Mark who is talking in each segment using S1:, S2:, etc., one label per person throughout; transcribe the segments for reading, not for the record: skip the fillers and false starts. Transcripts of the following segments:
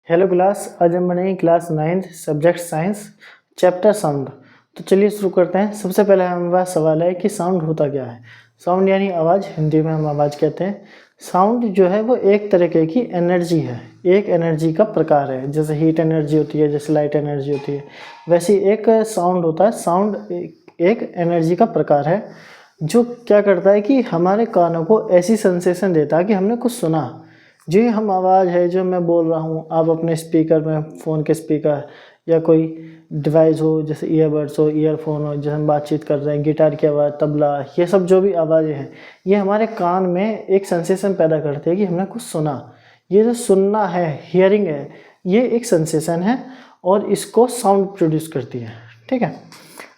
S1: Hello class, आज हम पढ़ेंगे class 9th subject science chapter sound. तो चलिए शुरू करते हैं। सबसे पहले हमारे पास सवाल है कि साउंड होता क्या है। साउंड यानी आवाज़, हिंदी में हम आवाज़ कहते हैं। साउंड जो है वो एक तरीके की एनर्जी है, एक एनर्जी का प्रकार है। जैसे हीट एनर्जी होती है, जैसे लाइट एनर्जी होती है, वैसे एक साउंड होता है। साउंड एक एनर्जी का प्रकार है जो क्या करता है कि हमारे कानों को ऐसी सेंसेशन देता है कि हमने कुछ सुना। जी, हम आवाज़ है जो मैं बोल रहा हूँ, आप अपने स्पीकर में, फ़ोन के स्पीकर या कोई डिवाइस हो, जैसे ईयरबड्स हो, ईयरफोन हो, जैसे हम बातचीत कर रहे हैं, गिटार की आवाज़, तबला, ये सब जो भी आवाज़ें हैं, ये हमारे कान में एक सेंसेशन पैदा करते हैं कि हमने कुछ सुना। ये जो सुनना है, हियरिंग है, ये एक सेंसेशन है और इसको साउंड प्रोड्यूस करती है। ठीक है,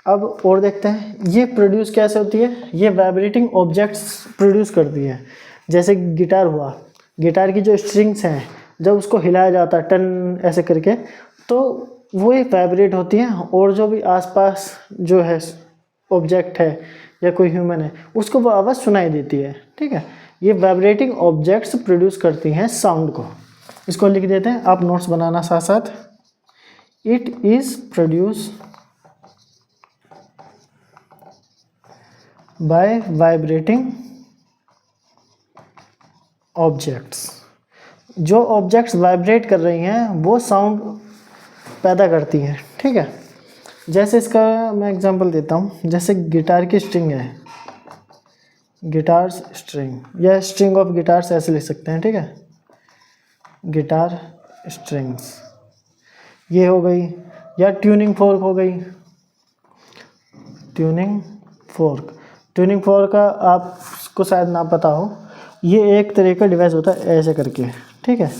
S1: अब और देखते हैं ये प्रोड्यूस कैसे होती है। ये वाइब्रेटिंग ऑब्जेक्ट्स प्रोड्यूस करती है। जैसे गिटार हुआ, गिटार की जो स्ट्रिंग्स हैं, जब उसको हिलाया जाता है टन ऐसे करके, तो वो एक वाइब्रेट होती हैं और जो भी आसपास जो है ऑब्जेक्ट है या कोई ह्यूमन है, उसको वो आवाज़ सुनाई देती है। ठीक है, ये वाइब्रेटिंग ऑब्जेक्ट्स प्रोड्यूस करती हैं साउंड को। इसको लिख देते हैं, आप नोट्स बनाना साथ साथ। It is produce by vibrating objects. जो ऑब्जेक्ट्स वाइब्रेट कर रही हैं वो साउंड पैदा करती हैं। ठीक है, जैसे इसका मैं एग्जांपल देता हूँ। जैसे गिटार की स्ट्रिंग है, गिटार स्ट्रिंग या स्ट्रिंग ऑफ गिटार्स ऐसे लिख सकते हैं। ठीक है, गिटार स्ट्रिंग्स ये हो गई, या ट्यूनिंग फोर्क हो गई। ट्यूनिंग फोर्क, ट्यूनिंग फोर्क का आपको शायद ना पता हो, ये एक तरह का डिवाइस होता है ऐसे करके। ठीक है,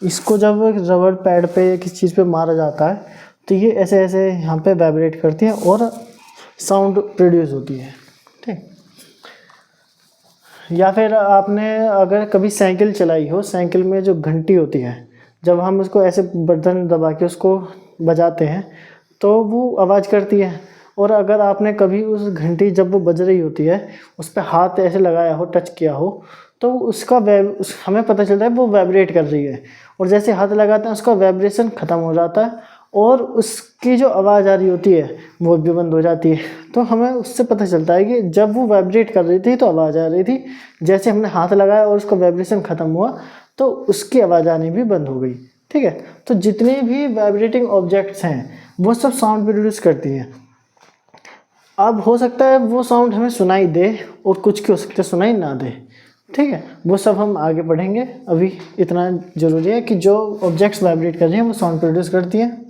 S1: इसको जब रबड़ पैड पे किसी चीज़ पे मारा जाता है तो ये ऐसे ऐसे यहाँ पे वाइब्रेट करती है और साउंड प्रोड्यूस होती है। ठीक, या फिर आपने अगर कभी साइकिल चलाई हो, साइकिल में जो घंटी होती है, जब हम उसको ऐसे बटन दबा के उसको बजाते हैं तो वो आवाज़ करती है। और अगर आपने कभी उस घंटी जब वो बज रही होती है उस पर हाथ ऐसे लगाया हो, टच किया हो, तो उसका हमें पता चलता है वो वाइब्रेट कर रही है। और जैसे हाथ लगाते हैं उसका वाइब्रेशन ख़त्म हो जाता है और उसकी जो आवाज़ आ रही होती है वो भी बंद हो जाती है। तो हमें उससे पता चलता है कि जब वो वाइब्रेट कर रही थी तो आवाज़ आ रही थी, जैसे हमने हाथ लगाया और उसका वाइब्रेशन ख़त्म हुआ तो उसकी आवाज़ आनी भी बंद हो गई। ठीक है, तो जितने भी वाइब्रेटिंग ऑब्जेक्ट्स हैं वो सब साउंड प्रोड्यूस करती हैं। अब हो सकता है वो साउंड हमें सुनाई दे और कुछ के हो सकता है सुनाई ना दे। ठीक है, वो सब हम आगे पढ़ेंगे। अभी इतना ज़रूरी है कि जो ऑब्जेक्ट्स वाइब्रेट कर रही हैं वो साउंड प्रोड्यूस करती हैं।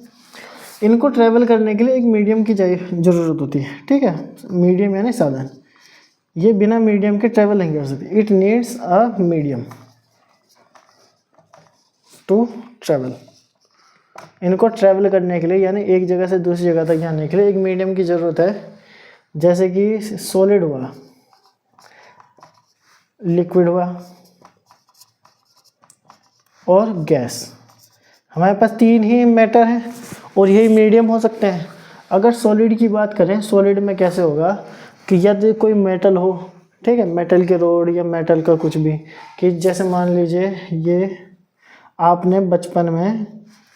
S1: इनको ट्रैवल करने के लिए एक मीडियम की ज़रूरत होती है। ठीक है, मीडियम यानी साधन। ये बिना मीडियम के ट्रैवल नहीं कर सकती। It needs a medium to travel. इनको ट्रैवल करने के लिए यानी एक जगह से दूसरी जगह तक जाने के लिए एक मीडियम की ज़रूरत है। जैसे कि सॉलिड हुआ, लिक्विड हुआ और गैस। हमारे पास तीन ही मैटर हैं और यही मीडियम हो सकते हैं। अगर सॉलिड की बात करें, सॉलिड में कैसे होगा कि यदि कोई मेटल हो, ठीक है, मेटल के रोड या मेटल का कुछ भी, कि जैसे मान लीजिए ये आपने बचपन में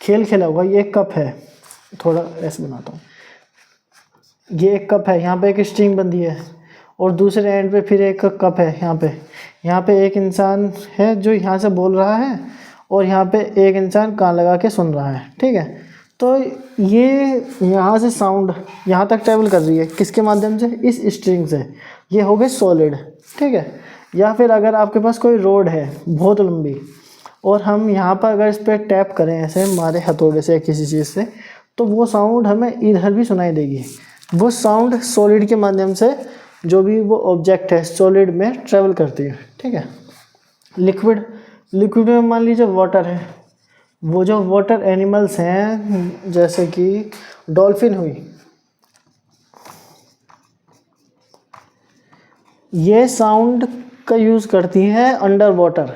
S1: खेल खेला होगा। ये एक कप है, थोड़ा ऐसे बनाता हूँ। ये एक कप है, यहाँ पे एक स्ट्रिंग बंधी है और दूसरे एंड पे फिर एक कप है। यहाँ पे एक इंसान है जो यहाँ से बोल रहा है और यहाँ पे एक इंसान कान लगा के सुन रहा है। ठीक है, तो ये यहाँ से साउंड यहाँ तक ट्रैवल कर रही है किसके माध्यम से? इस स्ट्रिंग से। ये हो गए सॉलिड। ठीक है, या फिर अगर आपके पास कोई रोड है बहुत लंबी और हम यहाँ पर अगर इस पर टैप करें ऐसे मारे हथौड़े से या किसी चीज़ से, तो वो साउंड हमें इधर भी सुनाई देगी। वो साउंड सॉलिड के माध्यम से जो भी वो ऑब्जेक्ट है सॉलिड में ट्रैवल करती है। ठीक है, लिक्विड, लिक्विड में मान लीजिए वाटर है। वो जो वाटर एनिमल्स हैं जैसे कि डॉल्फिन हुई, ये साउंड का यूज़ करती हैं अंडर वाटर।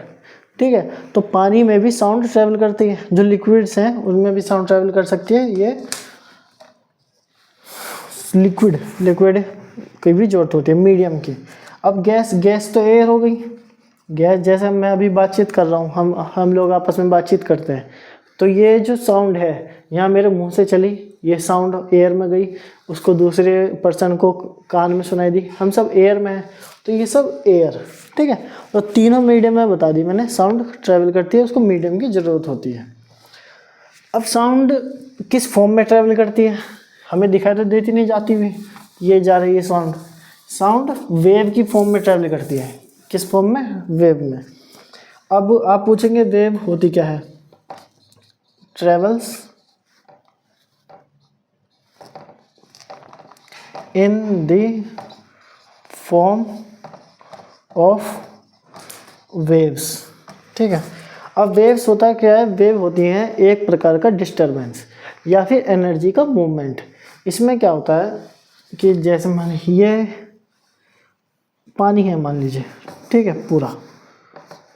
S1: ठीक है, तो पानी में भी साउंड ट्रैवल करती है। जो लिक्विड्स हैं उनमें भी साउंड ट्रैवल कर सकती है। ये लिक्विड की भी जरूरत होती है मीडियम की। अब गैस तो एयर हो गई। गैस, जैसे मैं अभी बातचीत कर रहा हूँ, हम लोग आपस में बातचीत करते हैं तो ये जो साउंड है यहाँ मेरे मुंह से चली, ये साउंड एयर में गई, उसको दूसरे पर्सन को कान में सुनाई दी, हम सब एयर में हैं, तो ये सब एयर, ठीक है। और तीनों मीडियम में बता दी मैंने साउंड ट्रैवल करती है, उसको मीडियम की ज़रूरत होती है। अब साउंड किस फॉर्म में ट्रैवल करती है, हमें दिखाई तो देती नहीं जाती हुई, ये जा रही है साउंड। साउंड वेव की फॉर्म में ट्रैवल करती है, किस फॉर्म में, वेव में। अब आप पूछेंगे वेव होती क्या है, travels in the form of waves, ठीक है। अब वेव्स होता क्या है, वेव होती हैं एक प्रकार का डिस्टरबेंस या फिर एनर्जी का मूवमेंट। इसमें क्या होता है कि जैसे मान ये पानी है मान लीजिए, ठीक है, पूरा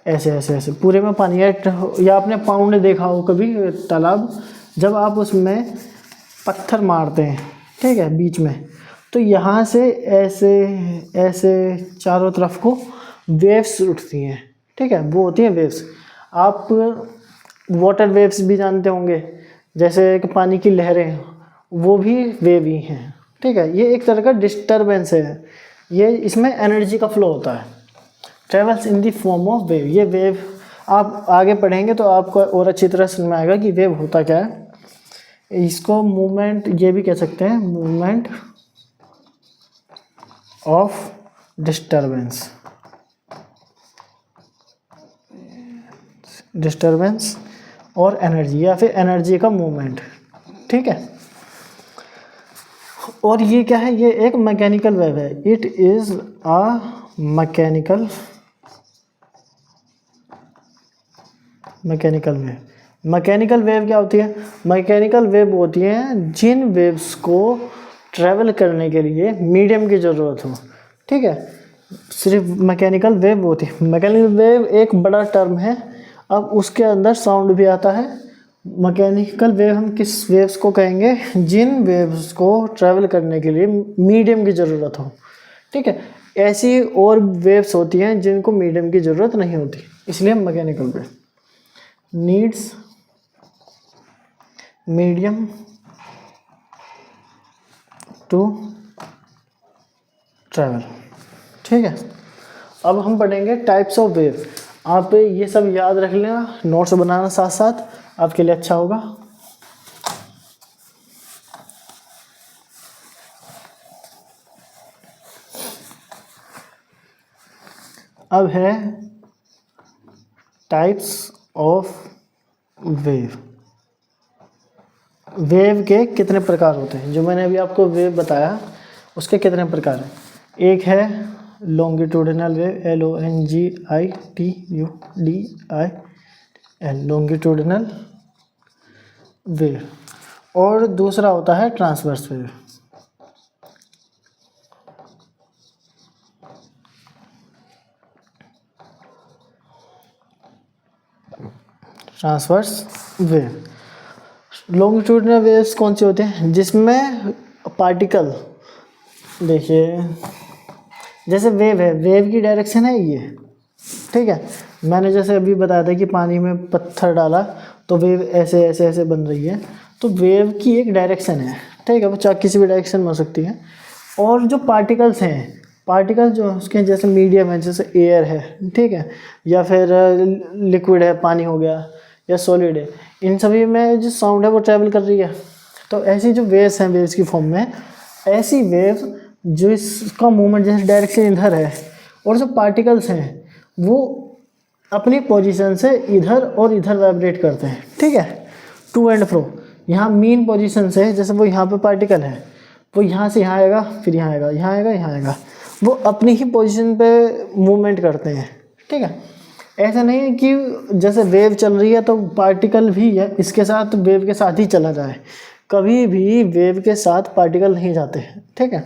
S1: ऐसे ऐसे ऐसे पूरे में पानी है, या आपने पाउंड देखा हो कभी तालाब, जब आप उसमें पत्थर मारते हैं, ठीक है, बीच में, तो यहाँ से ऐसे ऐसे चारों तरफ को वेव्स उठती हैं, ठीक है, वो होती हैं वेव्स। आप वाटर वेव्स भी जानते होंगे, जैसे कि पानी की लहरें, वो भी वेव ही हैं, ठीक है। ये एक तरह का डिस्टरबेंस है, ये इसमें एनर्जी का फ्लो होता है, travels in the form of wave. ये वेव आप आगे पढ़ेंगे तो आपको और अच्छी तरह समझ में आएगा कि वेव होता क्या है। इसको मूवमेंट ये भी कह सकते हैं, मूवमेंट ऑफ डिस्टरबेंस, डिस्टरबेंस और एनर्जी, या फिर एनर्जी का मूवमेंट, ठीक है। और ये क्या है, ये एक मैकेनिकल वेव है, it is a mechanical wave. Mechanical wave क्या होती है, मैकेनिकल वेव होती हैं जिन वेव्स को ट्रैवल करने के लिए मीडियम की ज़रूरत हो, ठीक है, सिर्फ मैकेनिकल वेव होती है। मैकेनिकल वेव एक बड़ा टर्म है, अब उसके अंदर साउंड भी आता है। मैकेनिकल वेव हम किस वेव्स को कहेंगे, जिन वेव्स को ट्रैवल करने के लिए मीडियम की ज़रूरत हो, ठीक है। ऐसी और वेव्स होती हैं जिनको मीडियम की ज़रूरत नहीं होती, इसलिए mechanical wave needs medium to travel, ठीक है। अब हम पढ़ेंगे टाइप्स ऑफ वेव। आप ये सब याद रख लेना, नोट्स बनाना साथ साथ, आपके लिए अच्छा होगा। अब है टाइप्स ऑफ वेव। वेव के कितने प्रकार होते हैं, जो मैंने अभी आपको वेव बताया उसके कितने प्रकार हैं। एक है longitudinal wave, LONGITUDINAL, longitudinal wave, और दूसरा होता है transverse wave. Transverse wave, longitudinal waves कौन से होते हैं, जिसमें पार्टिकल, देखिए जैसे वेव है, वेव की डायरेक्शन है ये, ठीक है। मैंने जैसे अभी बताया था कि पानी में पत्थर डाला तो वेव ऐसे ऐसे ऐसे बन रही है, तो वेव की एक डायरेक्शन है, ठीक है, वो चाहे किसी भी डायरेक्शन में हो सकती है। और जो पार्टिकल्स हैं, पार्टिकल जो उसके जैसे मीडियम है, जैसे एयर है, ठीक है, या फिर लिक्विड है, पानी हो गया, या सॉलिड है, इन सभी में जो साउंड है वो ट्रैवल कर रही है। तो ऐसी जो वेव्स हैं, वेव्स की फॉर्म में, ऐसी वेव जो इसका मूवमेंट जैसे डायरेक्शन इधर है, और जो पार्टिकल्स हैं वो अपनी पोजीशन से इधर और इधर वाइब्रेट करते हैं, ठीक है, टू एंड फ्रो। यहाँ मीन पोजीशन से, जैसे वो यहाँ पे पार्टिकल है, वो यहाँ से यहाँ आएगा, फिर यहाँ आएगा, यहाँ आएगा, यहाँ आएगा, वो अपनी ही पोजीशन पे मूवमेंट करते हैं, ठीक है। ऐसा नहीं है कि जैसे वेव चल रही है तो पार्टिकल भी है इसके साथ, वेव के साथ ही चला जाए, कभी भी वेव के साथ पार्टिकल नहीं जाते हैं, ठीक है।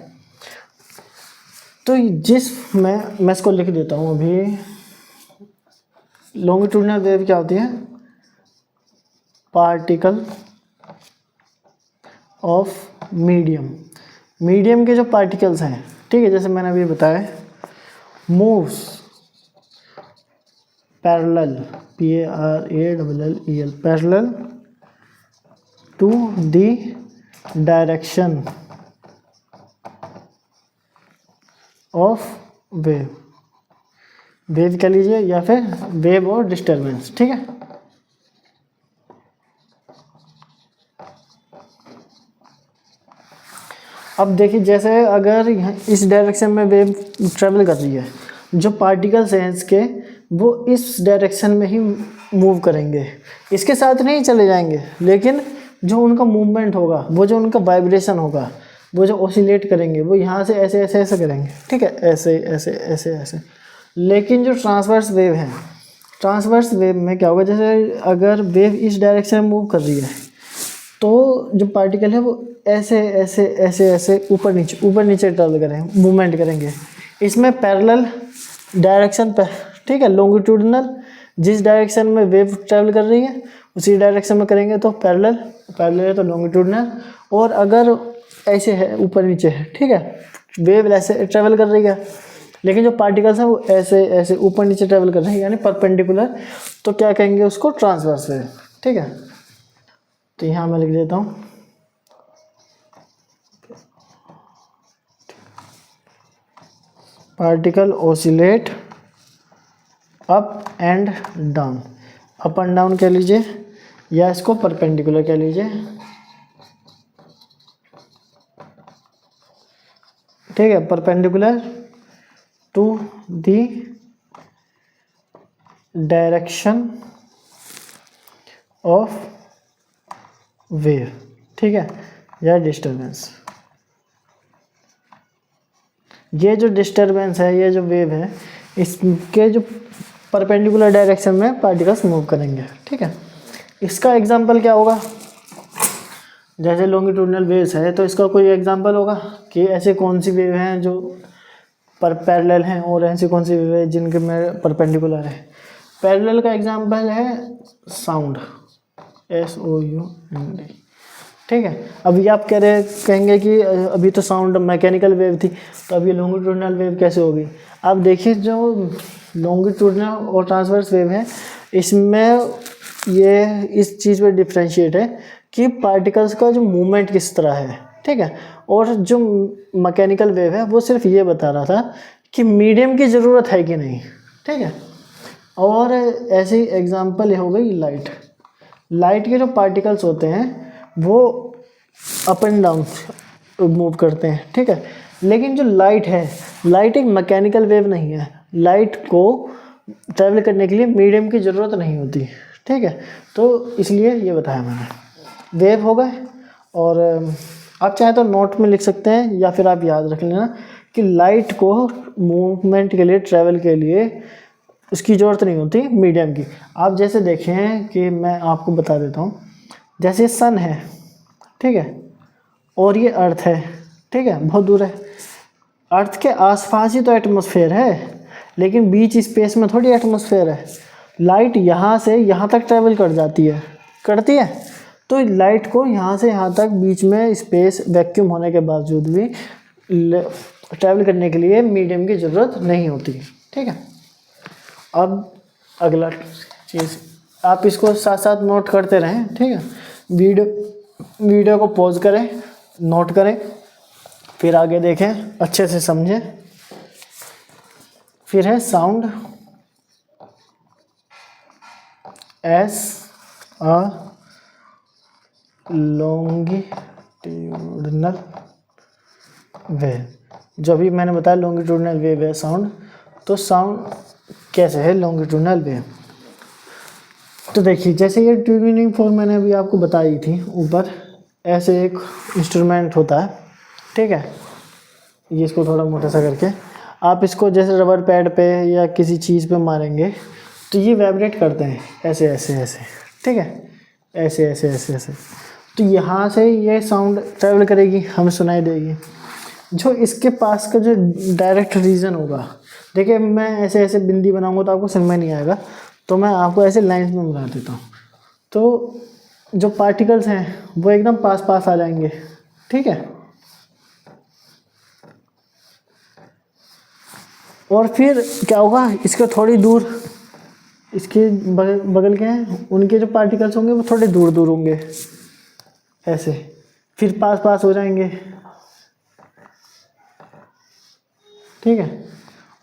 S1: तो जिस मैं इसको लिख देता हूँ अभी, लॉन्गिट्यूडिनल वेव क्या होती है, पार्टिकल ऑफ मीडियम, मीडियम के जो पार्टिकल्स हैं, ठीक है, जैसे मैंने अभी बताया, moves parallel, PARALLEL, parallel to the direction of wave, wave कह लीजिए या फिर वेव और डिस्टर्बेंस, ठीक है। अब देखिए जैसे अगर इस डायरेक्शन में वेव ट्रेवल कर रही है, जो पार्टिकल्स हैं इसके वो इस डायरेक्शन में ही मूव करेंगे, इसके साथ नहीं चले जाएंगे, लेकिन जो उनका मूवमेंट होगा, वो जो उनका वाइब्रेशन होगा, वो जो ऑसिलेट करेंगे, वो यहाँ से ऐसे ऐसे ऐसे करेंगे, ठीक है, ऐसे ऐसे ऐसे ऐसे। लेकिन जो ट्रांसवर्स वेव है, ट्रांसवर्स वेव में क्या होगा, जैसे अगर वेव इस डायरेक्शन में मूव कर रही है तो जो पार्टिकल है वो ऐसे ऐसे ऐसे ऐसे ऊपर नीचे ट्रेवल करेंगे, मूवमेंट करेंगे। इसमें पैरेलल डायरेक्शन पे, ठीक है, लॉन्गिट्यूडिनल जिस डायरेक्शन में वेव ट्रेवल कर रही है उसी डायरेक्शन में करेंगे तो पैरेलल, पैरेलल है तो लॉन्गिट्यूडिनल। और अगर ऐसे है ऊपर नीचे है, ठीक है, वेव ऐसे ट्रेवल कर रही है, लेकिन जो पार्टिकल्स हैं वो ऐसे ऐसे ऊपर नीचे ट्रेवल कर रहे हैं, यानी परपेंडिकुलर, तो क्या कहेंगे उसको, ट्रांसवर्स वेव, ठीक है। तो यहाँ मैं लिख देता हूँ particle oscillate up and down, up and down कह लीजिए या इसको परपेंडिकुलर कह लीजिए, ठीक है, perpendicular to the direction of wave, ठीक है, या डिस्टर्बेंस। ये जो डिस्टर्बेंस है, ये जो वेव है, इसके जो परपेंडिकुलर डायरेक्शन में पार्टिकल्स मूव करेंगे, ठीक है। इसका एग्जांपल क्या होगा, जैसे लॉन्गिट्यूडिनल वेव्स है तो इसका कोई एग्जांपल होगा कि ऐसे कौन सी वेव हैं जो पैरेलल हैं और ऐसी कौन सी वेव है जिनके में परपेंडिकुलर है। पैरेलल का एग्जांपल है साउंड, SOUND, ठीक है। अभी आप कहेंगे कि अभी तो साउंड मैकेनिकल वेव थी, तो अब ये लॉन्गिट्यूडिनल वेव कैसे होगी। आप देखिए जो लॉन्गिट्यूडिनल और ट्रांसवर्स वेव है, इसमें ये इस चीज़ पे डिफ्रेंशिएट है कि पार्टिकल्स का जो मूवमेंट किस तरह है, ठीक है। और जो मैकेनिकल वेव है वो सिर्फ ये बता रहा था कि मीडियम की ज़रूरत है कि नहीं, ठीक है। और ऐसी एग्जांपल हो गई लाइट, लाइट के जो पार्टिकल्स होते हैं वो अप एंड डाउन मूव करते हैं, ठीक है। लेकिन जो लाइट है, लाइट एक मैकेनिकल वेव नहीं है, लाइट को ट्रैवल करने के लिए मीडियम की ज़रूरत नहीं होती, ठीक है। तो इसलिए ये बताया मैंने, वेव हो गए। और आप चाहे तो नोट में लिख सकते हैं या फिर आप याद रख लेना कि लाइट को मूवमेंट के लिए, ट्रैवल के लिए उसकी ज़रूरत नहीं होती मीडियम की। आप जैसे देखें कि मैं आपको बता देता हूँ, जैसे सन है, ठीक है, और ये अर्थ है, ठीक है, बहुत दूर है। अर्थ के आसपास ही तो एटमॉस्फेयर है, लेकिन बीच स्पेस में थोड़ी एटमॉस्फेयर है। लाइट यहाँ से यहाँ तक ट्रैवल कर जाती है, करती है, तो लाइट को यहाँ से यहाँ तक बीच में स्पेस वैक्यूम होने के बावजूद भी ट्रैवल करने के लिए मीडियम की ज़रूरत नहीं होती, ठीक है। अब अगला चीज़, आप इसको साथ साथ नोट करते रहें, ठीक है। वीडियो को पॉज करें, नोट करें, फिर आगे देखें, अच्छे से समझें। फिर है साउंड एस अ लॉन्गिट्यूडिनल वेव, जो भी मैंने बताया लॉन्गिट्यूडिनल वेव है साउंड। तो साउंड कैसे है लॉन्गिट्यूडिनल वेव, तो देखिए जैसे ये ट्यूनिंग फॉर्म मैंने अभी आपको बताई थी, ऊपर ऐसे एक इंस्ट्रूमेंट होता है, ठीक है। ये इसको थोड़ा मोटा सा करके आप इसको जैसे रबर पैड पे या किसी चीज़ पे मारेंगे तो ये वाइब्रेट करते हैं, ऐसे ऐसे ऐसे, ठीक है, ऐसे ऐसे ऐसे ऐसे। तो यहाँ से ये साउंड ट्रैवल करेगी, हमें सुनाई देगी। जो इसके पास का जो डायरेक्ट रीजन होगा, देखिए मैं ऐसे ऐसे बिंदी बनाऊंगा तो आपको समझ में नहीं आएगा, तो मैं आपको ऐसे लाइंस में बना देता हूँ। तो जो पार्टिकल्स हैं वो एकदम पास पास आ जाएंगे, ठीक है। और फिर क्या होगा, इसके थोड़ी दूर, इसके बगल के हैं, उनके जो पार्टिकल्स होंगे वो थोड़े दूर दूर होंगे, ऐसे, फिर पास पास हो जाएंगे, ठीक है,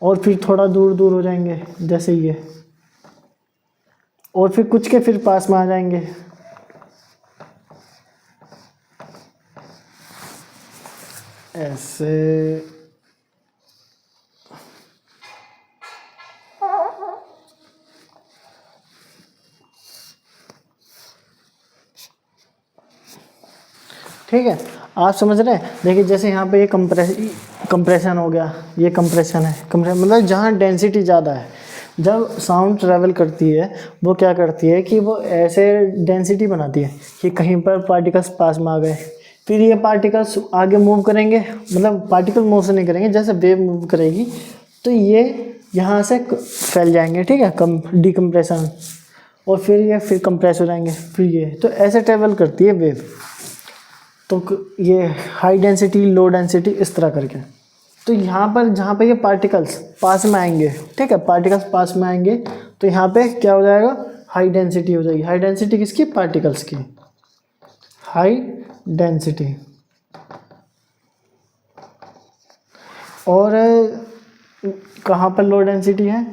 S1: और फिर थोड़ा दूर दूर हो जाएंगे जैसे ये, और फिर कुछ के फिर पास में आ जाएंगे, ऐसे। ठीक है, आप समझ रहे हैं। देखिए जैसे यहाँ पे ये कंप्रेशन हो गया, ये कंप्रेशन है, मतलब जहाँ डेंसिटी ज़्यादा है, जब साउंड ट्रैवल करती है वो क्या करती है कि वो ऐसे डेंसिटी बनाती है कि कहीं पर पार्टिकल्स पास में आ गए, फिर ये पार्टिकल्स आगे मूव करेंगे, मतलब पार्टिकल मोशन नहीं करेंगे, जैसे वेव मूव करेगी तो ये यहाँ से फैल जाएंगे, ठीक है, डिकम्प्रेशन, और फिर ये फिर कंप्रेस हो जाएंगे, फिर ये, तो ऐसे ट्रैवल करती है वेव। तो ये हाई डेंसिटी, लो डेंसिटी, इस तरह करके। तो यहाँ पर जहाँ पे ये पार्टिकल्स पास में आएंगे, ठीक है, पार्टिकल्स पास में आएंगे तो यहाँ पे क्या हो जाएगा, हाई डेंसिटी हो जाएगी। हाई डेंसिटी किसकी, पार्टिकल्स की, हाई डेंसिटी। और कहाँ पर लो डेंसिटी है,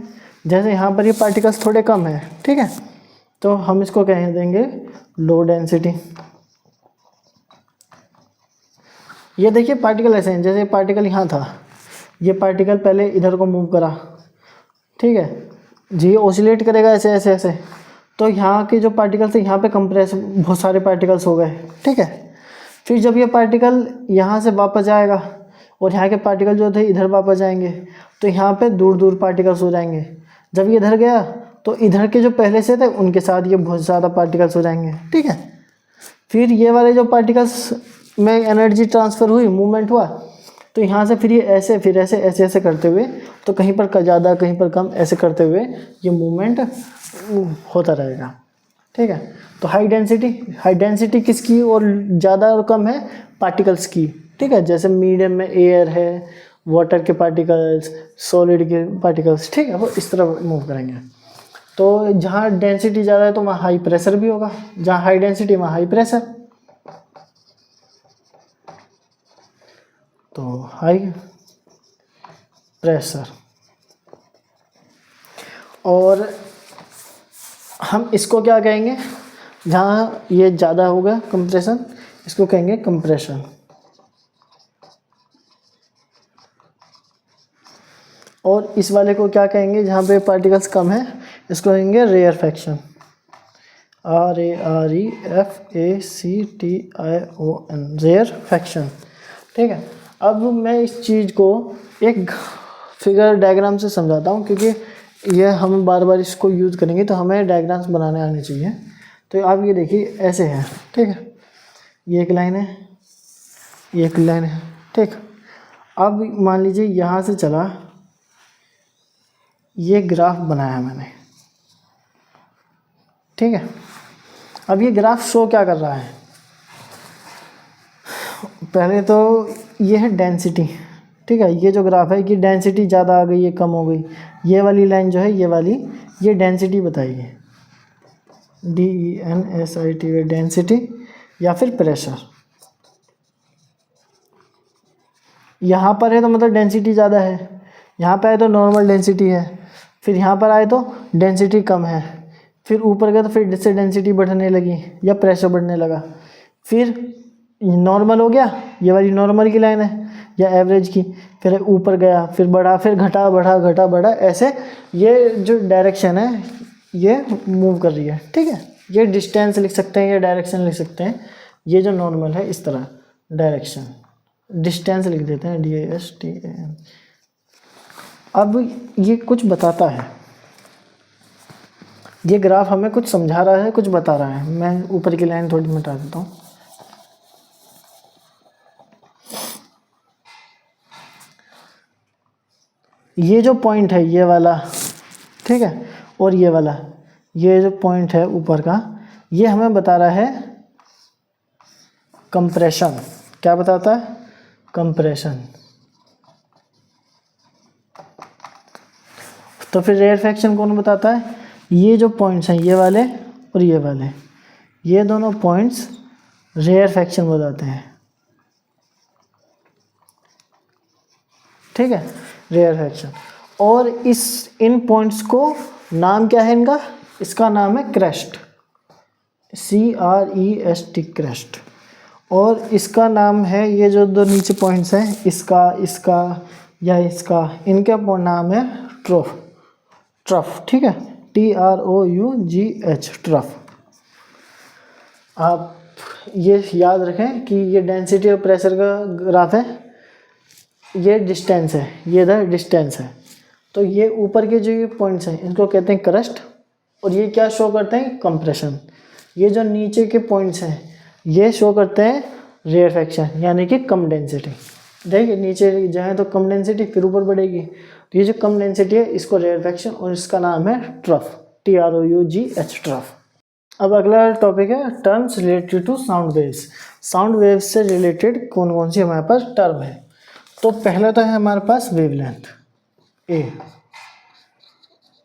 S1: जैसे यहाँ पर ये पार्टिकल्स थोड़े कम है, ठीक है, तो हम इसको कह देंगे लो डेंसिटी। ये देखिए पार्टिकल ऐसे हैं, जैसे पार्टिकल यहाँ था, ये पार्टिकल पहले इधर को मूव करा, ठीक है जी, ऑसिलेट करेगा ऐसे ऐसे ऐसे, तो यहाँ के जो पार्टिकल्स थे यहाँ पे कंप्रेस, बहुत सारे पार्टिकल्स हो गए, ठीक है। फिर जब ये पार्टिकल यहाँ से वापस आएगा और यहाँ के पार्टिकल जो थे इधर वापस जाएंगे, तो यहाँ पे दूर दूर पार्टिकल्स हो जाएंगे। जब ये इधर गया तो इधर के जो पहले से थे उनके साथ ये बहुत ज़्यादा पार्टिकल्स हो जाएंगे, ठीक है। फिर ये वाले जो पार्टिकल्स में एनर्जी ट्रांसफ़र हुई, मूवमेंट हुआ, तो यहाँ से फिर ये ऐसे, फिर ऐसे ऐसे ऐसे करते हुए, तो कहीं पर ज़्यादा कहीं पर कम, ऐसे करते हुए ये मूवमेंट होता रहेगा, ठीक है। तो हाई डेंसिटी किसकी और ज़्यादा और कम है, पार्टिकल्स की, ठीक है। जैसे मीडियम में एयर है, वाटर के पार्टिकल्स, सॉलिड के पार्टिकल्स, ठीक है, वो इस तरह मूव करेंगे। तो जहाँ डेंसिटी ज़्यादा है तो वहाँ हाई प्रेशर भी होगा, जहाँ हाई डेंसिटी वहाँ हाई प्रेशर, तो हाई प्रेशर। और हम इसको क्या कहेंगे, जहाँ ये ज़्यादा होगा कंप्रेशन, इसको कहेंगे कंप्रेशन। और इस वाले को क्या कहेंगे, जहाँ पे पार्टिकल्स कम है, इसको कहेंगे रेयरफैक्शन, RAREFACTION, रेयरफैक्शन, ठीक है। अब मैं इस चीज़ को एक फिगर डायग्राम से समझाता हूँ, क्योंकि ये हम बार बार इसको यूज़ करेंगे तो हमें डायग्राम्स बनाने आने चाहिए। तो आप ये देखिए ऐसे है, ठीक है, ये एक लाइन है, ये एक लाइन है, ठीक। अब मान लीजिए यहाँ से चला, ये ग्राफ बनाया मैंने, ठीक है। अब ये ग्राफ शो क्या कर रहा है, पहले तो ये है डेंसिटी, ठीक है। ये जो ग्राफ है कि डेंसिटी ज़्यादा आ गई है, कम हो गई, ये वाली लाइन जो है, ये वाली, ये डेंसिटी बताइए, DENSIT, डेंसिटी या फिर प्रेशर। यहाँ पर है तो मतलब डेंसिटी ज़्यादा है, यहाँ पर आए तो नॉर्मल डेंसिटी है, फिर यहाँ पर आए तो डेंसिटी कम है, फिर ऊपर गया तो फिर से डेंसिटी बढ़ने लगी या प्रेशर बढ़ने लगा, फिर नॉर्मल हो गया, ये वाली नॉर्मल की लाइन है या एवरेज की, फिर ऊपर गया, फिर बढ़ा, फिर घटा बढ़ा, घटा बढ़ा, ऐसे ये जो डायरेक्शन है ये मूव कर रही है, ठीक है। ये डिस्टेंस लिख सकते हैं या डायरेक्शन लिख सकते हैं, ये जो नॉर्मल है इस तरह डायरेक्शन, डिस्टेंस लिख देते हैं DISTAN। अब ये कुछ बताता है, ये ग्राफ हमें कुछ समझा रहा है, कुछ बता रहा है। मैं ऊपर की लाइन थोड़ी मिटा देता हूँ। ये जो पॉइंट है ये वाला, ठीक है, और ये वाला, ये जो पॉइंट है ऊपर का, ये हमें बता रहा है कंप्रेशन। क्या बताता है, कंप्रेशन। तो फिर रेयरफैक्शन कौन बताता है, ये जो पॉइंट्स हैं ये वाले और ये वाले, ये दोनों पॉइंट्स रेयरफेक्शन बताते हैं, ठीक है, रेयरफेक्शन। और इन पॉइंट्स को नाम क्या है इनका, इसका नाम है क्रेस्ट, CREST, क्रेस्ट। और इसका नाम है, ये जो दो नीचे पॉइंट्स हैं, इसका या इसका, इनका नाम है ट्रफ, ठीक है, TROUGH, ट्रफ। आप ये याद रखें कि ये डेंसिटी और प्रेशर का ग्राफ है, ये डिस्टेंस है, ये इधर डिस्टेंस है। तो ये ऊपर के जो ये पॉइंट्स हैं इनको कहते हैं क्रस्ट, और ये क्या शो करते हैं, कंप्रेशन। ये जो नीचे के पॉइंट्स हैं ये शो करते हैं रेयरफेक्शन, यानी कि कम डेंसिटी। देखिए नीचे जाए तो कम डेंसिटी, फिर ऊपर बढ़ेगी, तो ये जो कम डेंसिटी है इसको रेयरफेक्शन, और इसका नाम है ट्रफ, TROUGH, ट्रफ। अब अगला टॉपिक है terms related to sound waves. Sound waves से रिलेटेड कौन कौन सी हमारे पास टर्म है। तो पहला तो है हमारे पास वेवलेंथ, ए,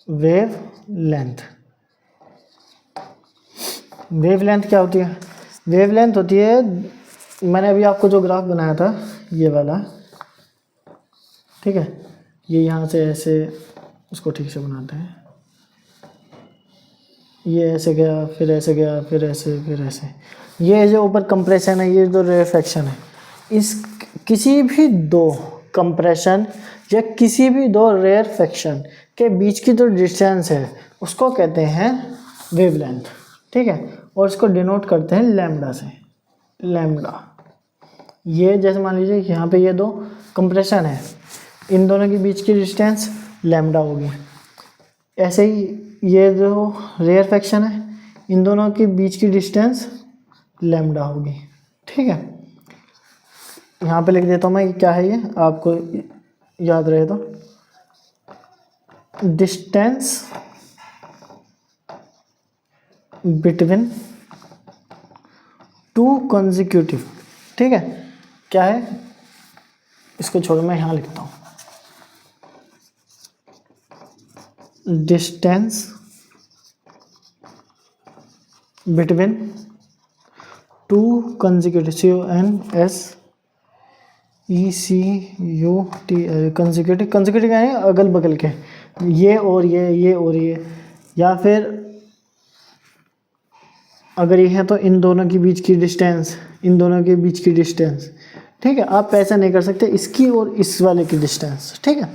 S1: वेवलेंथ। वेवलेंथ क्या होती है, वेवलेंथ होती है, मैंने अभी आपको जो ग्राफ बनाया था ये वाला, ठीक है, ये यहाँ से ऐसे, उसको ठीक से बनाते हैं, ये ऐसे गया, फिर ऐसे गया, फिर ऐसे, फिर ऐसे। ये जो ऊपर कंप्रेशन है, ये जो रेयरफेक्शन है, इस किसी भी दो कंप्रेशन या किसी भी दो रेयरफेक्शन के बीच की जो डिस्टेंस है उसको कहते हैं वेवलेंथ, ठीक है। और इसको डिनोट करते हैं लैम्डा से, लैम्डा। ये जैसे मान लीजिए यहाँ पे ये दो कंप्रेशन है, इन दोनों के बीच की डिस्टेंस लैम्डा होगी। ऐसे ही ये जो रेयरफेक्शन है, इन दोनों के बीच की डिस्टेंस लैम्डा होगी, ठीक है। यहाँ पे लिख देता हूँ मैं कि क्या है ये, आपको याद रहे तो, डिस्टेंस बिटवीन टू कंसेक्यूटिव, ठीक है। क्या है, इसको छोड़ो, मैं यहाँ लिखता हूँ, distance between two consecutive, CONSECUT, consecutive. Consecutive क्या है, अगल बगल के, ये और ये, या फिर अगर ये है तो इन दोनों के बीच की डिस्टेंस, इन दोनों के बीच की डिस्टेंस, ठीक है। आप ऐसा नहीं कर सकते, इसकी और इस वाले की डिस्टेंस, ठीक है।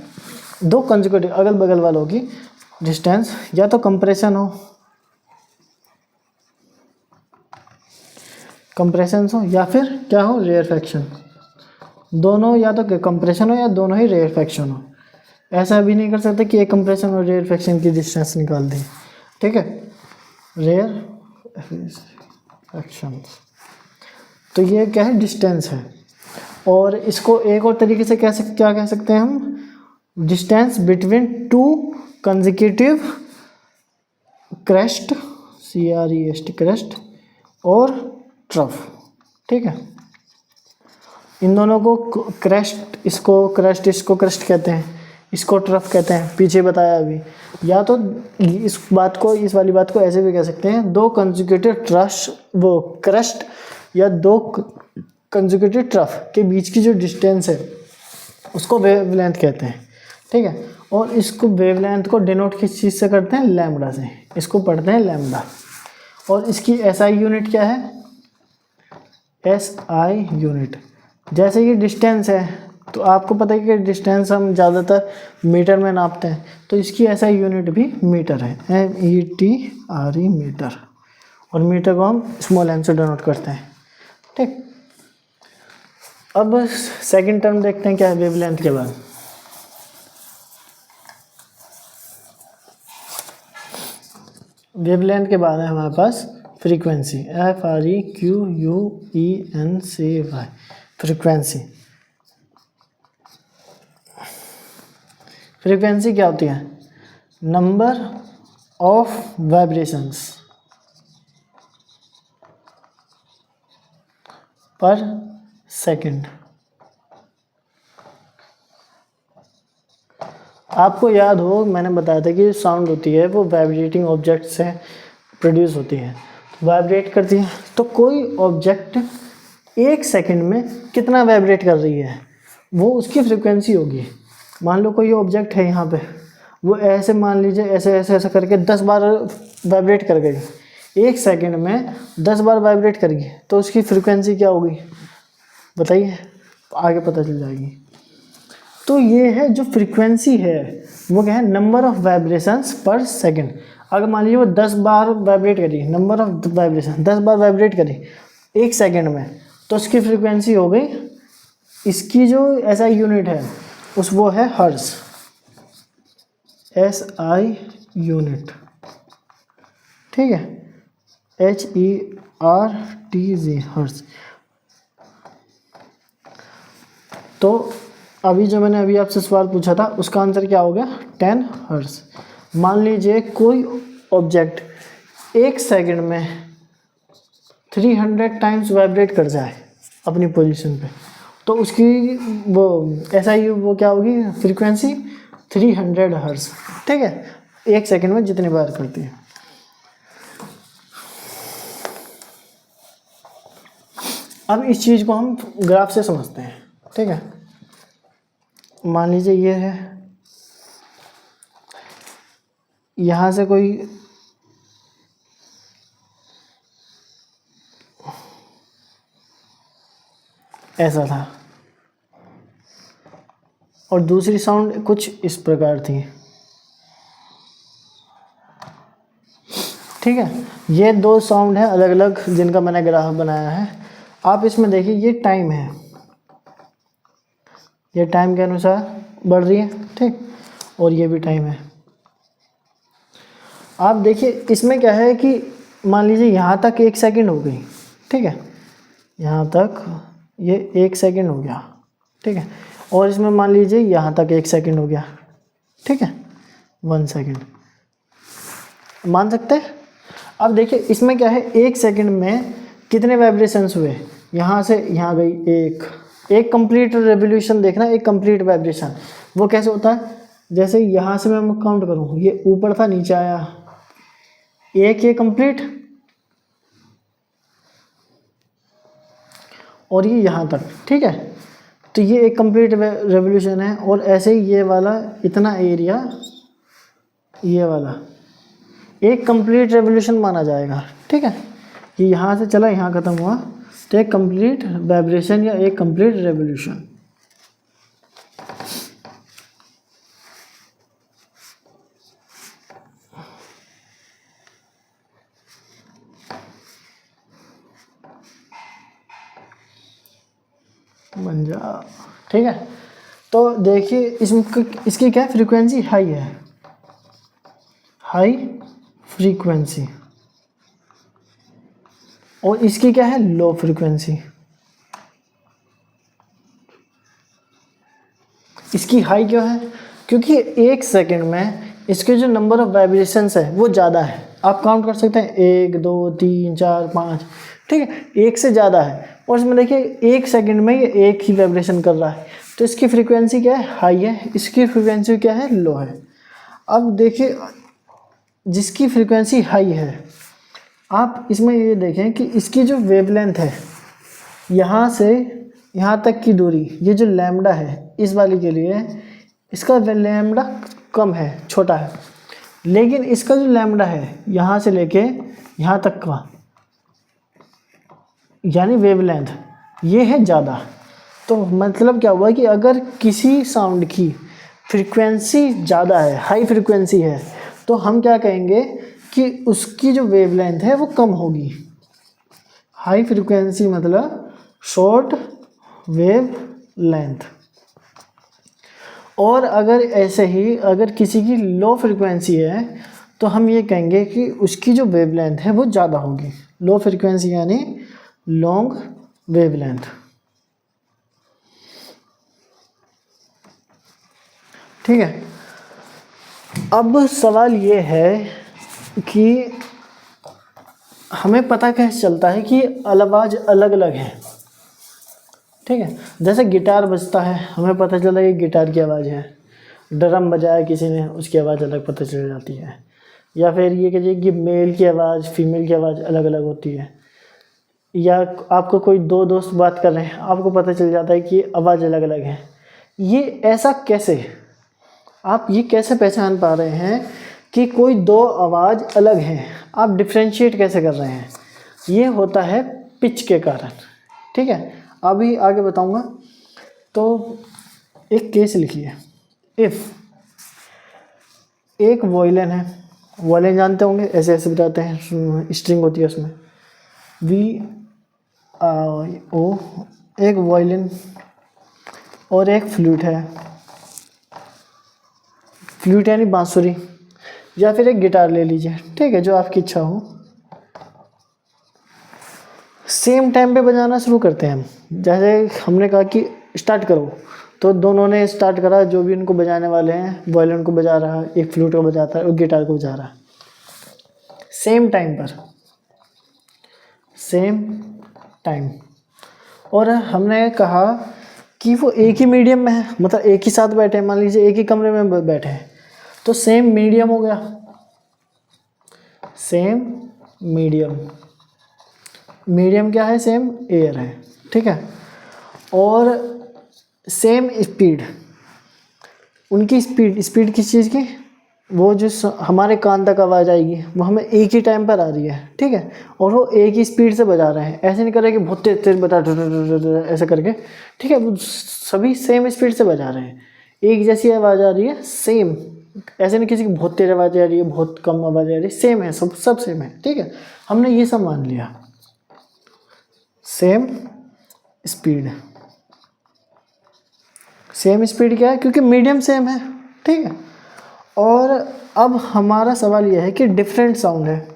S1: दो कंसेक्यूटिव अगल बगल वालों की डिस्टेंस, या तो कंप्रेशन हो, या फिर क्या हो, रेयरफेक्शन। दोनों, या तो कंप्रेशन हो या दोनों ही रेयरफेक्शन हो। ऐसा भी नहीं कर सकते कि एक कंप्रेशन और रेयरफेक्शन की डिस्टेंस निकाल दें, ठीक है, रेयरफेक्शन। तो ये क्या है, डिस्टेंस है। और इसको एक और तरीके से क्या कह सकते हैं हम, distance between two consecutive crest, CREST, crest और ट्रफ, ठीक है। इन दोनों को क्रेस्ट, इसको क्रेस्ट कहते हैं, इसको ट्रफ कहते हैं, पीछे बताया अभी। या तो इस वाली बात को ऐसे भी कह सकते हैं, दो कंसेक्यूटिव क्रेस्ट या दो कंसेक्यूटिव ट्रफ के बीच की जो डिस्टेंस है उसको वेवलेंथ कहते हैं, ठीक है। और इसको वेवलेंथ को डिनोट किस चीज़ से करते हैं, लैम्डा से, इसको पढ़ते हैं लैम्डा। और इसकी SI यूनिट क्या है, SI यूनिट। जैसे ये डिस्टेंस है, तो आपको पता है कि डिस्टेंस हम ज़्यादातर मीटर में नापते हैं, तो इसकी SI यूनिट भी मीटर है, METRE, मीटर। और मीटर को हम स्मॉल m से डिनोट करते हैं, ठीक। अब सेकंड टर्म देखते हैं क्या है वेवलेंथ के बाद। वेवलेंथ के बाद है हमारे पास फ्रीक्वेंसी, FREQUENCY, फ्रीक्वेंसी। फ्रीक्वेंसी क्या होती है, नंबर ऑफ वाइब्रेशंस पर सेकंड। आपको याद हो, मैंने बताया था कि साउंड होती है वो वाइब्रेटिंग ऑब्जेक्ट से प्रोड्यूस होती है। वाइब्रेट करती है। तो कोई ऑब्जेक्ट 1 सेकंड में कितना वाइब्रेट कर रही है वो उसकी फ्रिक्वेंसी होगी। मान लो कोई ऑब्जेक्ट है यहाँ पे, वो ऐसे मान लीजिए ऐसे ऐसे ऐसे करके 10 बार वाइब्रेट कर गई, 1 सेकंड में 10 बार वाइब्रेट करेगी, तो उसकी फ्रिक्वेंसी क्या होगी बताइए, आगे पता चल जाएगी। तो ये है जो फ्रीक्वेंसी है वो क्या है, नंबर ऑफ वाइब्रेशंस पर सेकंड। अगर मान लीजिए वो 10 बार वाइब्रेट करी, number of vibration 10 bar vibrate करी 1 सेकंड में, तो उसकी फ्रीक्वेंसी हो गई, इसकी जो SI यूनिट है उस वो है हर्ट्ज, SI यूनिट, ठीक है, HERTZ हर्ट्ज। तो अभी जो मैंने अभी आपसे सवाल पूछा था उसका आंसर क्या हो गया, 10 हर्ट्ज। मान लीजिए कोई ऑब्जेक्ट 1 सेकंड में 300 टाइम्स वाइब्रेट कर जाए अपनी पोजीशन पे, तो उसकी वो SI वो क्या होगी, फ्रीक्वेंसी 300 हर्ट्ज, ठीक है, 1 सेकंड में जितनी बार करती है। अब इस चीज़ को हम ग्राफ से समझते हैं, ठीक है। मान लीजिए ये है, यहाँ से कोई ऐसा था और दूसरी साउंड कुछ इस प्रकार थी, ठीक है। ये 2 साउंड है अलग अलग जिनका मैंने ग्राफ बनाया है। आप इसमें देखिए ये टाइम है, ये टाइम के अनुसार बढ़ रही है, ठीक, और ये भी टाइम है। आप देखिए इसमें क्या है कि मान लीजिए यहाँ तक 1 सेकंड हो गई, ठीक है, यहाँ तक ये 1 सेकंड हो गया, ठीक है, और इसमें मान लीजिए यहाँ तक 1 सेकंड हो गया, ठीक है, 1 सेकंड मान सकते हैं। अब देखिए इसमें क्या है, 1 सेकंड में कितने वाइब्रेशंस हुए, यहाँ से यहाँ गई एक कंप्लीट रेवोल्यूशन देखना, एक कंप्लीट वाइब्रेशन वो कैसे होता है, जैसे यहाँ से मैं काउंट करूँ, ये ऊपर था नीचे आया, एक ये कंप्लीट और ये यहाँ तक, ठीक है, तो ये एक कंप्लीट रेवोल्यूशन है। और ऐसे ही ये वाला इतना एरिया, ये वाला एक कंप्लीट रेवोल्यूशन माना जाएगा, ठीक है, कि यहाँ से चला यहाँ ख़त्म हुआ, तो एक कंप्लीट वाइब्रेशन या एक कंप्लीट रेवोल्यूशन। बन जा, ठीक है। तो देखिए इसकी क्या फ्रीक्वेंसी हाई है, हाई फ्रीक्वेंसी, और इसकी क्या है, लो फ्रीक्वेंसी। इसकी हाई क्यों है, क्योंकि 1 सेकंड में इसके जो नंबर ऑफ वाइब्रेशंस है वो ज़्यादा है। आप काउंट कर सकते हैं 1 2 3 4 5, ठीक है, 1 से ज़्यादा है। और इसमें देखिए 1 सेकंड में ये एक ही वाइब्रेशन कर रहा है, तो इसकी फ्रीक्वेंसी क्या है, हाई है, इसकी फ्रीक्वेंसी क्या है, लो है। अब देखिए जिसकी फ्रीक्वेंसी हाई है, आप इसमें ये देखें कि इसकी जो वेवलेंथ है, यहाँ से यहाँ तक की दूरी, ये जो लैम्डा है इस वाली के लिए, इसका लैम्डा कम है, छोटा है, लेकिन इसका जो लैम्डा है यहाँ से लेके यहाँ तक का, यानी वेवलेंथ, ये है ज़्यादा। तो मतलब क्या हुआ कि अगर किसी साउंड की फ्रीक्वेंसी ज़्यादा है, हाई फ्रीक्वेंसी है, तो हम क्या कहेंगे कि उसकी जो वेवलेंथ है वो कम होगी। हाई फ्रीक्वेंसी मतलब शॉर्ट वेव लेंथ। और अगर ऐसे ही अगर किसी की लो फ्रीक्वेंसी है तो हम ये कहेंगे कि उसकी जो वेवलेंथ है वो ज़्यादा होगी। लो फ्रीक्वेंसी यानी लॉन्ग वेवलेंथ, ठीक है। अब सवाल ये है कि हमें पता कैसे चलता है कि आवाज़ अलग अलग है, ठीक है। जैसे गिटार बजता है, हमें पता चला ये गिटार की आवाज़ है, ड्रम बजाया किसी ने, उसकी आवाज़ अलग पता चल जाती है। या फिर ये कहिए कि मेल की आवाज़ फीमेल की आवाज़ अलग अलग होती है, या आपको कोई दो दोस्त बात कर रहे हैं, आपको पता चल जाता है कि आवाज़ अलग अलग है। ये ऐसा कैसे, आप ये कैसे पहचान पा रहे हैं कि कोई दो आवाज़ अलग है, आप डिफ्रेंशिएट कैसे कर रहे हैं? ये होता है पिच के कारण। ठीक है, अभी आगे बताऊंगा। तो एक केस लिखिए, इफ़ एक वॉयलिन है, वॉयलिन जानते होंगे, ऐसे ऐसे बताते हैं, स्ट्रिंग होती है उसमें, वी ओ, एक वॉयलिन और एक फ्लूट है, फ्लूट यानी बांसुरी, या फिर एक गिटार ले लीजिए, ठीक है, जो आपकी इच्छा हो। सेम टाइम पे बजाना शुरू करते हैं हम, जैसे हमने कहा कि स्टार्ट करो, तो दोनों ने स्टार्ट करा, जो भी उनको बजाने वाले हैं, वायलिन को बजा रहा है, एक फ्लूट को बजाता है और गिटार को बजा रहा है, सेम टाइम पर, सेम टाइम। और हमने कहा कि वो एक ही मीडियम में है, मतलब एक ही साथ बैठे हैं, मान लीजिए एक ही कमरे में बैठे हैं, तो सेम मीडियम हो गया, सेम मीडियम, मीडियम क्या है, सेम एयर है, ठीक है। और सेम स्पीड, उनकी स्पीड, स्पीड किस चीज़ की, वो जो हमारे कान तक आवाज़ आएगी वो हमें एक ही टाइम पर आ रही है, ठीक है, और वो एक ही स्पीड से बजा रहे हैं, ऐसे नहीं कर रहे कि बहुत तेज तेज बजा ऐसे करके, ठीक है, वो सभी सेम स्पीड से बजा रहे हैं, एक जैसी आवाज़ आ रही है, सेम, ऐसे नहीं किसी की बहुत तेज आवाज़ आ रही है, बहुत कम आवाज़ आ रही है, सेम है, सब सेम है, ठीक है, हमने ये सब मान लिया, सेम स्पीड, सेम स्पीड क्या है, क्योंकि मीडियम सेम है, ठीक है। और अब हमारा सवाल यह है कि डिफरेंट साउंड है,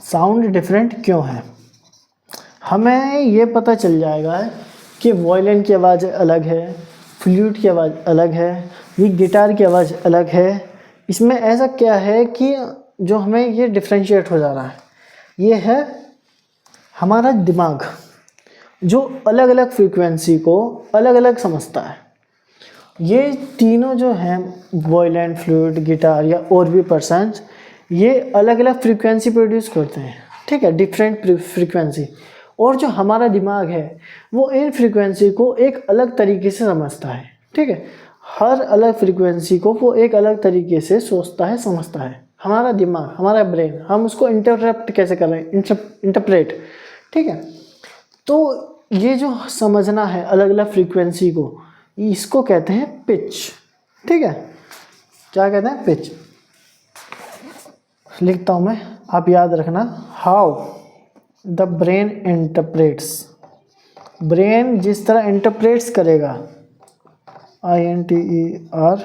S1: साउंड डिफरेंट क्यों है? हमें ये पता चल जाएगा कि वायलिन की आवाज़ अलग है, फ्लूट की आवाज़ अलग है, ये गिटार की आवाज़ अलग है, इसमें ऐसा क्या है कि जो हमें ये डिफ्रेंशिएट हो जा रहा है, ये है हमारा दिमाग, जो अलग अलग फ्रीक्वेंसी को अलग अलग समझता है। ये तीनों जो हैं, वायलिन, फ्लूट, गिटार या और भी पर्सन्स, ये अलग अलग फ्रीक्वेंसी प्रोड्यूस करते हैं, ठीक है, डिफरेंट फ्रीक्वेंसी, और जो हमारा दिमाग है वो इन फ्रीक्वेंसी को एक अलग तरीके से समझता है, ठीक है, हर अलग फ्रीक्वेंसी को वो एक अलग तरीके से सोचता है, समझता है। हमारा दिमाग, हमारा ब्रेन, हम उसको इंटरप्रेट कैसे कर रहे हैं, इंटरप्रेट, ठीक है। तो ये जो समझना है अलग अलग फ्रीक्वेंसी को, इसको कहते हैं पिच, ठीक है, क्या कहते हैं, पिच। लिखता हूं मैं, आप याद रखना, how the brain interprets, brain जिस तरह इंटरप्रेट्स करेगा, INTERPRET,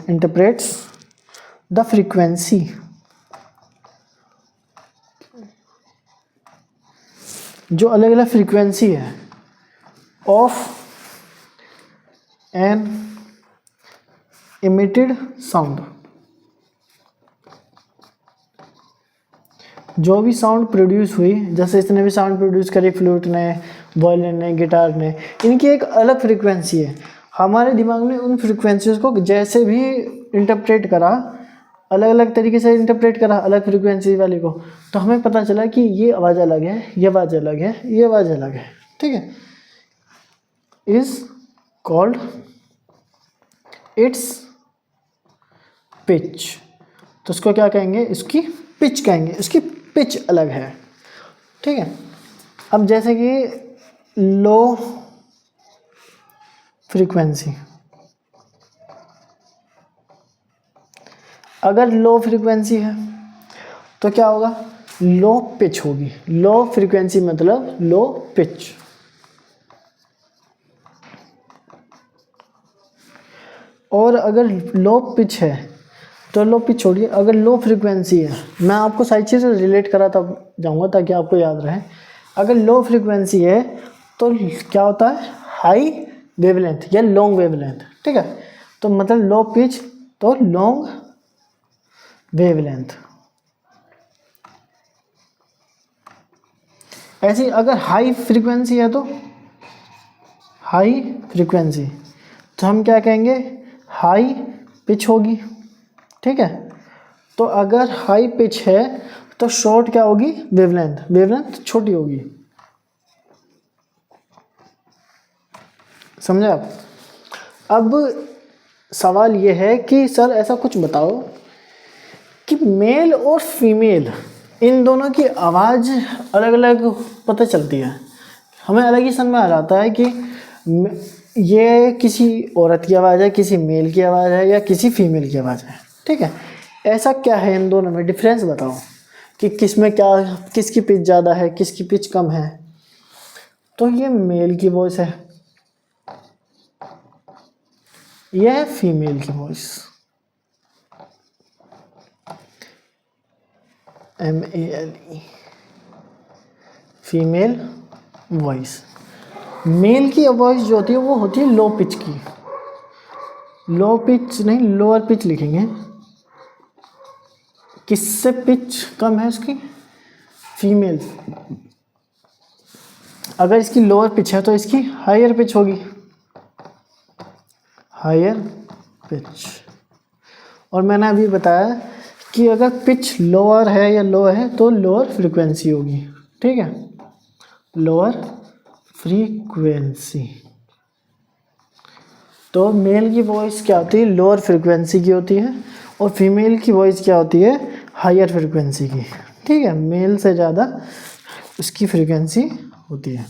S1: इंटरप्रेट्स द फ्रीक्वेंसी, जो अलग अलग फ्रीक्वेंसी है ऑफ एन इमिटेड साउंड, जो भी साउंड प्रोड्यूस हुई, जैसे इसने भी साउंड प्रोड्यूस करी, फ्लूट ने, वायलिन ने, गिटार ने, इनकी एक अलग फ्रीक्वेंसी है। हमारे दिमाग ने उन फ्रीक्वेंसीज को जैसे भी इंटरप्रेट करा, अलग अलग तरीके से इंटरप्रेट करा अलग फ्रीक्वेंसी वाली को, तो हमें पता चला कि ये आवाज़ अलग है, ये आवाज़ अलग है, ये आवाज़ अलग है, ठीक है, इज कॉल्ड इट्स पिच। तो उसको क्या कहेंगे, इसकी पिच कहेंगे, इसकी पिच अलग है, ठीक है। अब जैसे कि लो फ्रीक्वेंसी, अगर लो फ्रीक्वेंसी है तो क्या होगा, लो पिच होगी, लो फ्रीक्वेंसी मतलब लो पिच। और अगर लो पिच है तो लो पिच छोड़िए, अगर लो फ्रीक्वेंसी है, मैं आपको सारी चीज़ें रिलेट कराता जाऊंगा ताकि आपको याद रहे। अगर लो फ्रीक्वेंसी है तो क्या होता है, हाई वेवलेंथ या लॉन्ग वेवलेंथ, ठीक है, तो मतलब लो पिच तो लॉन्ग वेवलेंथ। ऐसी अगर हाई फ्रीक्वेंसी है तो हाई फ्रीक्वेंसी, तो हम क्या कहेंगे, हाई पिच होगी, ठीक है। तो अगर हाई पिच है तो शॉर्ट क्या होगी, वेवलेंथ, वेवलेंथ छोटी होगी, समझे आप। अब सवाल ये है कि सर ऐसा कुछ बताओ कि मेल और फीमेल इन दोनों की आवाज़ अलग अलग पता चलती है, हमें अलग ही समझ में आ जाता है कि ये किसी औरत की आवाज़ है, किसी मेल की आवाज़ है या किसी फीमेल की आवाज़ है, ठीक है। ऐसा क्या है इन दोनों में, डिफरेंस बताओ कि किस में क्या, किसकी पिच ज़्यादा है, किसकी पिच कम है। तो ये मेल की वॉइस है, यह है फीमेल की voice, MELE, female voice. Male की वॉइस जो होती है वो होती है लो पिच की, लो पिच नहीं, लोअर पिच लिखेंगे। किससे पिच कम है उसकी, फीमेल। अगर इसकी लोअर पिच है तो इसकी हायर पिच होगी, हायर पिच। और मैंने अभी बताया कि अगर पिच लोअर है या लो है तो लोअर फ्रीक्वेंसी होगी, ठीक है, लोअर फ्रीक्वेंसी। तो मेल की वॉइस क्या होती है, लोअर फ्रीक्वेंसी की होती है, और फीमेल की वॉइस क्या होती है, हायर फ्रीक्वेंसी की, ठीक है। मेल से ज़्यादा उसकी फ्रीक्वेंसी होती है,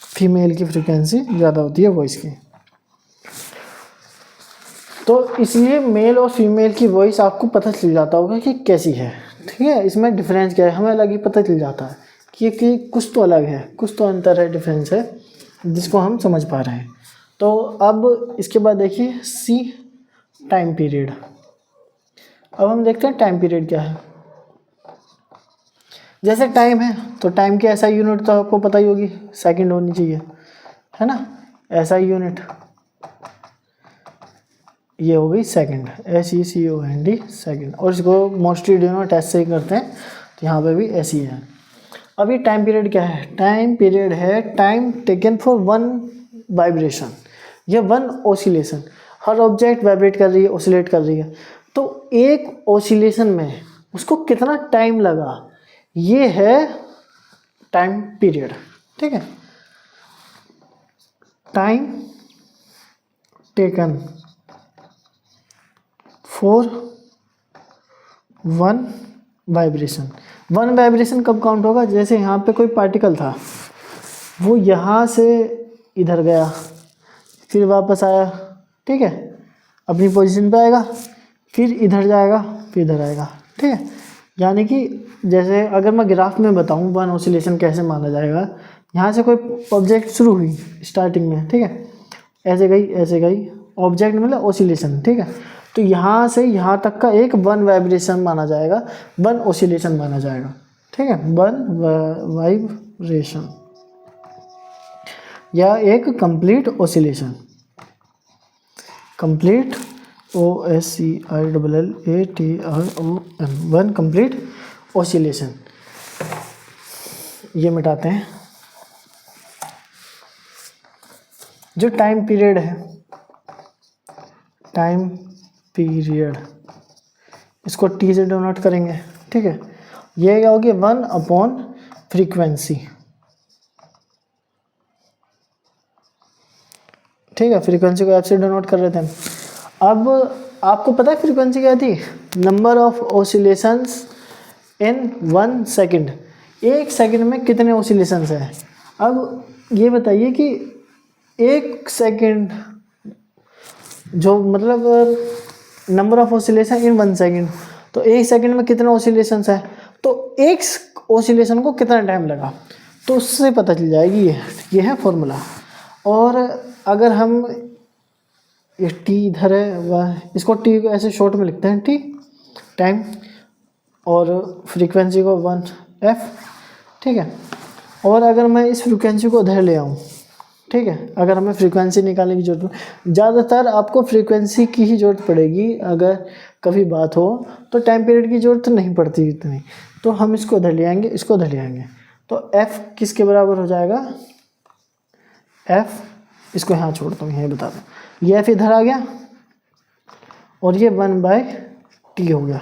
S1: फीमेल की फ्रीक्वेंसी ज़्यादा होती है वॉइस की। तो इसलिए मेल और फीमेल की वॉइस आपको पता चल जाता होगा कि कैसी है, ठीक है। इसमें डिफरेंस क्या है हमें अलग ही पता चल जाता है कि कुछ तो अलग है, कुछ तो अंतर है, डिफरेंस है जिसको हम समझ पा रहे हैं। तो अब इसके बाद देखिए सी, टाइम पीरियड। अब हम देखते हैं टाइम पीरियड क्या है। जैसे टाइम है तो टाइम की SI यूनिट तो आपको पता ही होगी, सेकंड होनी चाहिए, है ना। SI यूनिट ये हो गई सेकंड, SECOND सेकंड, और इसको मोस्टली डिनोट ऐसे ही करते हैं, तो यहाँ पे भी ऐसे ही है। अब ये टाइम पीरियड क्या है, टाइम पीरियड है time taken for one vibration या वन ऑसिलेशन। हर ऑब्जेक्ट वाइब्रेट कर रही है, ऑसिलेट कर रही है, तो एक ऑसिलेशन में उसको कितना टाइम लगा, ये है टाइम पीरियड, ठीक है। Time taken for one vibration. One vibration कब काउंट होगा, जैसे यहाँ पे कोई पार्टिकल था, वो यहाँ से इधर गया, फिर वापस आया, ठीक है, अपनी पोजीशन पे आएगा, फिर इधर जाएगा, फिर इधर आएगा, ठीक है। यानी कि जैसे अगर मैं ग्राफ में बताऊँ वन ऑसिलेशन कैसे माना जाएगा, यहाँ से कोई ऑब्जेक्ट शुरू हुई स्टार्टिंग में, ठीक है, ऐसे गई ऑब्जेक्ट मतलब ऑसिलेशन, ठीक है। तो यहाँ से यहाँ तक का एक वन वाइब्रेशन माना जाएगा, वन ऑसिलेशन माना जाएगा, ठीक है, वन वाइब्रेशन या एक complete oscillation, complete OSCILLATION, one complete oscillation. ये मिटाते हैं। जो टाइम पीरियड है, टाइम पीरियड, इसको T से डिनोट करेंगे, ठीक है। ये क्या होगी, 1 अपॉन फ्रीक्वेंसी, ठीक है। फ्रीक्वेंसी को F से डिनोट कर रहे थे हम। अब आपको पता है फ्रीक्वेंसी क्या थी, number of oscillations in 1 second, एक सेकेंड में कितने ऑसिलेशंस हैं। अब ये बताइए कि एक सेकेंड जो मतलब number of oscillation in 1 second, तो एक सेकेंड में कितने ऑसिलेशंस है, तो एक ऑसिलेशन को कितना टाइम लगा, तो उससे पता चल जाएगी। ये है फॉर्मूला। और अगर हम ये T इधर है, वह इसको T को ऐसे शॉर्ट में लिखते हैं, T टाइम, और फ्रीक्वेंसी को 1F, ठीक है। और अगर मैं इस फ्रीक्वेंसी को उधर ले आऊँ, ठीक है, अगर हमें फ्रीक्वेंसी निकालने की जरूरत है, ज़्यादातर आपको फ्रीक्वेंसी की ही ज़रूरत पड़ेगी। अगर कभी बात हो तो टाइम पीरियड की ज़रूरत नहीं पड़ती इतनी, तो हम इसको उधर ले आएंगे, इसको उधर ले आएंगे, तो F किसके बराबर हो जाएगा, F, इसको यहाँ छोड़ता हूँ, यहीं बता दूँ, ये एफ इधर आ गया और ये 1/t हो गया,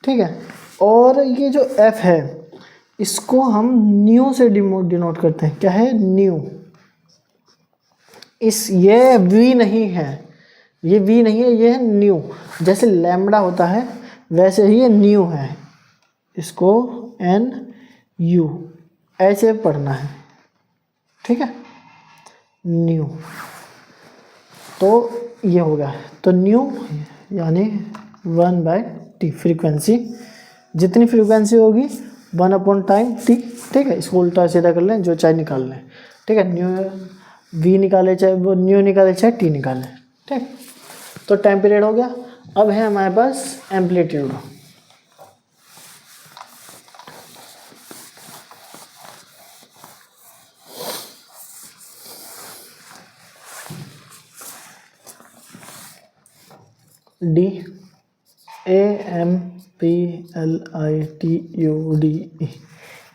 S1: ठीक है। और ये जो एफ है इसको हम न्यू से डिनोट करते हैं, क्या है, न्यू। ये वी नहीं है, ये वी नहीं है, ये है न्यू। जैसे लैम्बडा होता है वैसे ही ये न्यू है, इसको एन यू ऐसे पढ़ना है, ठीक है, न्यू। तो ये हो गया, तो न्यू यानी 1/t फ्रीक्वेंसी, जितनी फ्रीक्वेंसी होगी 1/t, ठीक है। इसको उल्टा सीधा कर लें, जो चाहे निकाल लें, ठीक है। न्यू वी निकाले चाहे वो न्यू निकाले चाहे टी निकालें, ठीक। तो टाइम पीरियड हो गया। अब है हमारे पास एम्पलीट्यूड। DAMPLITUDE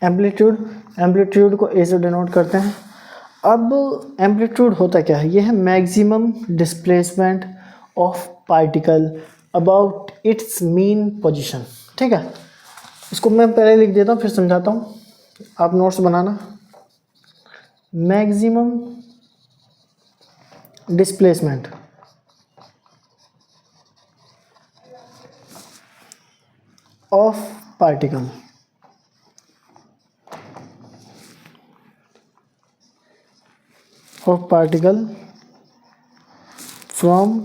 S1: amplitude. एम्पलीट्यूड को ए से डिनोट करते हैं। अब एम्पलीट्यूड होता क्या है, ये है maximum displacement of particle about it's mean position, ठीक है। इसको मैं पहले लिख देता हूँ फिर समझाता हूँ, आप notes banana. Maximum displacement of particle from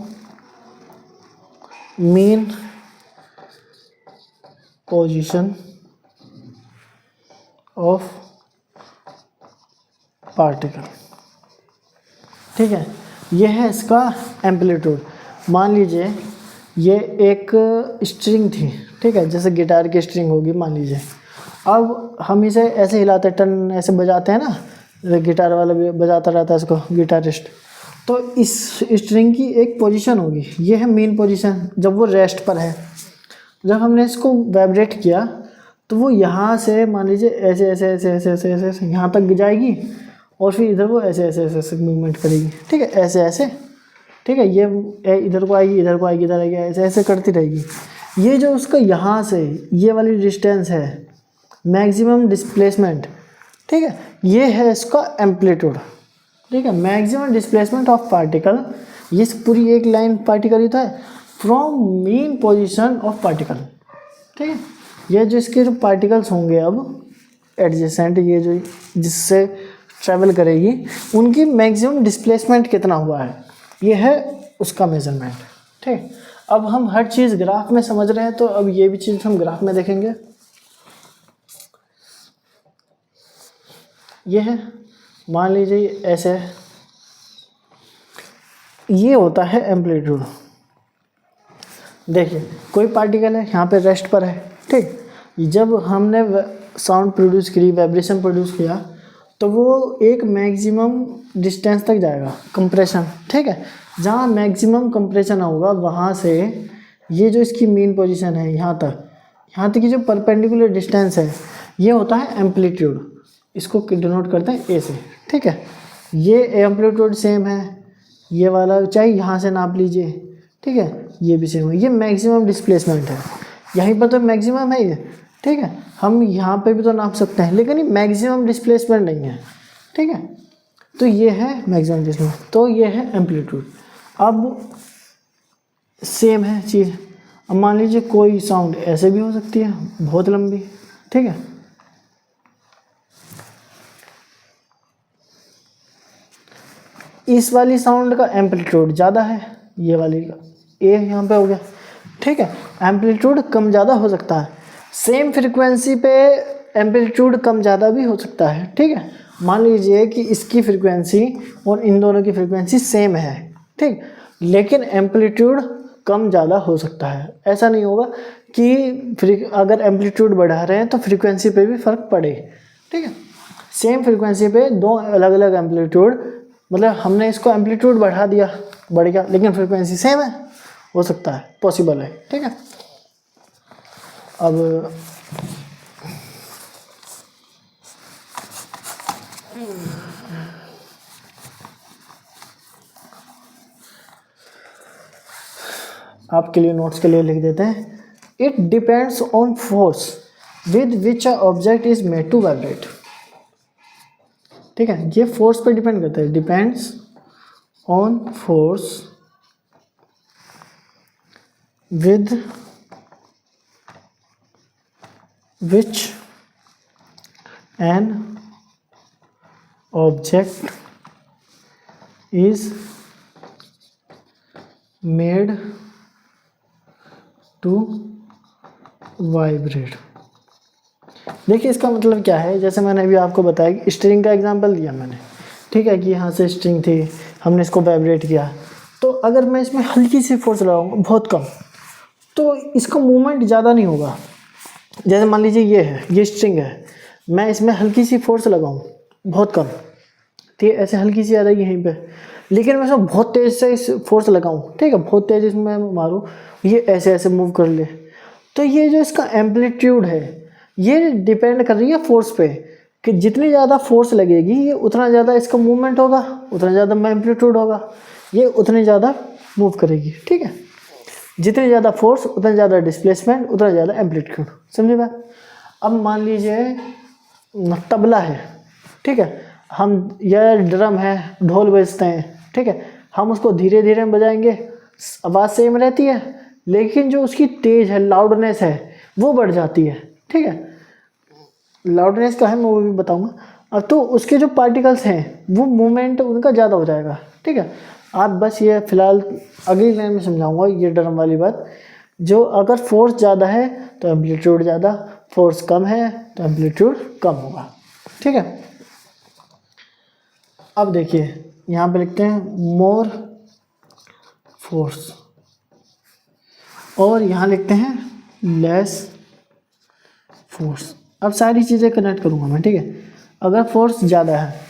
S1: mean position of particle, ठीक है। यह है इसका एम्पलीट्यूड। मान लीजिए ये एक स्ट्रिंग थी, ठीक है, जैसे गिटार की स्ट्रिंग होगी मान लीजिए। अब हम इसे ऐसे हिलाते टन ऐसे बजाते हैं ना, गिटार वाला भी बजाता रहता है इसको, गिटारिस्ट। तो इस स्ट्रिंग की एक पोजीशन होगी, ये है मेन पोजीशन, जब वो रेस्ट पर है। जब हमने इसको वाइब्रेट किया तो वो यहाँ से मान लीजिए ऐसे ऐसे ऐसे ऐसे ऐसे ऐसे ऐसे यहाँ तक जाएगी और फिर इधर वो ऐसे ऐसे ऐसे ऐसे मूवमेंट करेगी, ठीक है, ऐसे ऐसे, ठीक है। ये इधर को आएगी, इधर को आएगी, इधर आएगी, ऐसे ऐसे करती रहेगी। ये जो उसका यहाँ से ये वाली डिस्टेंस है मैक्सिमम डिस्प्लेसमेंट, ठीक है, ये है इसका एम्पलीट्यूड, ठीक है। मैक्सिमम डिस्प्लेसमेंट ऑफ पार्टिकल, ये पूरी एक लाइन पार्टिकल ही था, from main position of particle, ठीक है। ये जो इसके जो पार्टिकल्स होंगे अब एडजेसेंट, ये जो जिससे ट्रैवल करेगी, उनकी मैक्सिमम डिस्प्लेसमेंट कितना हुआ है, ये है उसका मेजरमेंट, ठीक। अब हम हर चीज़ ग्राफ में समझ रहे हैं, तो अब ये भी चीज़ हम ग्राफ में देखेंगे। ये है, मान लीजिए ऐसे, ये होता है एम्पलीट्यूड। देखिए कोई पार्टिकल है यहाँ पे रेस्ट पर है, ठीक। जब हमने साउंड प्रोड्यूस करी, वाइब्रेशन प्रोड्यूस किया, तो वो एक मैक्सिमम डिस्टेंस तक जाएगा, कंप्रेशन, ठीक है। जहाँ मैक्सिमम कंप्रेशन होगा वहाँ से ये जो इसकी मेन पोजीशन है यहाँ तक की जो परपेंडिकुलर डिस्टेंस है, ये होता है एम्पलीट्यूड। इसको डिनोट करते हैं ए से, ठीक है। ये एम्पलीट्यूड सेम है, ये वाला चाहे यहाँ से नाप लीजिए, ठीक है, ये भी सेम है। ये मैक्सिमम डिस्प्लेसमेंट है, यहीं पर तो मैक्सिमम है ये, ठीक है। हम यहाँ पे भी तो नाप सकते हैं, लेकिन ये मैक्सिमम डिस्प्लेसमेंट नहीं है, ठीक है। तो ये है मैक्सिमम डिस्प्लेसमेंट, तो ये है एम्पलीट्यूड। अब सेम है चीज़। अब मान लीजिए कोई साउंड ऐसे भी हो सकती है, बहुत लंबी, ठीक है। इस वाली साउंड का एम्पलीट्यूड ज़्यादा है, ये वाली का ए यहाँ पे हो गया, ठीक है। एम्पलीट्यूड कम ज़्यादा हो सकता है, सेम फ्रीक्वेंसी पे एम्पलीट्यूड कम ज़्यादा भी हो सकता है, ठीक है। मान लीजिए कि इसकी फ्रीक्वेंसी और इन दोनों की फ्रीक्वेंसी सेम है, ठीक, लेकिन एम्पलीट्यूड कम ज़्यादा हो सकता है। ऐसा नहीं होगा कि अगर एम्पलीट्यूड बढ़ा रहे हैं तो फ्रीक्वेंसी पे भी फ़र्क पड़े, ठीक है। सेम फ्रीक्वेंसी पे दो अलग अलग एम्पलीट्यूड, मतलब हमने इसको एम्पलीट्यूड बढ़ा दिया, बढ़ गया, लेकिन फ्रीक्वेंसी सेम है, हो सकता है, पॉसिबल है, ठीक है। अब आपके लिए नोट्स के लिए लिख देते हैं, it depends on force with which a object is made to vibrate. ठीक है, ये फोर्स पे डिपेंड करता है, depends on force with which an object is made to vibrate. देखिए इसका मतलब क्या है, जैसे मैंने अभी आपको बताया कि स्ट्रिंग का एग्जांपल दिया मैंने, ठीक है, कि यहाँ से स्ट्रिंग थी, हमने इसको वाइब्रेट किया, तो अगर मैं इसमें हल्की सी फोर्स लगाऊंगा बहुत कम, तो इसका मूवमेंट ज़्यादा नहीं होगा। जैसे मान लीजिए ये है, ये स्ट्रिंग है, मैं इसमें हल्की सी फोर्स लगाऊं बहुत कम, तो ये ऐसे हल्की सी आ जाएगी यहीं पे, लेकिन मैं इसमें बहुत तेज़ से इस फोर्स लगाऊं, ठीक है, बहुत तेज़ इसमें मारूं, ये ऐसे ऐसे मूव कर ले, तो ये जो इसका एम्पलीट्यूड है ये डिपेंड कर रही है फोर्स पे, कि जितनी ज़्यादा फोर्स लगेगी ये उतना ज़्यादा इसका मूवमेंट होगा, उतना ज़्यादा एम्पलीट्यूड होगा, ये उतनी ज़्यादा मूव करेगी। ठीक है, जितनी ज़्यादा फोर्स उतना ज़्यादा डिस्प्लेसमेंट, उतना ज़्यादा एम्पलीट्यूड। समझे बात? अब मान लीजिए तबला है, ठीक है, हम या ड्रम है, ढोल बजते हैं, ठीक है, हम उसको धीरे धीरे बजाएंगे, आवाज़ सेम रहती है, लेकिन जो उसकी तेज है, लाउडनेस है, वो बढ़ जाती है। ठीक है, लाउडनेस का है मैं वो भी बताऊंगा। अब तो उसके जो पार्टिकल्स हैं वो मूवमेंट उनका ज़्यादा हो जाएगा। ठीक है, आप बस ये फिलहाल अगली लाइन में समझाऊंगा ये ड्रम वाली बात। जो अगर फोर्स ज़्यादा है तो एम्पलीट्यूड ज़्यादा, फोर्स कम है तो एम्पलीट्यूड कम होगा। ठीक है, अब देखिए यहाँ पे लिखते हैं मोर फोर्स, और यहाँ लिखते हैं लेस फोर्स। अब सारी चीज़ें कनेक्ट करूँगा मैं। ठीक है, अगर फोर्स ज़्यादा है,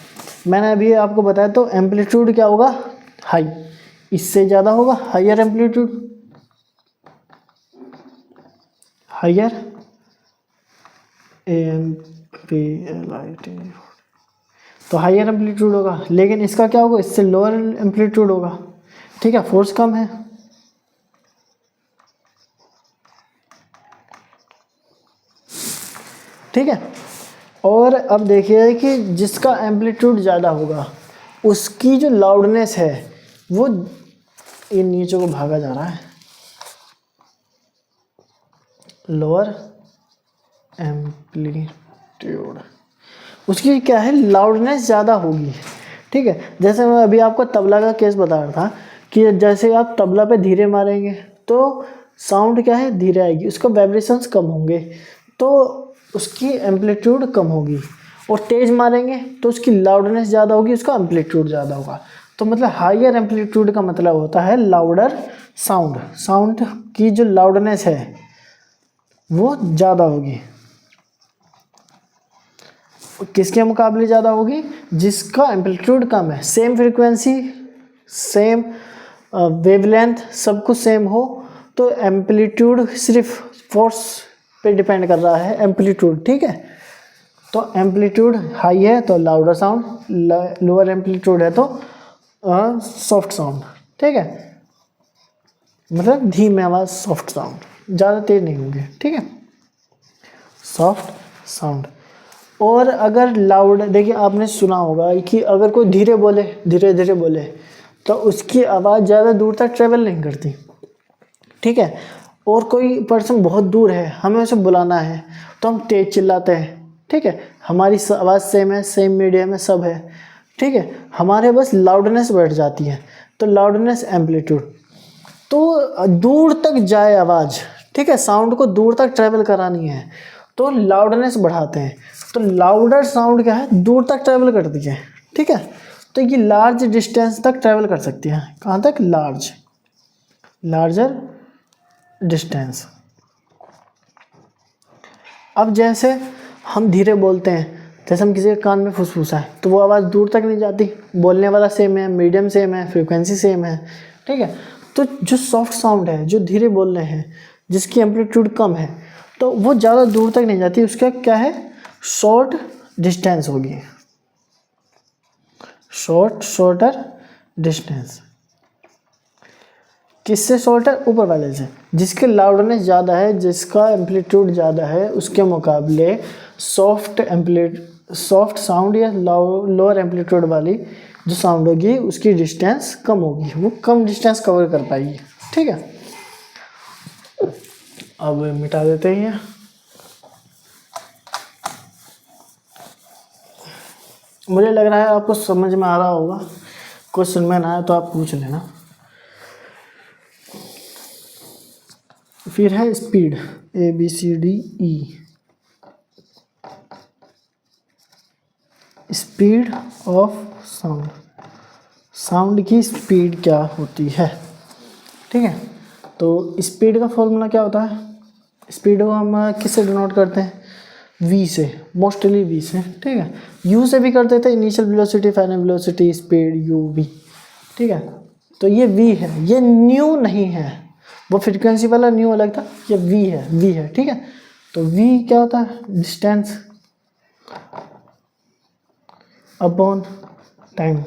S1: मैंने अभी आपको बताया, तो एम्पलीट्यूड क्या होगा? हाई, इससे ज़्यादा होगा हायर एम्पलीट्यूड, हायर AMPLIT, तो हायर एम्पलीट्यूड होगा। लेकिन इसका क्या होगा? इससे लोअर एम्पलीट्यूड होगा। ठीक है, फोर्स कम है। ठीक है, और अब देखिए कि जिसका एम्पलीट्यूड ज़्यादा होगा उसकी जो लाउडनेस है वो, ये नीचे को भागा जा रहा है, लोअर एम्पलीट्यूड, उसकी क्या है, लाउडनेस ज़्यादा होगी। ठीक है, जैसे मैं अभी आपको तबला का केस बता रहा था कि जैसे आप तबला पे धीरे मारेंगे तो साउंड क्या है, धीरे आएगी, उसका वाइब्रेशंस कम होंगे तो उसकी एम्पलीट्यूड कम होगी, और तेज मारेंगे तो उसकी लाउडनेस ज़्यादा होगी, उसका एम्पलीट्यूड ज़्यादा होगा। तो मतलब हायर एम्पलीट्यूड का मतलब होता है लाउडर साउंड, साउंड की जो लाउडनेस है वो ज़्यादा होगी। किसके मुकाबले ज़्यादा होगी? जिसका एम्पलीट्यूड कम है। सेम फ्रीक्वेंसी, सेम वेवलेंथ, सब कुछ सेम हो तो एम्पलीट्यूड सिर्फ फोर्स पे डिपेंड कर रहा है, एम्पलीट्यूड। ठीक है, तो एम्पलीट्यूड हाई है तो लाउडर साउंड, लोअर एम्पलीट्यूड है तो सॉफ्ट साउंड। ठीक है, मतलब धीमे आवाज़, सॉफ्ट साउंड, ज़्यादा तेज नहीं होंगे। ठीक है, सॉफ्ट साउंड। और अगर लाउड, देखिए आपने सुना होगा कि अगर कोई धीरे बोले, धीरे धीरे बोले, तो उसकी आवाज़ ज़्यादा दूर तक ट्रेवल नहीं करती। ठीक है, और कोई पर्सन बहुत दूर है, हमें उसे बुलाना है तो हम तेज चिल्लाते हैं। ठीक है, हमारी आवाज़ सेम है, सेम मीडियम है, सब है। ठीक है, हमारे बस लाउडनेस बढ़ जाती है, तो लाउडनेस एम्पलीट्यूड, तो दूर तक जाए आवाज़। ठीक है, साउंड को दूर तक ट्रैवल करानी है तो लाउडनेस बढ़ाते हैं, तो लाउडर साउंड क्या है, दूर तक ट्रैवल करती है। ठीक है, तो ये लार्ज डिस्टेंस तक ट्रैवल कर सकती है। कहाँ तक? Larger distance. अब जैसे हम धीरे बोलते हैं, जैसे हम किसी के कान में फुसफुसा है तो वो आवाज़ दूर तक नहीं जाती, बोलने वाला सेम है, मीडियम सेम है, फ्रीक्वेंसी सेम है। ठीक है, तो जो सॉफ्ट साउंड है, जो धीरे बोल रहे हैं, जिसकी एम्पलीट्यूड कम है, तो वो ज़्यादा दूर तक नहीं जाती, उसका क्या है, शॉर्ट डिस्टेंस होगी, शॉर्टर डिस्टेंस। किससे शॉर्ट है? ऊपर वाले से। जिसके लाउडनेस ज़्यादा है, जिसका एम्पलीट्यूड ज़्यादा है, उसके मुकाबले सॉफ्ट साउंड या लोअर एम्पलीट्यूड वाली जो साउंड होगी उसकी डिस्टेंस कम होगी, वो कम डिस्टेंस कवर कर पाएगी। ठीक है, अब मिटा देते हैं। मुझे लग रहा है आपको समझ में आ रहा होगा, क्वेश्चन में ना आया तो आप पूछ लेना। फिर है speed, ABCDE। Speed of sound, sound की स्पीड क्या होती है? ठीक है, तो स्पीड का फॉर्मूला क्या होता है? स्पीड को हम किससे डिनोट करते हैं? V से, मोस्टली V से। ठीक है, U से भी करते थे, initial velocity, final velocity, speed, UV। ठीक है, तो ये V है, ये न्यू नहीं है, वो फ्रीक्वेंसी वाला न्यू अलग था, ये V है। ठीक है, तो V क्या होता है? Distance upon time.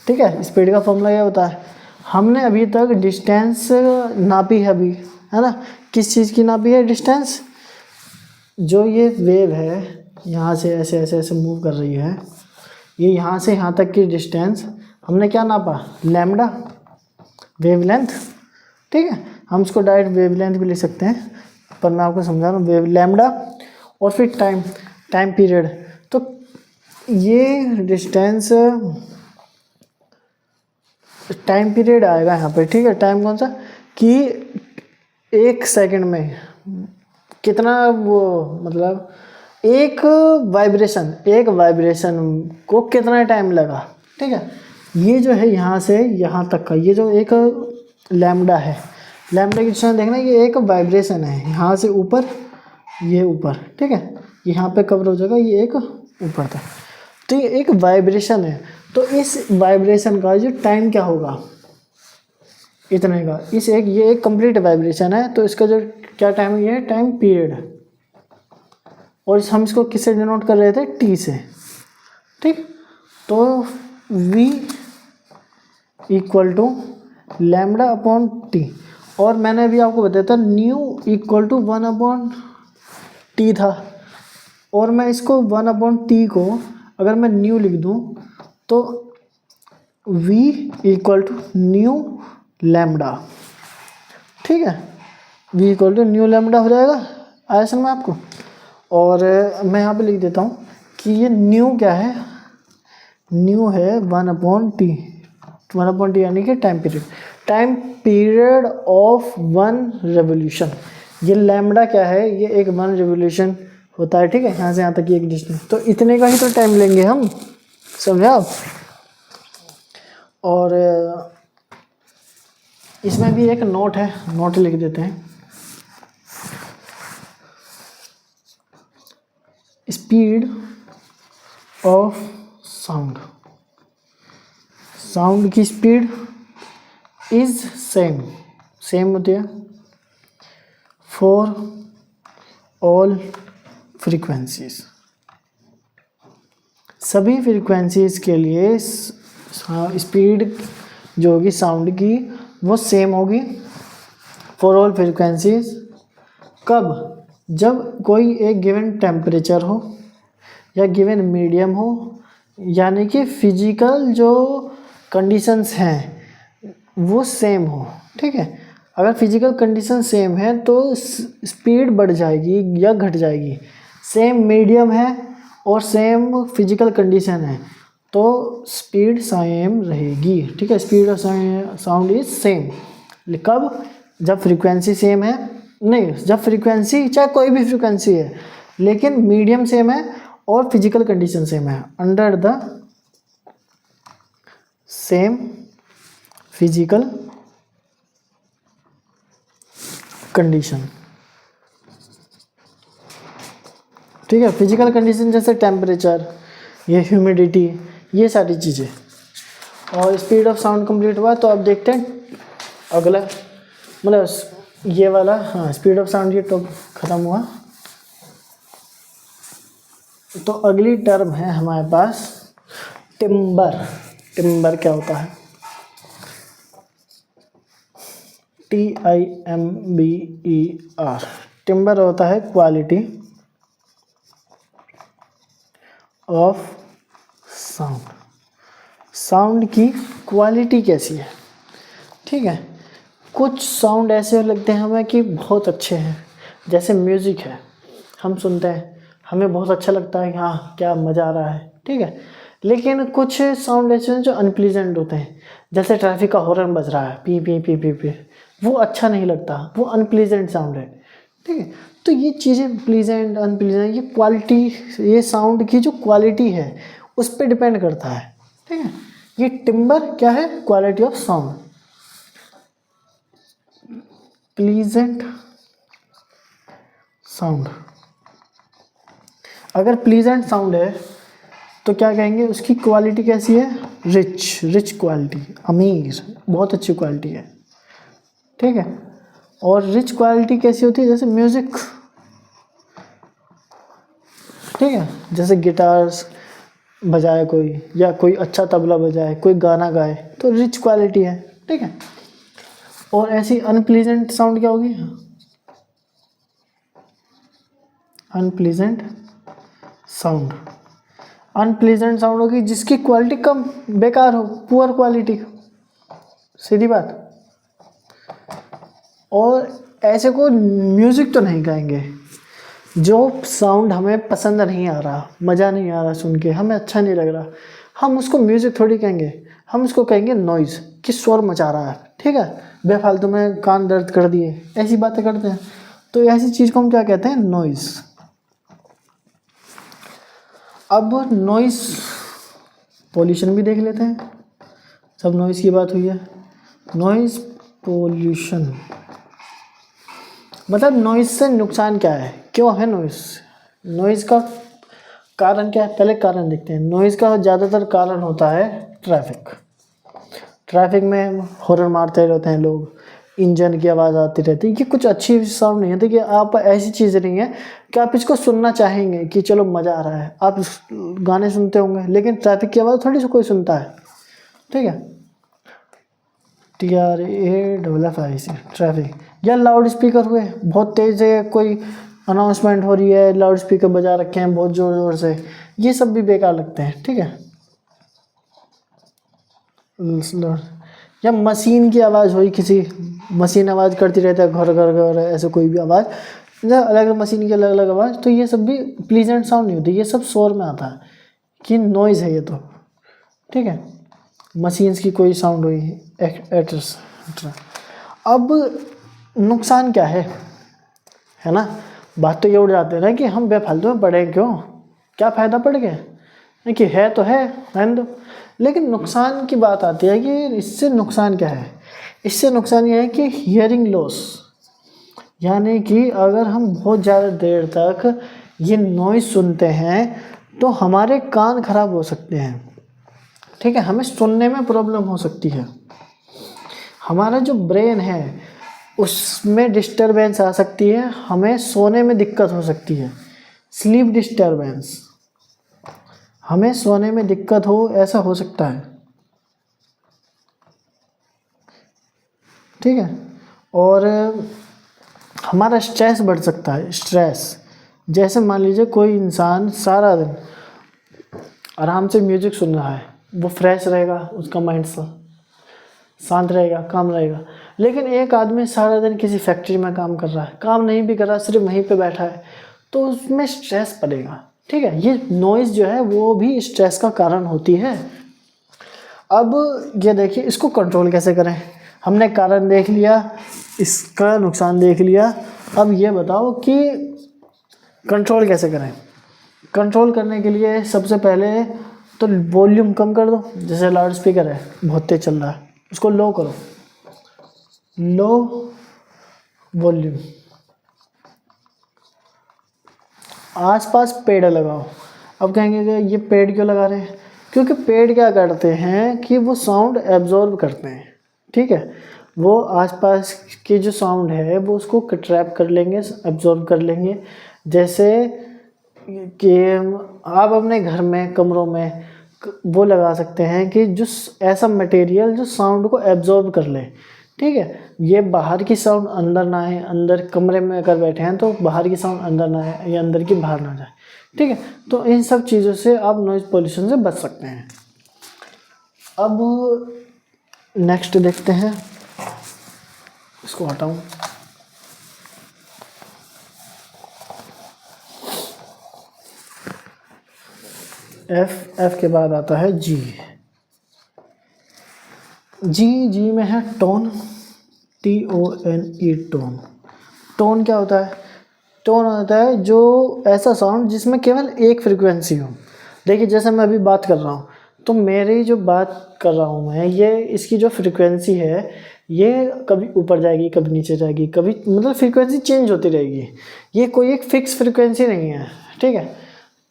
S1: ठीक है, स्पीड का फॉर्मूला ये होता है। हमने अभी तक डिस्टेंस नापी है अभी, है ना? किस चीज़ की नापी है डिस्टेंस? जो ये वेव है यहाँ से ऐसे ऐसे ऐसे मूव कर रही है, ये यहाँ से यहाँ तक की डिस्टेंस हमने क्या नापा? Lambda, wavelength. ठीक है, हम इसको डायरेक्ट वेवलेंथ भी लिख सकते हैं, पर मैं आपको समझा रहा हूँ, वेव लैम्डा। और फिर टाइम पीरियड, तो ये डिस्टेंस टाइम पीरियड आएगा यहाँ पे। ठीक है, टाइम कौन सा? कि 1 सेकंड में कितना, वो मतलब एक वाइब्रेशन को कितना टाइम लगा। ठीक है, ये जो है यहाँ से यहाँ तक का, ये जो एक लैम्डा है, लैम्डा की डिस्टेंस देखना, ये एक वाइब्रेशन है यहाँ से ऊपर, ये ऊपर। ठीक है, यहाँ पे कवर हो जाएगा, ये एक ऊपर था, तो ये एक वाइब्रेशन है। तो इस वाइब्रेशन का जो टाइम क्या होगा? इतने का, ये एक कंप्लीट वाइब्रेशन है, तो इसका जो क्या टाइम है? ये टाइम पीरियड। और हम इसको किससे डिनोट कर रहे थे? T से। ठीक, तो V equal to lambda upon T। और मैंने अभी आपको बताया था न्यू इक्वल टू 1/T था, और मैं इसको 1/T को अगर मैं न्यू लिख दूं तो V equal to nu lambda. ठीक है, V equal to nu lambda हो जाएगा। आया समझ में आपको? और मैं यहाँ पे लिख देता हूँ कि ये न्यू क्या है? न्यू है 1/T, 1/T यानी कि टाइम पीरियड ऑफ 1 रेवोल्यूशन। ये लैम्डा क्या है? ये एक 1 रेवोल्यूशन होता है। ठीक है, यहाँ से यहाँ तक की एक डिस्टेंस, तो इतने का ही तो टाइम लेंगे हम, समझे आप? और इसमें भी एक नोट है, नोट लिख देते हैं। स्पीड ऑफ साउंड, साउंड की स्पीड इज सेम होती है फॉर ऑल फ्रीक्वेंसीज। सभी फ्रीक्वेंसीज के लिए स्पीड जो होगी साउंड की वो सेम होगी फॉर ऑल फ्रीक्वेंसीज। कब? जब कोई एक गिवन टेम्परेचर हो या गिवन मीडियम हो, यानी कि फिजिकल जो कंडीशंस हैं वो सेम हो। ठीक है, अगर फिजिकल कंडीशन सेम है तो स्पीड बढ़ जाएगी या घट जाएगी। सेम मीडियम है और सेम फिजिकल कंडीशन है तो स्पीड सेम रहेगी। ठीक है, speed of sound is same. कब? जब फ्रीक्वेंसी सेम है, नहीं, जब फ्रीक्वेंसी चाहे कोई भी फ्रीक्वेंसी है लेकिन मीडियम सेम है और फिजिकल कंडीशन सेम है, under the same physical condition. ठीक है, फिजिकल कंडीशन जैसे टेम्परेचर, ये ह्यूमिडिटी, ये सारी चीज़ें। और स्पीड ऑफ साउंड कंप्लीट हुआ, तो अब देखते हैं अगला, मतलब ये वाला, हाँ, स्पीड ऑफ साउंड ये तो ख़त्म हुआ। तो अगली टर्म है हमारे पास टिम्बर। टिम्बर क्या होता है? TIMBER। टिम्बर होता है क्वालिटी ऑफ साउंड, साउंड की क्वालिटी कैसी है। ठीक है, कुछ साउंड ऐसे लगते हैं हमें कि बहुत अच्छे हैं, जैसे म्यूज़िक है, हम सुनते हैं हमें बहुत अच्छा लगता है कि हाँ क्या मज़ा आ रहा है। ठीक है, लेकिन कुछ साउंड ऐसे हैं जो अनप्लीजेंट होते हैं, जैसे ट्रैफिक का हॉर्न बज रहा है P P P P P, वो अच्छा नहीं लगता, वो अनप्लीजेंट साउंड है। ठीक है, तो ये चीज़ें प्लीजेंट अनप्लीजेंट, ये क्वालिटी, ये साउंड की जो क्वालिटी है उस पर डिपेंड करता है। ठीक है, ये टिम्बर क्या है, quality of sound. Pleasant sound, अगर प्लीजेंट साउंड है तो क्या कहेंगे, उसकी क्वालिटी कैसी है, रिच, रिच क्वालिटी, अमीर, बहुत अच्छी क्वालिटी है। ठीक है, और रिच क्वालिटी कैसी होती है, जैसे म्यूज़िक। ठीक है, जैसे गिटार्स बजाए कोई, या कोई अच्छा तबला बजाए, कोई गाना गाए, तो रिच क्वालिटी है। ठीक है, और ऐसी अनप्लीजेंट साउंड क्या होगी, अनप्लीजेंट साउंड, अनप्लीजेंट साउंड होगी जिसकी क्वालिटी कम, बेकार हो, पुअर क्वालिटी, सीधी बात। और ऐसे को म्यूज़िक तो नहीं कहेंगे, जो साउंड हमें पसंद नहीं आ रहा, मज़ा नहीं आ रहा सुन के, हमें अच्छा नहीं लग रहा, हम उसको म्यूज़िक थोड़ी कहेंगे, हम उसको कहेंगे नॉइज़, कि शोर मचा रहा है। ठीक है, बेफालतू में कान दर्द कर दिए, ऐसी बातें करते हैं, तो ऐसी चीज़ को हम क्या कहते हैं, नॉइज़। अब नॉइज़ पोल्यूशन भी देख लेते हैं, सब नॉइज़ की बात हुई है। नॉइज़ पोल्यूशन मतलब नॉइज़ से नुकसान क्या है, क्यों है नॉइज़, नॉइज़ का कारण क्या है, पहले कारण देखते हैं। नॉइज़ का ज़्यादातर कारण होता है ट्रैफिक, ट्रैफिक में हॉर्न मारते रहते हैं लोग, इंजन की आवाज़ आती रहती है, ये कुछ अच्छी साउंड नहीं है। देखिए, आप ऐसी चीज़ नहीं है कि आप इसको सुनना चाहेंगे कि चलो मज़ा आ रहा है, आप गाने सुनते होंगे, लेकिन ट्रैफिक की आवाज़ थोड़ी सी कोई सुनता है। ठीक है, TRAFFIC, ट्रैफिक, या लाउड स्पीकर हुए, बहुत तेज़ है, कोई अनाउंसमेंट हो रही है, लाउड स्पीकर बजा रखे हैं बहुत ज़ोर ज़ोर से, ये सब भी बेकार लगते हैं। ठीक है, या मशीन की आवाज़ हुई, किसी मशीन आवाज़ करती रहता है, घर घर घर, ऐसे कोई भी आवाज़, अलग अलग मशीन की अलग अलग आवाज़, तो ये सब भी प्लीजेंट साउंड नहीं होती, ये सब शोर में आता है कि नॉइज़ है ये तो। ठीक है, मशीन्स की कोई साउंड हुई, एक्सेट्रा। अब नुकसान क्या है ना, बात तो ये उड़ जाते हैं ना कि हम बेफालतू में पढ़े क्यों, क्या फ़ायदा पढ़ के, कि है तो है, रहने दो। लेकिन नुकसान की बात आती है कि इससे नुकसान क्या है, इससे नुकसान ये है कि हियरिंग लॉस, यानी कि अगर हम बहुत ज़्यादा देर तक ये नॉइज़ सुनते हैं तो हमारे कान खराब हो सकते हैं। ठीक है, हमें सुनने में प्रॉब्लम हो सकती है, हमारा जो ब्रेन है उसमें डिस्टरबेंस आ सकती है, हमें सोने में दिक्कत हो सकती है, स्लीप डिस्टरबेंस, हमें सोने में दिक्कत हो, ऐसा हो सकता है। ठीक है, और हमारा स्ट्रेस बढ़ सकता है, स्ट्रेस, जैसे मान लीजिए कोई इंसान सारा दिन आराम से म्यूजिक सुन रहा है, वो फ्रेश रहेगा, उसका माइंड शांत रहेगा, काम रहेगा। लेकिन एक आदमी सारा दिन किसी फैक्ट्री में काम कर रहा है, काम नहीं भी कर रहा, सिर्फ वहीं पे बैठा है, तो उसमें स्ट्रेस पड़ेगा। ठीक है, ये नॉइज़ जो है वो भी स्ट्रेस का कारण होती है। अब ये देखिए, इसको कंट्रोल कैसे करें, हमने कारण देख लिया, इसका नुकसान देख लिया, अब ये बताओ कि कंट्रोल कैसे करें। कंट्रोल करने के लिए सबसे पहले तो वॉल्यूम कम कर दो, जैसे लाउड स्पीकर है बहुत तेज चल रहा है, उसको लो करो, लो वॉल्यूम। आसपास पेड़ लगाओ। अब कहेंगे कि ये पेड़ क्यों लगा रहे हैं, क्योंकि पेड़ क्या करते हैं कि वो साउंड एब्जॉर्ब करते हैं। ठीक है, वो आसपास की जो साउंड है वो उसको ट्रैप कर लेंगे, एब्जॉर्ब कर लेंगे। जैसे कि आप अपने घर में कमरों में वो लगा सकते हैं कि जो ऐसा मटेरियल जो साउंड को एब्जॉर्ब कर ले, ठीक है। ये बाहर की साउंड अंदर ना आए, अंदर कमरे में अगर बैठे हैं तो बाहर की साउंड अंदर ना आए या अंदर की बाहर ना जाए, ठीक है। तो इन सब चीज़ों से आप नॉइज़ पोल्यूशन से बच सकते हैं। अब नेक्स्ट देखते हैं, इसको हटाऊं। एफ के बाद आता है जी। जी में है टोन, TONE, टोन। टोन क्या होता है? टोन होता है जो ऐसा साउंड जिसमें केवल एक फ्रीक्वेंसी हो। देखिए जैसे मैं अभी बात कर रहा हूँ, तो मेरी जो बात कर रहा हूँ मैं, ये इसकी जो फ्रीक्वेंसी है ये कभी ऊपर जाएगी, कभी नीचे जाएगी, कभी मतलब फ्रीक्वेंसी चेंज होती रहेगी। ये कोई एक फिक्स फ्रीक्वेंसी नहीं है, ठीक है।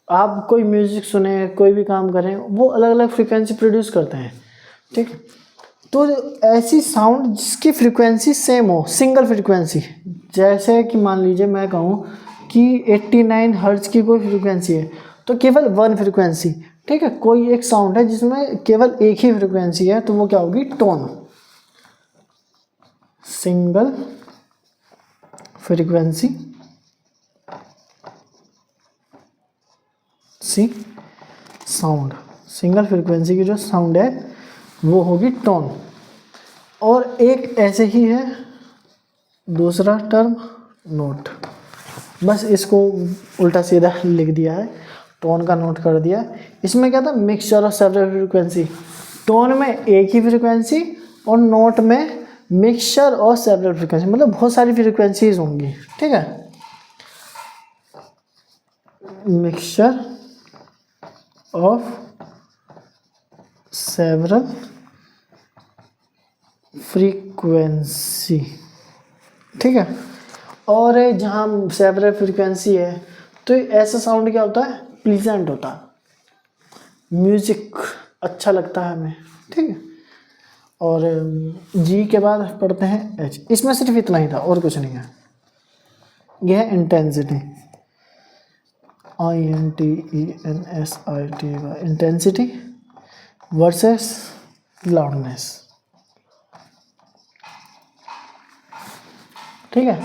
S1: आप कोई म्यूज़िक सुने, कोई भी काम करें, वो अलग अलग फ्रीक्वेंसी प्रोड्यूस करते हैं, ठीक है। तो ऐसी साउंड जिसकी फ्रीक्वेंसी सेम हो, सिंगल फ्रीक्वेंसी, जैसे कि मान लीजिए मैं कहूँ कि 89 हर्ट्ज की कोई फ्रीक्वेंसी है, तो केवल वन फ्रीक्वेंसी, ठीक है। कोई एक साउंड है जिसमें केवल एक ही फ्रीक्वेंसी है, तो वो क्या होगी? Tone, single frequency sound, single frequency की जो साउंड है वो होगी टोन। और एक ऐसे ही है दूसरा टर्म, नोट। बस इसको उल्टा सीधा लिख दिया है, टोन का नोट कर दिया। इसमें क्या था? Mixture of several frequency. Tone में एक ही फ्रीक्वेंसी और नोट में मिक्सचर ऑफ सेवरल फ्रीक्वेंसी, मतलब बहुत सारी फ्रीक्वेंसीज होंगी, ठीक है। मिक्सचर ऑफ सेवरल फ्रीक्वेंसी, ठीक है। और जहाँ सेवरल फ्रीक्वेंसी है तो ऐसा साउंड क्या होता है? प्लीजेंट होता है, म्यूजिक अच्छा लगता है हमें, ठीक है। और जी के बाद पढ़ते हैं एच। इसमें सिर्फ इतना ही था और कुछ नहीं है। यह है intensity, INTENSITY, intensity versus loudness, ठीक है।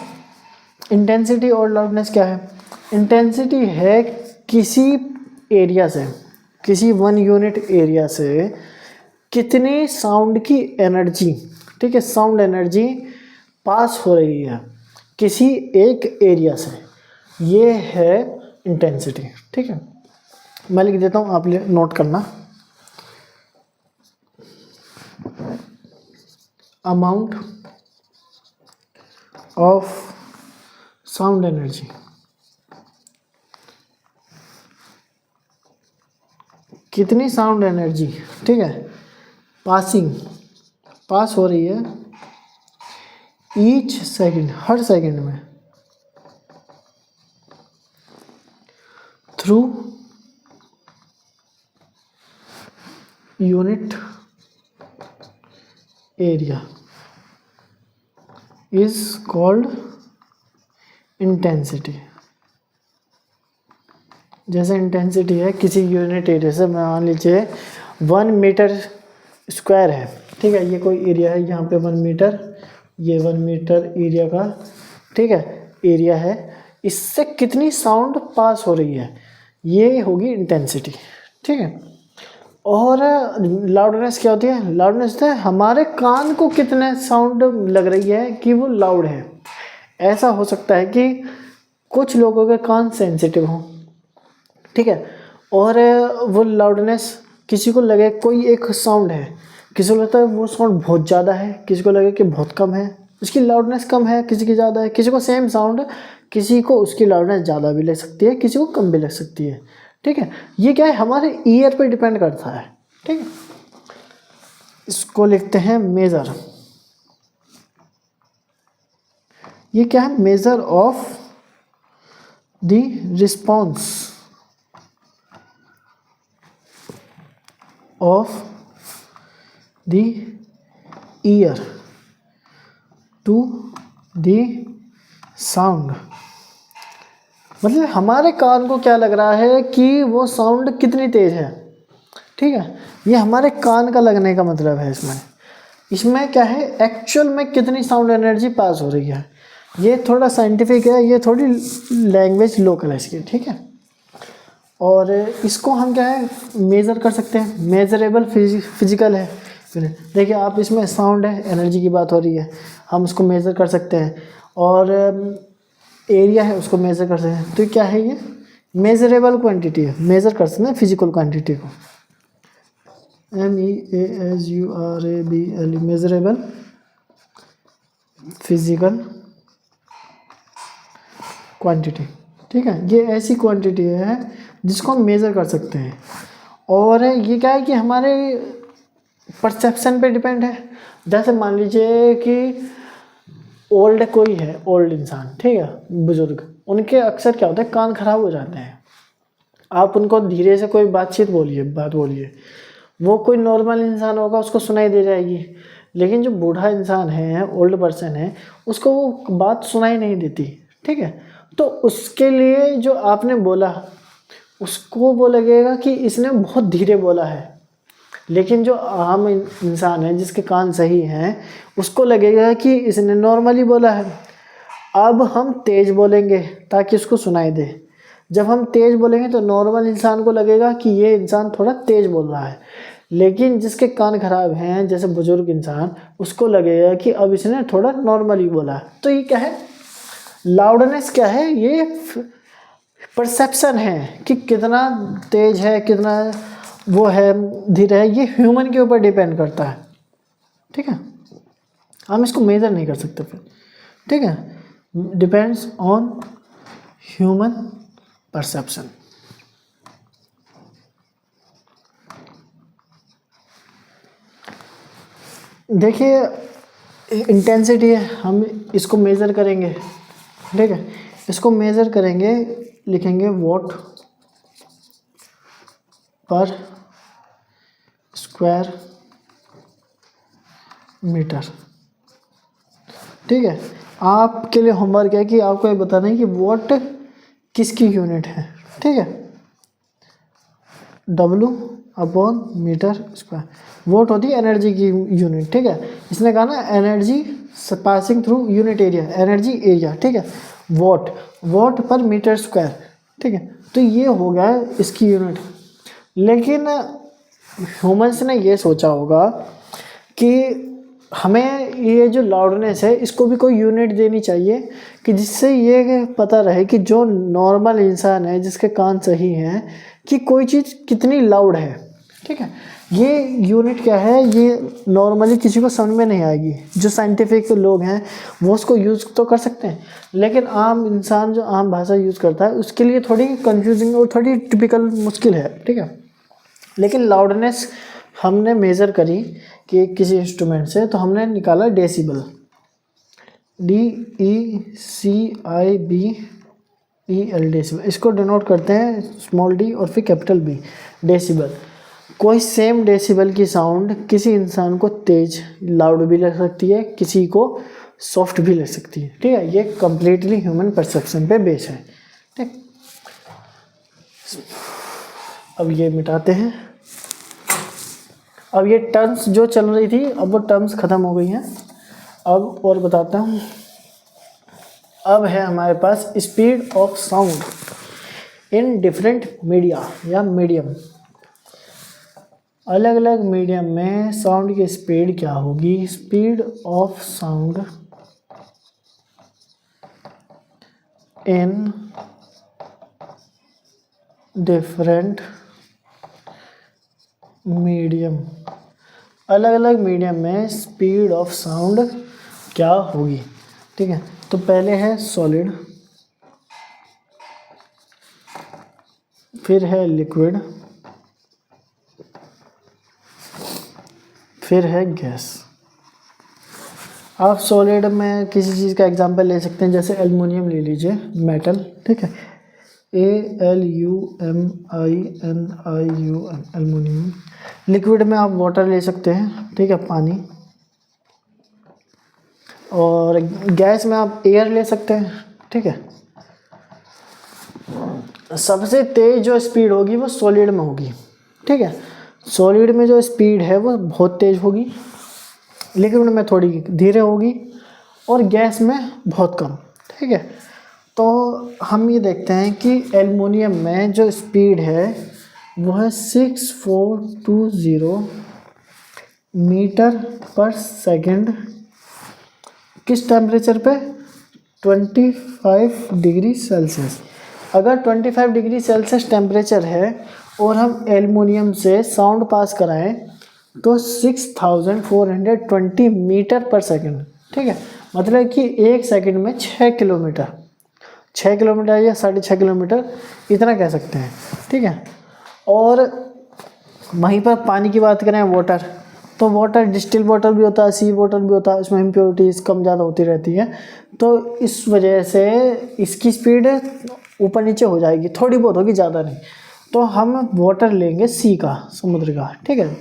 S1: इंटेंसिटी और लाउडनेस क्या है? इंटेंसिटी है किसी एरिया से, किसी वन यूनिट एरिया से कितनी साउंड की एनर्जी, ठीक है, साउंड एनर्जी पास हो रही है किसी एक एरिया से, ये है इंटेंसिटी, ठीक है। मैं लिख देता हूँ, आप नोट करना। अमाउंट ऑफ साउंड एनर्जी, कितनी साउंड एनर्जी, ठीक है, पास हो रही है ईच सेकंड, हर सेकंड में, through unit area is called intensity. जैसे इंटेंसिटी है किसी यूनिट एरिया से, मान लीजिए 1 मीटर स्क्वायर है, ठीक है, ये कोई एरिया है, यहाँ पे 1 मीटर, ये 1 मीटर एरिया का, ठीक है, एरिया है, इससे कितनी साउंड पास हो रही है, ये होगी इंटेंसिटी, ठीक है। और लाउडनेस क्या होती है? लाउडनेस है हमारे कान को कितने साउंड लग रही है कि वो लाउड है। ऐसा हो सकता है कि कुछ लोगों के कान सेंसिटिव हों, ठीक है, और वो लाउडनेस किसी को लगे कोई एक साउंड है, किसी को लगता है वो साउंड बहुत ज़्यादा है, किसी को लगे कि बहुत कम है, उसकी लाउडनेस कम है, किसी की ज़्यादा है, किसी को सेम साउंड, किसी को उसकी लाउडनेस ज़्यादा भी लग सकती है, किसी को कम भी लग सकती है, ठीक है। ये क्या है? हमारे ईयर पे डिपेंड करता है, ठीक है। इसको लिखते हैं मेजर। ये क्या है? Measure of the response of the ear to the sound. मतलब हमारे कान को क्या लग रहा है कि वो साउंड कितनी तेज है, ठीक है, ये हमारे कान का लगने का मतलब है इसमें। इसमें क्या है, एक्चुअल में कितनी साउंड एनर्जी पास हो रही है। ये थोड़ा साइंटिफिक है, ये थोड़ी लैंग्वेज लोकल है इसकी, ठीक है। और इसको हम क्या है मेज़र कर सकते हैं, मेजरेबल फिजिकल है। देखिए आप, इसमें साउंड है, एनर्जी की बात हो रही है, हम उसको मेज़र कर सकते हैं। और एरिया है, उसको मेज़र कर सकते हैं। तो क्या है, ये मेजरेबल क्वांटिटी है, मेज़र कर सकते हैं फिजिकल क्वांटिटी को। MEASURABLE, मेजरेबल फिजिकल क्वांटिटी, ठीक है। ये ऐसी क्वांटिटी है जिसको हम मेज़र कर सकते हैं। और ये क्या है कि हमारे परसेप्शन पे डिपेंड है। जैसे मान लीजिए कि ओल्ड कोई है, ओल्ड इंसान, ठीक है, बुजुर्ग, उनके अक्सर क्या होता है, कान खराब हो जाते हैं। आप उनको धीरे से कोई बात बोलिए, वो कोई नॉर्मल इंसान होगा, उसको सुनाई दे जाएगी। लेकिन जो बूढ़ा इंसान है, ओल्ड पर्सन है, उसको वो बात सुनाई नहीं देती, ठीक है। तो उसके लिए जो आपने बोला, उसको वो लगेगा कि इसने बहुत धीरे बोला है। लेकिन जो आम इंसान है, जिसके कान सही हैं, उसको लगेगा कि इसने नॉर्मली बोला है। अब हम तेज़ बोलेंगे ताकि उसको सुनाई दे। जब हम तेज़ बोलेंगे तो नॉर्मल इंसान को लगेगा कि ये इंसान थोड़ा तेज़ बोल रहा है। लेकिन जिसके कान खराब हैं, जैसे बुजुर्ग इंसान, उसको लगेगा कि अब इसने थोड़ा नॉर्मली बोला है। तो ये क्या है, लाउडनेस क्या है, ये परसेप्शन है कि कितना तेज है, कितना वो है, धीरे है। ये ह्यूमन के ऊपर डिपेंड करता है, ठीक है। हम इसको मेजर नहीं कर सकते फिर, ठीक है। Depends on human perception. देखिए इंटेंसिटी है, हम इसको मेज़र करेंगे, ठीक है। इसको मेज़र करेंगे, लिखेंगे वॉट पर स्क्वायर मीटर, ठीक है। आपके लिए होमवर्क है कि आपको ये बताना है कि वॉट किसकी यूनिट है, ठीक है। W/मीटर स्क्वायर, वॉट होती है एनर्जी की यूनिट, ठीक है। इसने कहा ना energy passing through unit area, energy area, ठीक है। वॉट पर मीटर स्क्वायर, ठीक है। तो ये हो गया इसकी यूनिट। लेकिन ह्यूमंस ने ये सोचा होगा कि हमें ये जो लाउडनेस है, इसको भी कोई यूनिट देनी चाहिए कि जिससे ये पता रहे कि जो नॉर्मल इंसान है, जिसके कान सही हैं, कि कोई चीज़ कितनी लाउड है, ठीक है। ये यूनिट क्या है, ये नॉर्मली किसी को समझ में नहीं आएगी। जो साइंटिफिक लोग हैं वो उसको यूज़ तो कर सकते हैं, लेकिन आम इंसान जो आम भाषा यूज़ करता है, उसके लिए थोड़ी कंफ्यूजिंग और थोड़ी टिपिकल मुश्किल है, ठीक है। लेकिन लाउडनेस हमने मेज़र करी कि किसी इंस्ट्रूमेंट से, तो हमने निकाला डेसिबल, DECIBEL, डेसिबल। इसको डिनोट करते हैं स्मॉल d और फिर कैपिटल B, डेसिबल। कोई सेम डेसिबल की साउंड किसी इंसान को तेज लाउड भी लग सकती है, किसी को सॉफ्ट भी लग सकती है, ठीक है। ये कम्प्लीटली ह्यूमन परसेप्शन पे बेस है, ठीक। अब ये मिटाते हैं। अब ये टर्म्स जो चल रही थी, अब वो टर्म्स ख़त्म हो गई हैं। अब और बताता हूँ। अब है हमारे पास speed of sound in different media या मीडियम। अलग अलग मीडियम में साउंड की स्पीड क्या होगी। Speed of sound in different medium, अलग अलग मीडियम में स्पीड ऑफ साउंड क्या होगी, ठीक है। तो पहले है सॉलिड, फिर है लिक्विड, फिर है गैस। आप सॉलिड में किसी चीज़ का एग्जांपल ले सकते हैं, जैसे एल्युमिनियम ले लीजिए, मेटल, ठीक है, ALUMINIUM, एल्युमिनियम। लिक्विड में आप वाटर ले सकते हैं, ठीक है, पानी। और गैस में आप एयर ले सकते हैं, ठीक है। सबसे तेज जो स्पीड होगी वो सॉलिड में होगी, ठीक है। सॉलिड में जो स्पीड है वो बहुत तेज होगी। लिक्विड में थोड़ी धीरे होगी और गैस में बहुत कम। ठीक है, तो हम ये देखते हैं कि एल्युमिनियम में जो स्पीड है वो है 6420 मीटर पर सेकंड। किस टेम्परेचर पे? 25 डिग्री सेल्सियस। अगर 25 डिग्री सेल्सियस टेम्परेचर है और हम एल्युमिनियम से साउंड पास कराएं तो 6420 मीटर पर सेकंड। ठीक है, मतलब कि एक सेकंड में 6 किलोमीटर या 6.5 किलोमीटर इतना कह सकते हैं। ठीक है, और वहीं पर पानी की बात करें, वाटर, तो वाटर डिस्टिल वाटर भी होता है, सी वाटर भी होता है, उसमें इम्प्योरिटीज़ कम ज़्यादा होती रहती है, तो इस वजह से इसकी स्पीड ऊपर नीचे हो जाएगी, थोड़ी बहुत होगी, ज़्यादा नहीं। तो हम वाटर लेंगे सी का, समुद्र का। ठीक है,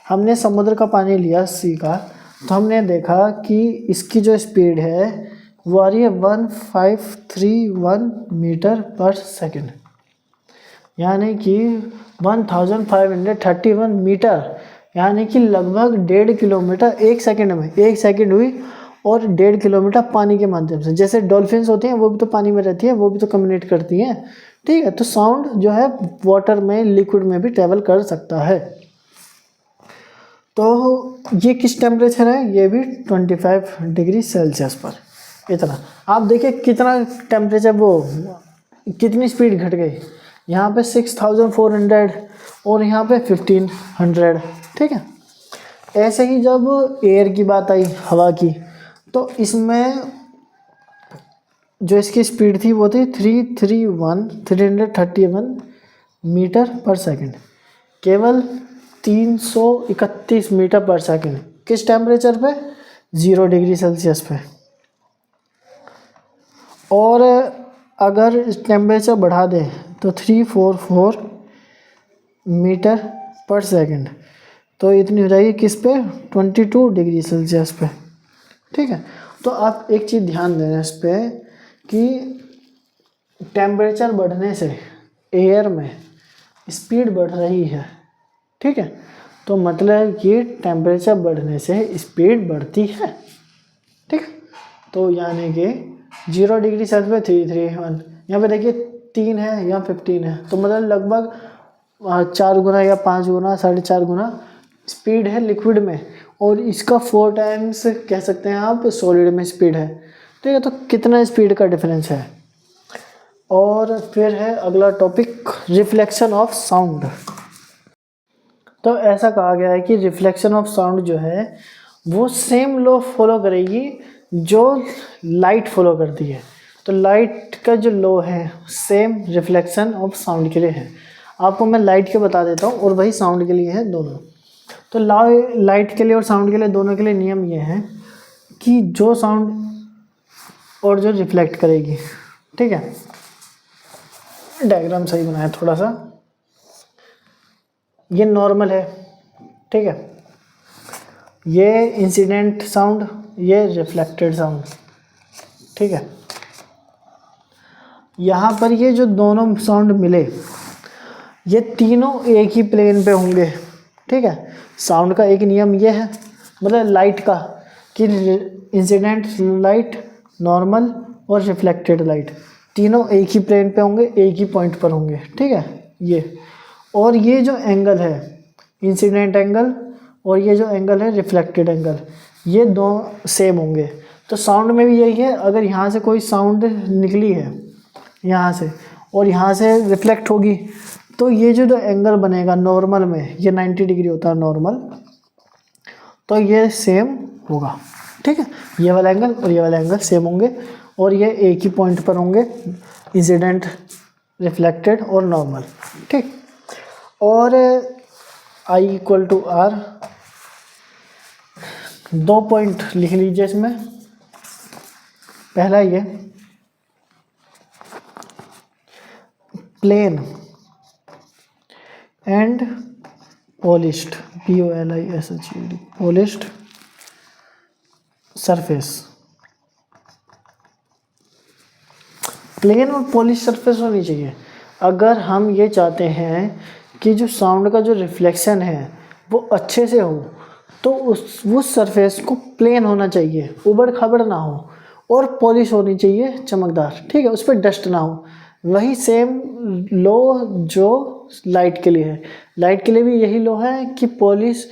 S1: हमने समुद्र का पानी लिया सी का, तो हमने देखा कि इसकी जो स्पीड है वो आ रही है 1531 मीटर पर सेकंड, यानी कि 1531 मीटर, यानी कि लगभग 1.5 किलोमीटर एक सेकंड में। एक सेकंड हुई और 1.5 किलोमीटर पानी के माध्यम से। जैसे डॉल्फिन्स होती हैं वो भी तो पानी में रहती है, वो भी तो कम्युनिकेट करती हैं। ठीक है, तो साउंड जो है वाटर में, लिक्विड में भी ट्रेवल कर सकता है। तो ये किस टेम्परेचर है? ये भी 25 डिग्री सेल्सियस पर। इतना आप देखिए कितना टेम्परेचर, वो कितनी स्पीड घट गई। यहाँ पे 6400 और यहाँ पे 1500। ठीक है, ऐसे ही जब एयर की बात आई, हवा की, तो इसमें जो इसकी स्पीड थी वो थी 331 मीटर पर सेकंड, केवल 331 मीटर पर सेकंड। किस टेम्परेचर पे? 0 डिग्री सेल्सियस पे। और अगर टेम्परेचर बढ़ा दें तो 344 मीटर पर सेकंड, तो इतनी हो जाएगी किस पे? 22 डिग्री सेल्सियस पे। ठीक है, तो आप एक चीज़ ध्यान देना इस पर कि टेम्परेचर बढ़ने से एयर में स्पीड बढ़ रही है। ठीक है, तो मतलब कि टेम्परेचर बढ़ने से स्पीड बढ़ती है। ठीक, तो यानी कि 0 डिग्री सेल्सियस पे 331, यहाँ पे देखिए 3 है, यहाँ 15 है, तो मतलब लगभग 4 गुना या 5 गुना, 4.5 गुना स्पीड है लिक्विड में, और इसका 4 टाइम्स कह सकते हैं आप सॉलिड में स्पीड है। ठीक है, तो कितना स्पीड का डिफरेंस है। और फिर है अगला टॉपिक, रिफ्लेक्शन ऑफ साउंड। तो ऐसा कहा गया है कि रिफ्लेक्शन ऑफ साउंड जो है वो सेम लॉ फॉलो करेगी जो लाइट फॉलो करती है। तो लाइट का जो लॉ है सेम रिफ्लेक्शन ऑफ साउंड के लिए है। आपको मैं लाइट के बता देता हूँ और वही साउंड के लिए है दोनों। तो लाइट के लिए और साउंड के लिए, दोनों के लिए नियम ये है कि जो साउंड और जो रिफ्लेक्ट करेगी। ठीक है, डायग्राम सही बनाया थोड़ा सा, ये नॉर्मल है। ठीक है, ये इंसिडेंट साउंड, ये रिफ्लेक्टेड साउंड। ठीक है, यहाँ पर ये जो दोनों साउंड मिले, ये तीनों एक ही प्लेन पे होंगे। ठीक है, साउंड का एक नियम ये है, मतलब लाइट का, कि इंसिडेंट लाइट, नॉर्मल और रिफ्लेक्टेड लाइट तीनों एक ही प्लेन पे होंगे, एक ही पॉइंट पर होंगे। ठीक है, ये और ये जो एंगल है इंसिडेंट एंगल और ये जो एंगल है रिफ्लेक्टेड एंगल, ये दो सेम होंगे। तो साउंड में भी यही है, अगर यहाँ से कोई साउंड निकली है यहाँ से और यहाँ से रिफ्लेक्ट होगी, तो ये जो एंगल बनेगा नॉर्मल में, ये 90 डिग्री होता है नॉर्मल, तो ये सेम होगा। ठीक है, ये वाला एंगल और ये वाला एंगल सेम होंगे और ये एक ही पॉइंट पर होंगे, इंसिडेंट, रिफ्लेक्टेड और नॉर्मल। ठीक, और I=R, 2 पॉइंट लिख लीजिए इसमें। पहला ये plane and polished, POLISHED, polished surface. Plane और पॉलिश सरफेस होनी चाहिए। अगर हम ये चाहते हैं कि जो साउंड का जो रिफ्लेक्शन है वो अच्छे से हो, तो उस सरफेस को प्लेन होना चाहिए, उबड़ खाबड़ ना हो, और पॉलिश होनी चाहिए, चमकदार, ठीक है, उस पर डस्ट ना हो। वही सेम लो जो लाइट के लिए है, लाइट के लिए भी यही लो है कि पॉलिश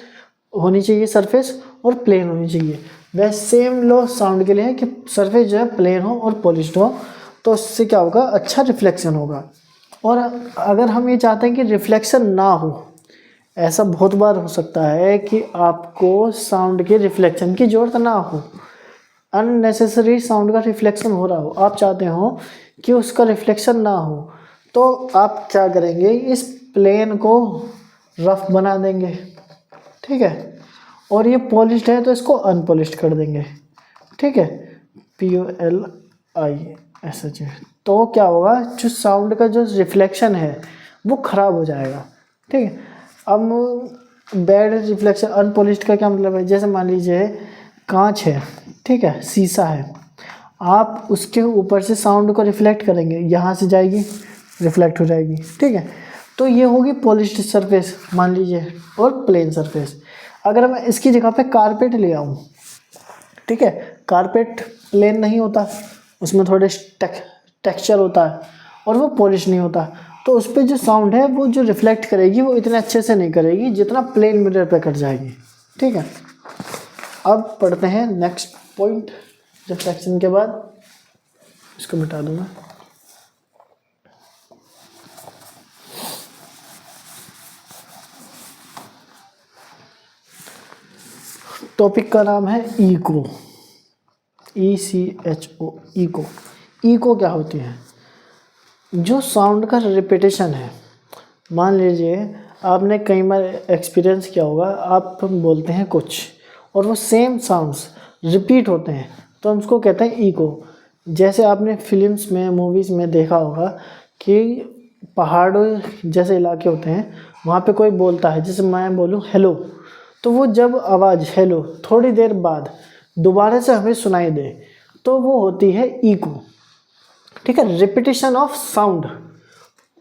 S1: होनी चाहिए सरफेस और प्लेन होनी चाहिए। वैसे सेम लो साउंड के लिए है कि सरफेस जो है प्लेन हो और पॉलिश्ड हो, तो उससे क्या होगा, अच्छा रिफ्लेक्शन होगा। और अगर हम ये चाहते हैं कि रिफ्लेक्शन ना हो, ऐसा बहुत बार हो सकता है कि आपको साउंड के रिफ्लेक्शन की ज़रूरत ना हो, अननेसेसरी साउंड का रिफ्लेक्शन हो रहा हो, आप चाहते हो कि उसका रिफ्लेक्शन ना हो, तो आप क्या करेंगे, इस प्लेन को रफ बना देंगे, ठीक है, और ये पॉलिश्ड है तो इसको अनपॉलिश्ड कर देंगे, ठीक है, POLISH। तो क्या होगा, जो साउंड का जो रिफ्लेक्शन है वो ख़राब हो जाएगा, ठीक है। अब बैड रिफ्लेक्शन, अनपॉलिश्ड का क्या मतलब है, जैसे मान लीजिए कांच है, ठीक है, शीशा है, आप उसके ऊपर से साउंड को रिफ्लेक्ट करेंगे, यहाँ से जाएगी, रिफ्लेक्ट हो जाएगी, ठीक है, तो ये होगी पॉलिश्ड सरफेस मान लीजिए, और प्लेन सरफेस। अगर मैं इसकी जगह पे कारपेट ले आऊँ, ठीक है, कारपेट प्लेन नहीं होता, उसमें थोड़े टेक्सचर होता है और वो पॉलिश नहीं होता, तो उस पर जो साउंड है वो जो रिफ्लेक्ट करेगी वो इतने अच्छे से नहीं करेगी जितना प्लेन मिरर पे कर जाएगी, ठीक है। अब पढ़ते हैं नेक्स्ट पॉइंट, रिफ्लेक्शन के बाद इसको मिटा दूंगा। टॉपिक का नाम है इको, ECHO, इको। इको क्या होती है, जो साउंड का रिपीटेशन है। मान लीजिए आपने कई बार एक्सपीरियंस किया होगा, आप बोलते हैं कुछ और वो सेम साउंड्स रिपीट होते हैं, तो हम उसको कहते हैं इको। जैसे आपने फिल्म्स में, मूवीज़ में देखा होगा कि पहाड़ों जैसे इलाके होते हैं, वहाँ पे कोई बोलता है, जैसे मैं बोलूँ हेलो, तो वो जब आवाज़ हेलो थोड़ी देर बाद दोबारा से हमें सुनाई दे, तो वो होती है इको, ठीक है। रिपीटेशन ऑफ साउंड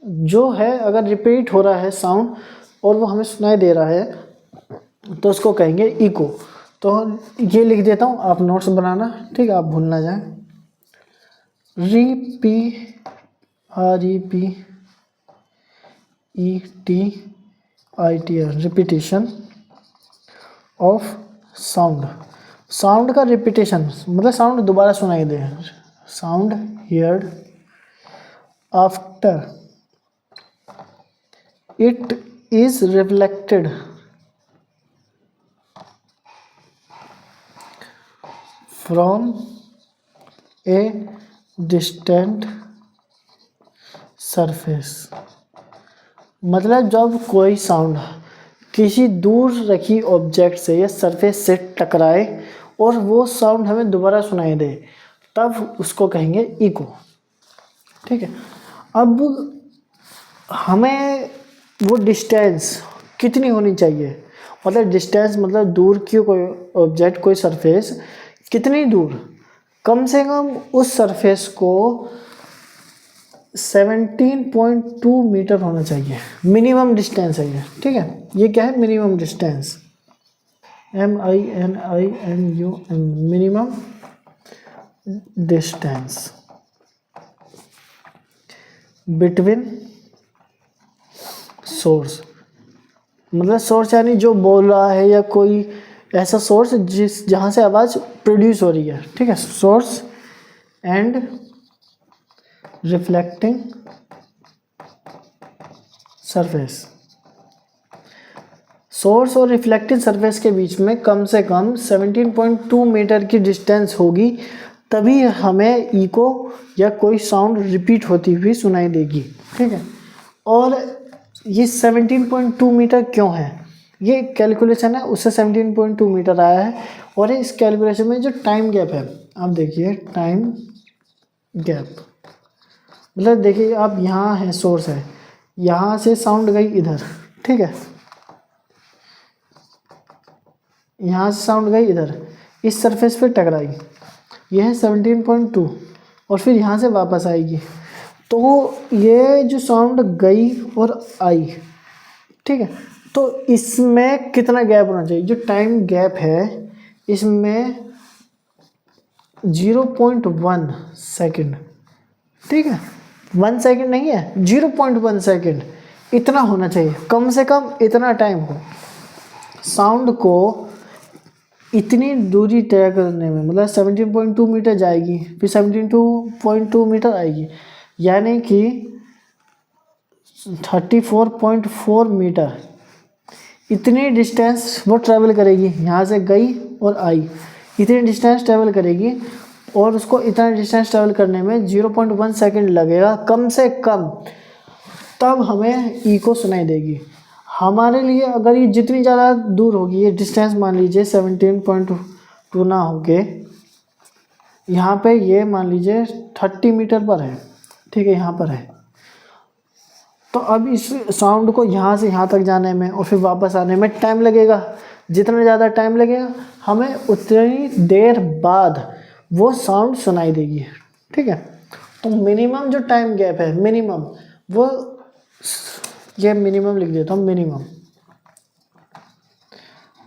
S1: जो है, अगर रिपीट हो रहा है साउंड और वो हमें सुनाई दे रहा है, तो उसको कहेंगे इको। तो ये लिख देता हूँ, आप नोट्स बनाना, ठीक है, आप भूल ना जाए। REPEATITR, repetition of sound. Sound का रिपीटेशन मतलब साउंड दोबारा सुनाई दे, sound heard after it is reflected from a distant surface. मतलब जब कोई साउंड किसी दूर रखी ऑब्जेक्ट से या सरफेस से टकराए और वो साउंड हमें दोबारा सुनाई दे, तब उसको कहेंगे इको, ठीक है। अब हमें वो डिस्टेंस कितनी होनी चाहिए, मतलब डिस्टेंस मतलब दूर की कोई ऑब्जेक्ट, कोई सरफेस कितनी दूर, कम से कम उस सरफेस को 17.2 मीटर होना चाहिए, मिनिमम डिस्टेंस है ये, ठीक है। ये क्या है, minimum distance, MINIMUM, minimum distance between source. मतलब सोर्स यानी जो बोल रहा है या कोई ऐसा सोर्स जहाँ से आवाज़ प्रोड्यूस हो रही है, ठीक है, source and reflecting surface. Source और रिफ्लेक्टिंग सरफेस के बीच में कम से कम 17.2 मीटर की डिस्टेंस होगी, तभी हमें इको या कोई साउंड रिपीट होती हुई सुनाई देगी, ठीक है। और ये 17.2 मीटर क्यों है, ये कैलकुलेशन है, उससे 17.2 मीटर आया है। और इस कैलकुलेशन में जो टाइम गैप है, आप देखिए टाइम गैप, मतलब देखिए आप यहाँ है, सोर्स है, यहाँ से साउंड गई इधर, ठीक है, यहाँ से साउंड गई इधर, इस सरफेस पे टकराई, यह है 17.2, और फिर यहाँ से वापस आएगी, तो ये जो साउंड गई और आई, ठीक है, तो इसमें कितना गैप होना चाहिए? जो टाइम गैप है इसमें 0.1 सेकेंड, ठीक है, 1 सेकेंड नहीं है, 0.1 सेकेंड इतना होना चाहिए, कम से कम इतना टाइम हो साउंड को इतनी दूरी तय करने में। मतलब 17.2 मीटर जाएगी, फिर 17.2 मीटर आएगी, यानी कि 34.4 मीटर इतनी डिस्टेंस वो ट्रैवल करेगी। यहाँ से गई और आई, इतनी डिस्टेंस ट्रैवल करेगी और उसको इतना डिस्टेंस ट्रैवल करने में 0.1 सेकेंड लगेगा कम से कम, तब हमें इको सुनाई देगी। हमारे लिए अगर ये जितनी ज़्यादा दूर होगी, ये डिस्टेंस मान लीजिए 17.2 ना होके यहाँ पे ये मान लीजिए 30 मीटर पर है, ठीक है, यहाँ पर है, तो अब इस साउंड को यहाँ से यहाँ तक जाने में और फिर वापस आने में टाइम लगेगा। जितना ज़्यादा टाइम लगेगा हमें उतनी देर बाद वो साउंड सुनाई देगी, ठीक है। तो मिनिमम जो टाइम गैप है, मिनिमम वो, ये मिनिमम लिख देता हूँ, मिनिमम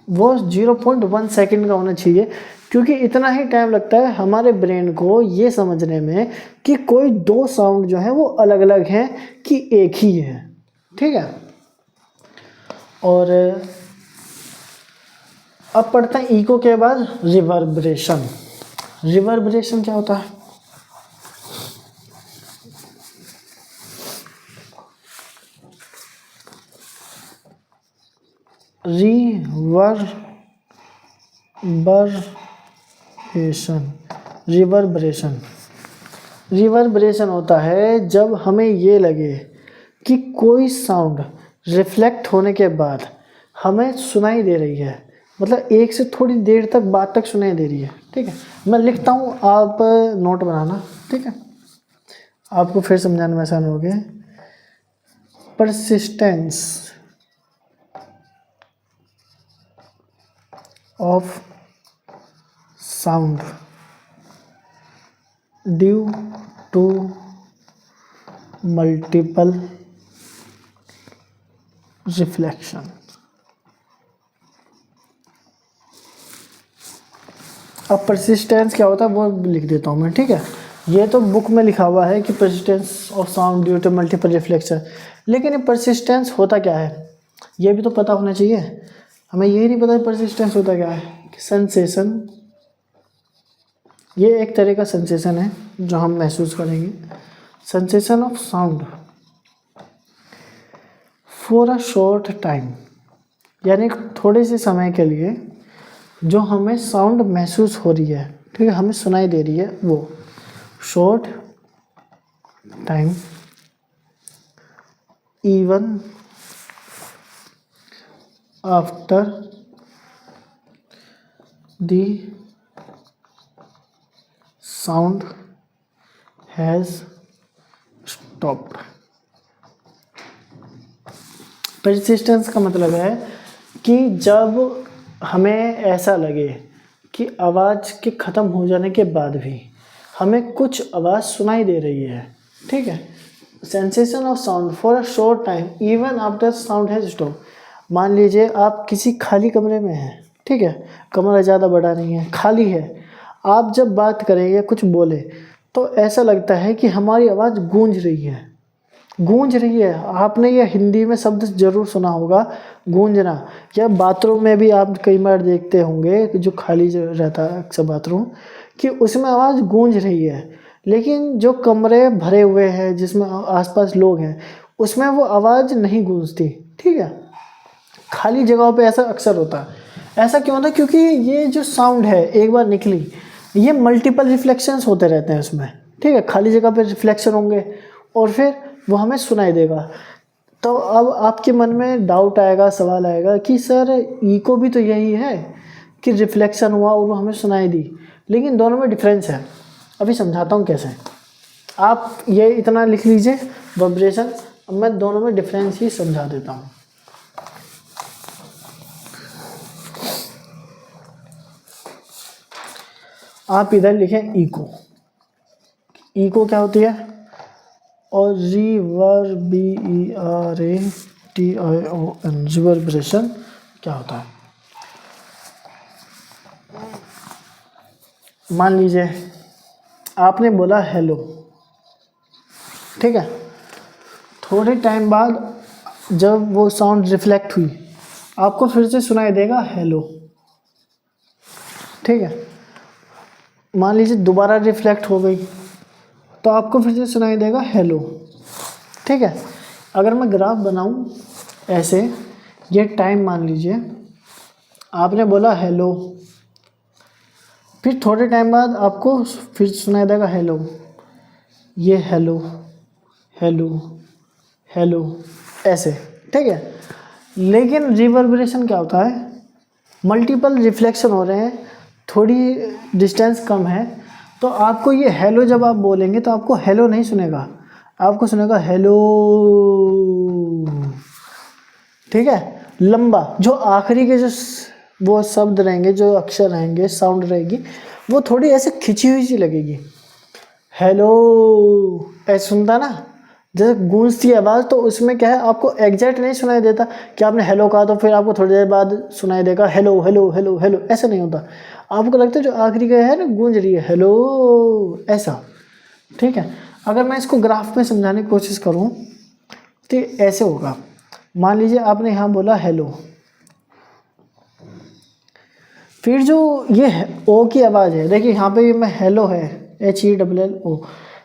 S1: वो 0.1 सेकेंड का होना चाहिए, क्योंकि इतना ही टाइम लगता है हमारे ब्रेन को ये समझने में कि कोई दो साउंड जो है वो अलग अलग हैं कि एक ही है, ठीक है। और अब पढ़ते हैं इको के बाद रिवर्बरेशन। रिवर्बरेशन क्या होता है? रिवर्बरेशन होता है जब हमें ये लगे कि कोई साउंड रिफ्लेक्ट होने के बाद हमें सुनाई दे रही है, मतलब एक से थोड़ी देर तक बाद तक सुनाई दे रही है, ठीक है। मैं लिखता हूँ, आप नोट बनाना, ठीक है, आपको फिर समझाने में आसान हो गया। Persistence of sound due to multiple reflection. अब परसिस्टेंस क्या होता है वो लिख देता हूँ मैं, ठीक है। ये तो बुक में लिखा हुआ है कि persistence of sound due to multiple reflection, लेकिन ये परसिस्टेंस होता क्या है ये भी तो पता होना चाहिए। हमें यही नहीं पता परसिस्टेंस होता क्या है। सेंसेशन, ये एक तरह का सेंसेशन है जो हम महसूस करेंगे। Sensation of sound for a short time, यानी थोड़े से समय के लिए जो हमें साउंड महसूस हो रही है, ठीक है, हमें सुनाई दे रही है, वो short time even after the sound has stopped. Persistence का मतलब है कि जब हमें ऐसा लगे कि आवाज़ के ख़त्म हो जाने के बाद भी हमें कुछ आवाज़ सुनाई दे रही है, ठीक है। Sensation of sound for a short time even after sound has stop. मान लीजिए आप किसी खाली कमरे में हैं, ठीक है, कमरा ज़्यादा बड़ा नहीं है, खाली है, आप जब बात करें या कुछ बोले तो ऐसा लगता है कि हमारी आवाज़ गूंज रही है, गूंज रही है। आपने ये हिंदी में शब्द जरूर सुना होगा, गूंजना, या बाथरूम में भी आप कई बार देखते होंगे जो खाली जो रहता है अक्सर बाथरूम, कि उसमें आवाज़ गूंज रही है। लेकिन जो कमरे भरे हुए हैं जिसमें आसपास लोग हैं उसमें वो आवाज़ नहीं गूंजती, ठीक है। खाली जगहों पे ऐसा अक्सर होता है। ऐसा क्यों होता है? क्योंकि ये जो साउंड है एक बार निकली, ये मल्टीपल रिफ्लेक्शंस होते रहते हैं उसमें, ठीक है। खाली जगह पे रिफ्लेक्शन होंगे और फिर वो हमें सुनाई देगा। तो अब आपके मन में डाउट आएगा, सवाल आएगा कि सर इको भी तो यही है कि रिफ्लेक्शन हुआ और वो हमें सुनाई दी, लेकिन दोनों में डिफरेंस है। अभी समझाता हूँ कैसे। आप ये इतना लिख लीजिए वाइब्रेशन, अब मैं दोनों में डिफरेंस ही समझा देता हूँ। आप इधर लिखें इको। इको क्या होती है? और रिवर्बरेशन TION, रिवर्बरेशन क्या होता है? मान लीजिए आपने बोला हेलो, ठीक है, थोड़े टाइम बाद जब वो साउंड रिफ्लेक्ट हुई आपको फिर से सुनाई देगा हेलो, ठीक है। मान लीजिए दोबारा रिफ्लेक्ट हो गई तो आपको फिर से सुनाई देगा हेलो, ठीक है। अगर मैं ग्राफ बनाऊं ऐसे, ये टाइम मान लीजिए आपने बोला हेलो, फिर थोड़े टाइम बाद आपको फिर सुनाई देगा हेलो, ये हेलो हेलो हेलो ऐसे, ठीक है। लेकिन रिवर्बरेशन क्या होता है, मल्टीपल रिफ्लेक्शन हो रहे हैं, थोड़ी डिस्टेंस कम है, तो आपको ये हेलो जब आप बोलेंगे तो आपको हेलो नहीं सुनेगा, आपको सुनेगा हेलो, ठीक है। लंबा जो आखिरी के जो वो शब्द रहेंगे, जो अक्षर रहेंगे, साउंड रहेगी, वो थोड़ी ऐसे खिंची हुई सी लगेगी, हेलो ऐसे सुनता ना, जैसे गूंजती है आवाज़, तो उसमें क्या है आपको एग्जैक्ट नहीं सुनाई देता कि आपने हेलो कहा तो फिर आपको थोड़ी देर बाद सुनाई देगा हेलो हेलो हेलो हेलो, ऐसा नहीं होता। आपको लगता है जो आखिरी का है ना गूंज रही है हेलो, ऐसा, ठीक है। अगर मैं इसको ग्राफ में समझाने की कोशिश करूँ तो ऐसे होगा। मान लीजिए आपने यहाँ बोला हेलो, फिर जो ये ओ की आवाज़ है, देखिए यहाँ पे मैं हेलो है HELLO,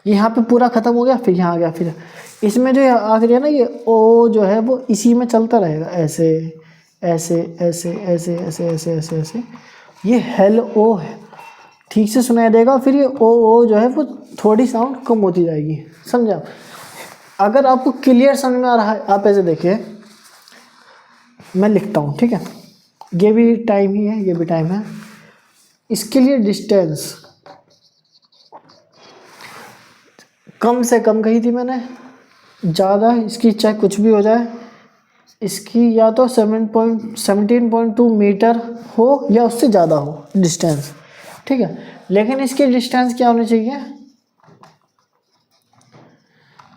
S1: यहाँ पे पूरा ख़त्म हो गया, फिर यहाँ आ गया, फिर इसमें जो आखिरी है ना ये ओ जो है वो इसी में चलता रहेगा, ऐसे ऐसे ऐसे ऐसे ऐसे ऐसे ऐसे ऐसे, ये हेलो है, ठीक से सुनाई देगा। फिर ये ओ जो है वो थोड़ी साउंड कम होती जाएगी, समझा? अगर आपको क्लियर समझ में आ रहा है आप ऐसे देखिए, मैं लिखता हूँ, ठीक है, ये भी टाइम ही है, ये भी टाइम है। इसके लिए डिस्टेंस कम से कम कही थी मैंने, ज़्यादा इसकी चाहे कुछ भी हो जाए, इसकी या तो 17.2 मीटर हो या उससे ज़्यादा हो डिस्टेंस, ठीक है। लेकिन इसकी डिस्टेंस क्या होनी चाहिए,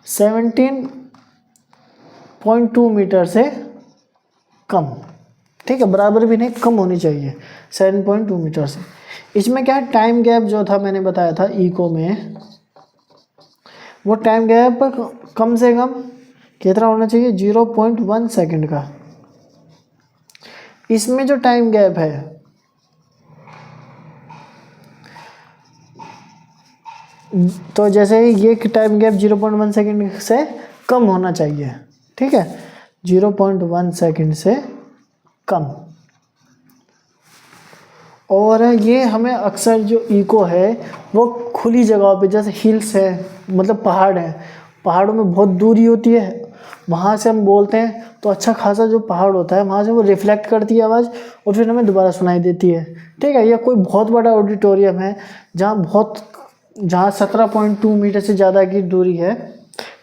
S1: 17.2 मीटर से कम, ठीक है, बराबर भी नहीं, कम होनी चाहिए 7.2 मीटर से। इसमें क्या है, टाइम गैप जो था मैंने बताया था इको में, वो टाइम गैप कम से कम कितना होना चाहिए, 0.1 सेकंड का। इसमें जो टाइम गैप है तो जैसे ये टाइम गैप 0.1 सेकंड से कम होना चाहिए, ठीक है, 0.1 सेकंड से कम। और ये हमें अक्सर जो इको है वो खुली जगहों पे, जैसे हिल्स है, मतलब पहाड़ है, पहाड़ों में बहुत दूरी होती है, वहाँ से हम बोलते हैं तो अच्छा खासा जो पहाड़ होता है वहाँ से वो रिफ्लेक्ट करती है आवाज़ और फिर हमें दोबारा सुनाई देती है, ठीक है। या कोई बहुत बड़ा ऑडिटोरियम है जहाँ 17.2 मीटर से ज़्यादा की दूरी है,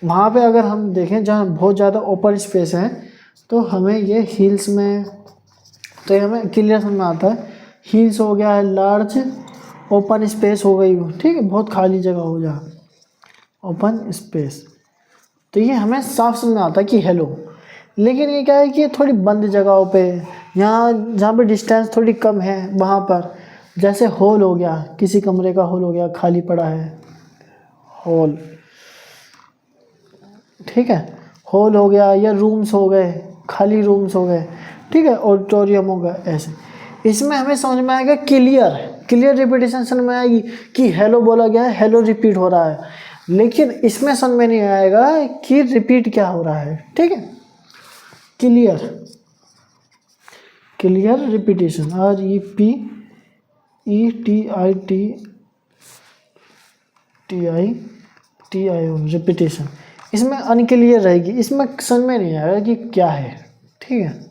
S1: वहाँ पे अगर हम देखें जहाँ बहुत ज़्यादा ओपन स्पेस है तो हमें ये हिल्स में, तो ये हमें क्लियर समझ में आता है, हिल्स हो गया है, लार्ज ओपन स्पेस हो गई, ठीक है, बहुत खाली जगह हो जा ओपन स्पेस, तो ये हमें साफ समझ में आता है कि हेलो। लेकिन ये क्या है कि ये थोड़ी बंद जगहों पे, यहाँ जहाँ पे डिस्टेंस थोड़ी कम है वहाँ पर, जैसे हॉल हो गया, किसी कमरे का हॉल हो गया खाली पड़ा है, हॉल, ठीक है, हॉल हो गया, या रूम्स हो गए, खाली रूम्स हो गए, ठीक है, ऑडिटोरियम हो गया, ऐसे। इसमें हमें समझ में आएगा क्लियर रिपीटेशन समझ में आएगी कि हेलो बोला गया है, हेलो रिपीट हो रहा है। लेकिन इसमें समझ में नहीं आएगा कि रिपीट क्या हो रहा है, ठीक है। Clear repetition, REPETITION, repetition. इसमें अनक्लियर रहेगी, इसमें समझ में नहीं आएगा कि क्या है, ठीक है,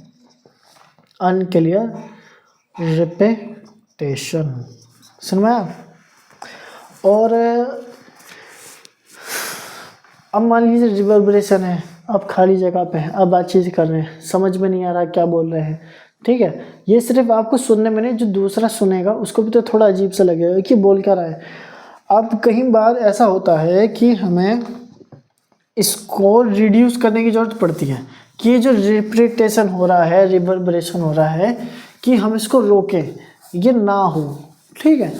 S1: अनक्लियर रिपीटेशन, सुन में आया। और अब मान लीजिए रिवर्बरेशन है, अब खाली जगह पे है, अब बातचीत कर रहे हैं, समझ में नहीं आ रहा क्या बोल रहे हैं, ठीक है। ये सिर्फ आपको सुनने में नहीं, जो दूसरा सुनेगा उसको भी तो थोड़ा अजीब सा लगेगा कि बोल क्या रहा है। अब कई बार ऐसा होता है कि हमें इसको रिड्यूस करने की ज़रूरत पड़ती है कि ये जो रिपीटेशन हो रहा है, रिवर्बरेशन हो रहा है, कि हम इसको रोकें, ये ना हो, ठीक है,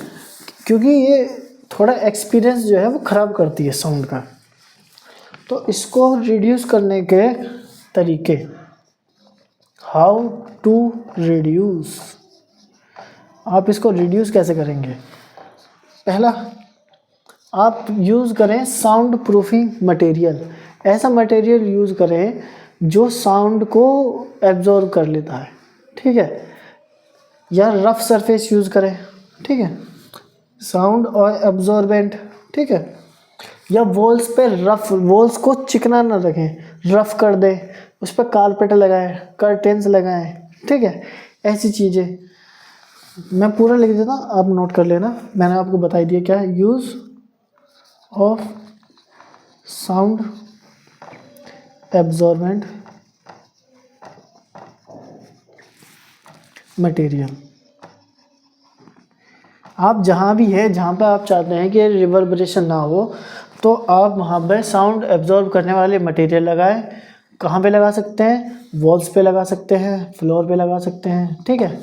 S1: क्योंकि ये थोड़ा एक्सपीरियंस जो है वो ख़राब करती है साउंड का। तो इसको रिड्यूस करने के तरीके, हाउ टू रिड्यूस, आप इसको रिड्यूस कैसे करेंगे? पहला, आप यूज़ करें साउंड प्रूफिंग मटेरियल। ऐसा मटेरियल यूज़ करें जो साउंड को एब्जॉर्ब कर लेता है, ठीक है, या रफ सरफेस यूज़ करें, ठीक है, साउंड और एब्जॉर्बेंट, ठीक है, या वॉल्स पे रफ, वॉल्स को चिकना ना रखें, रफ कर दें, उस पर कारपेट लगाएं, कर्टेंस लगाएं, ठीक है, ऐसी चीज़ें। मैं पूरा लिख देता हूँ, आप नोट कर लेना, मैंने आपको बताई दिया क्या है, use of sound absorbent material. आप जहाँ भी है, जहाँ पे आप चाहते हैं कि रिवर्बरेशन ना हो, तो आप वहाँ पे साउंड एब्जॉर्ब करने वाले मटेरियल लगाएं। कहाँ पे लगा सकते हैं? वॉल्स पे लगा सकते हैं, फ्लोर पे लगा सकते हैं, ठीक है।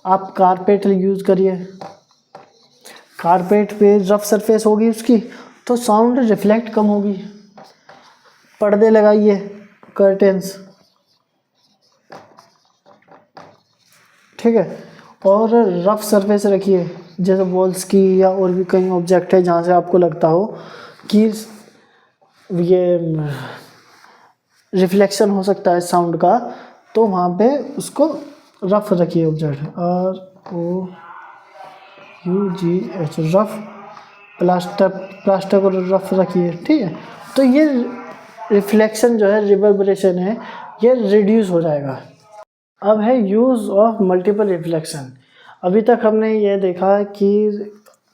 S1: आप कारपेट यूज़ करिए, कारपेट पे रफ सरफेस होगी उसकी, तो साउंड रिफ्लेक्ट कम होगी। पर्दे लगाइए, कर्टेंस, ठीक है, और रफ सरफेस रखिए, जैसे वॉल्स की, या और भी कई ऑब्जेक्ट है जहाँ से आपको लगता हो कि ये रिफ्लेक्शन हो सकता है साउंड का, तो वहाँ पे उसको रफ रखिए ऑब्जेक्ट, ROUGH, रफ, प्लास्टर को रफ रखिए, ठीक है। तो ये रिफ्लेक्शन जो है, रिवर्बरेशन है, ये रिड्यूस हो जाएगा। अब है यूज़ ऑफ मल्टीपल रिफ्लेक्शन। अभी तक हमने ये देखा कि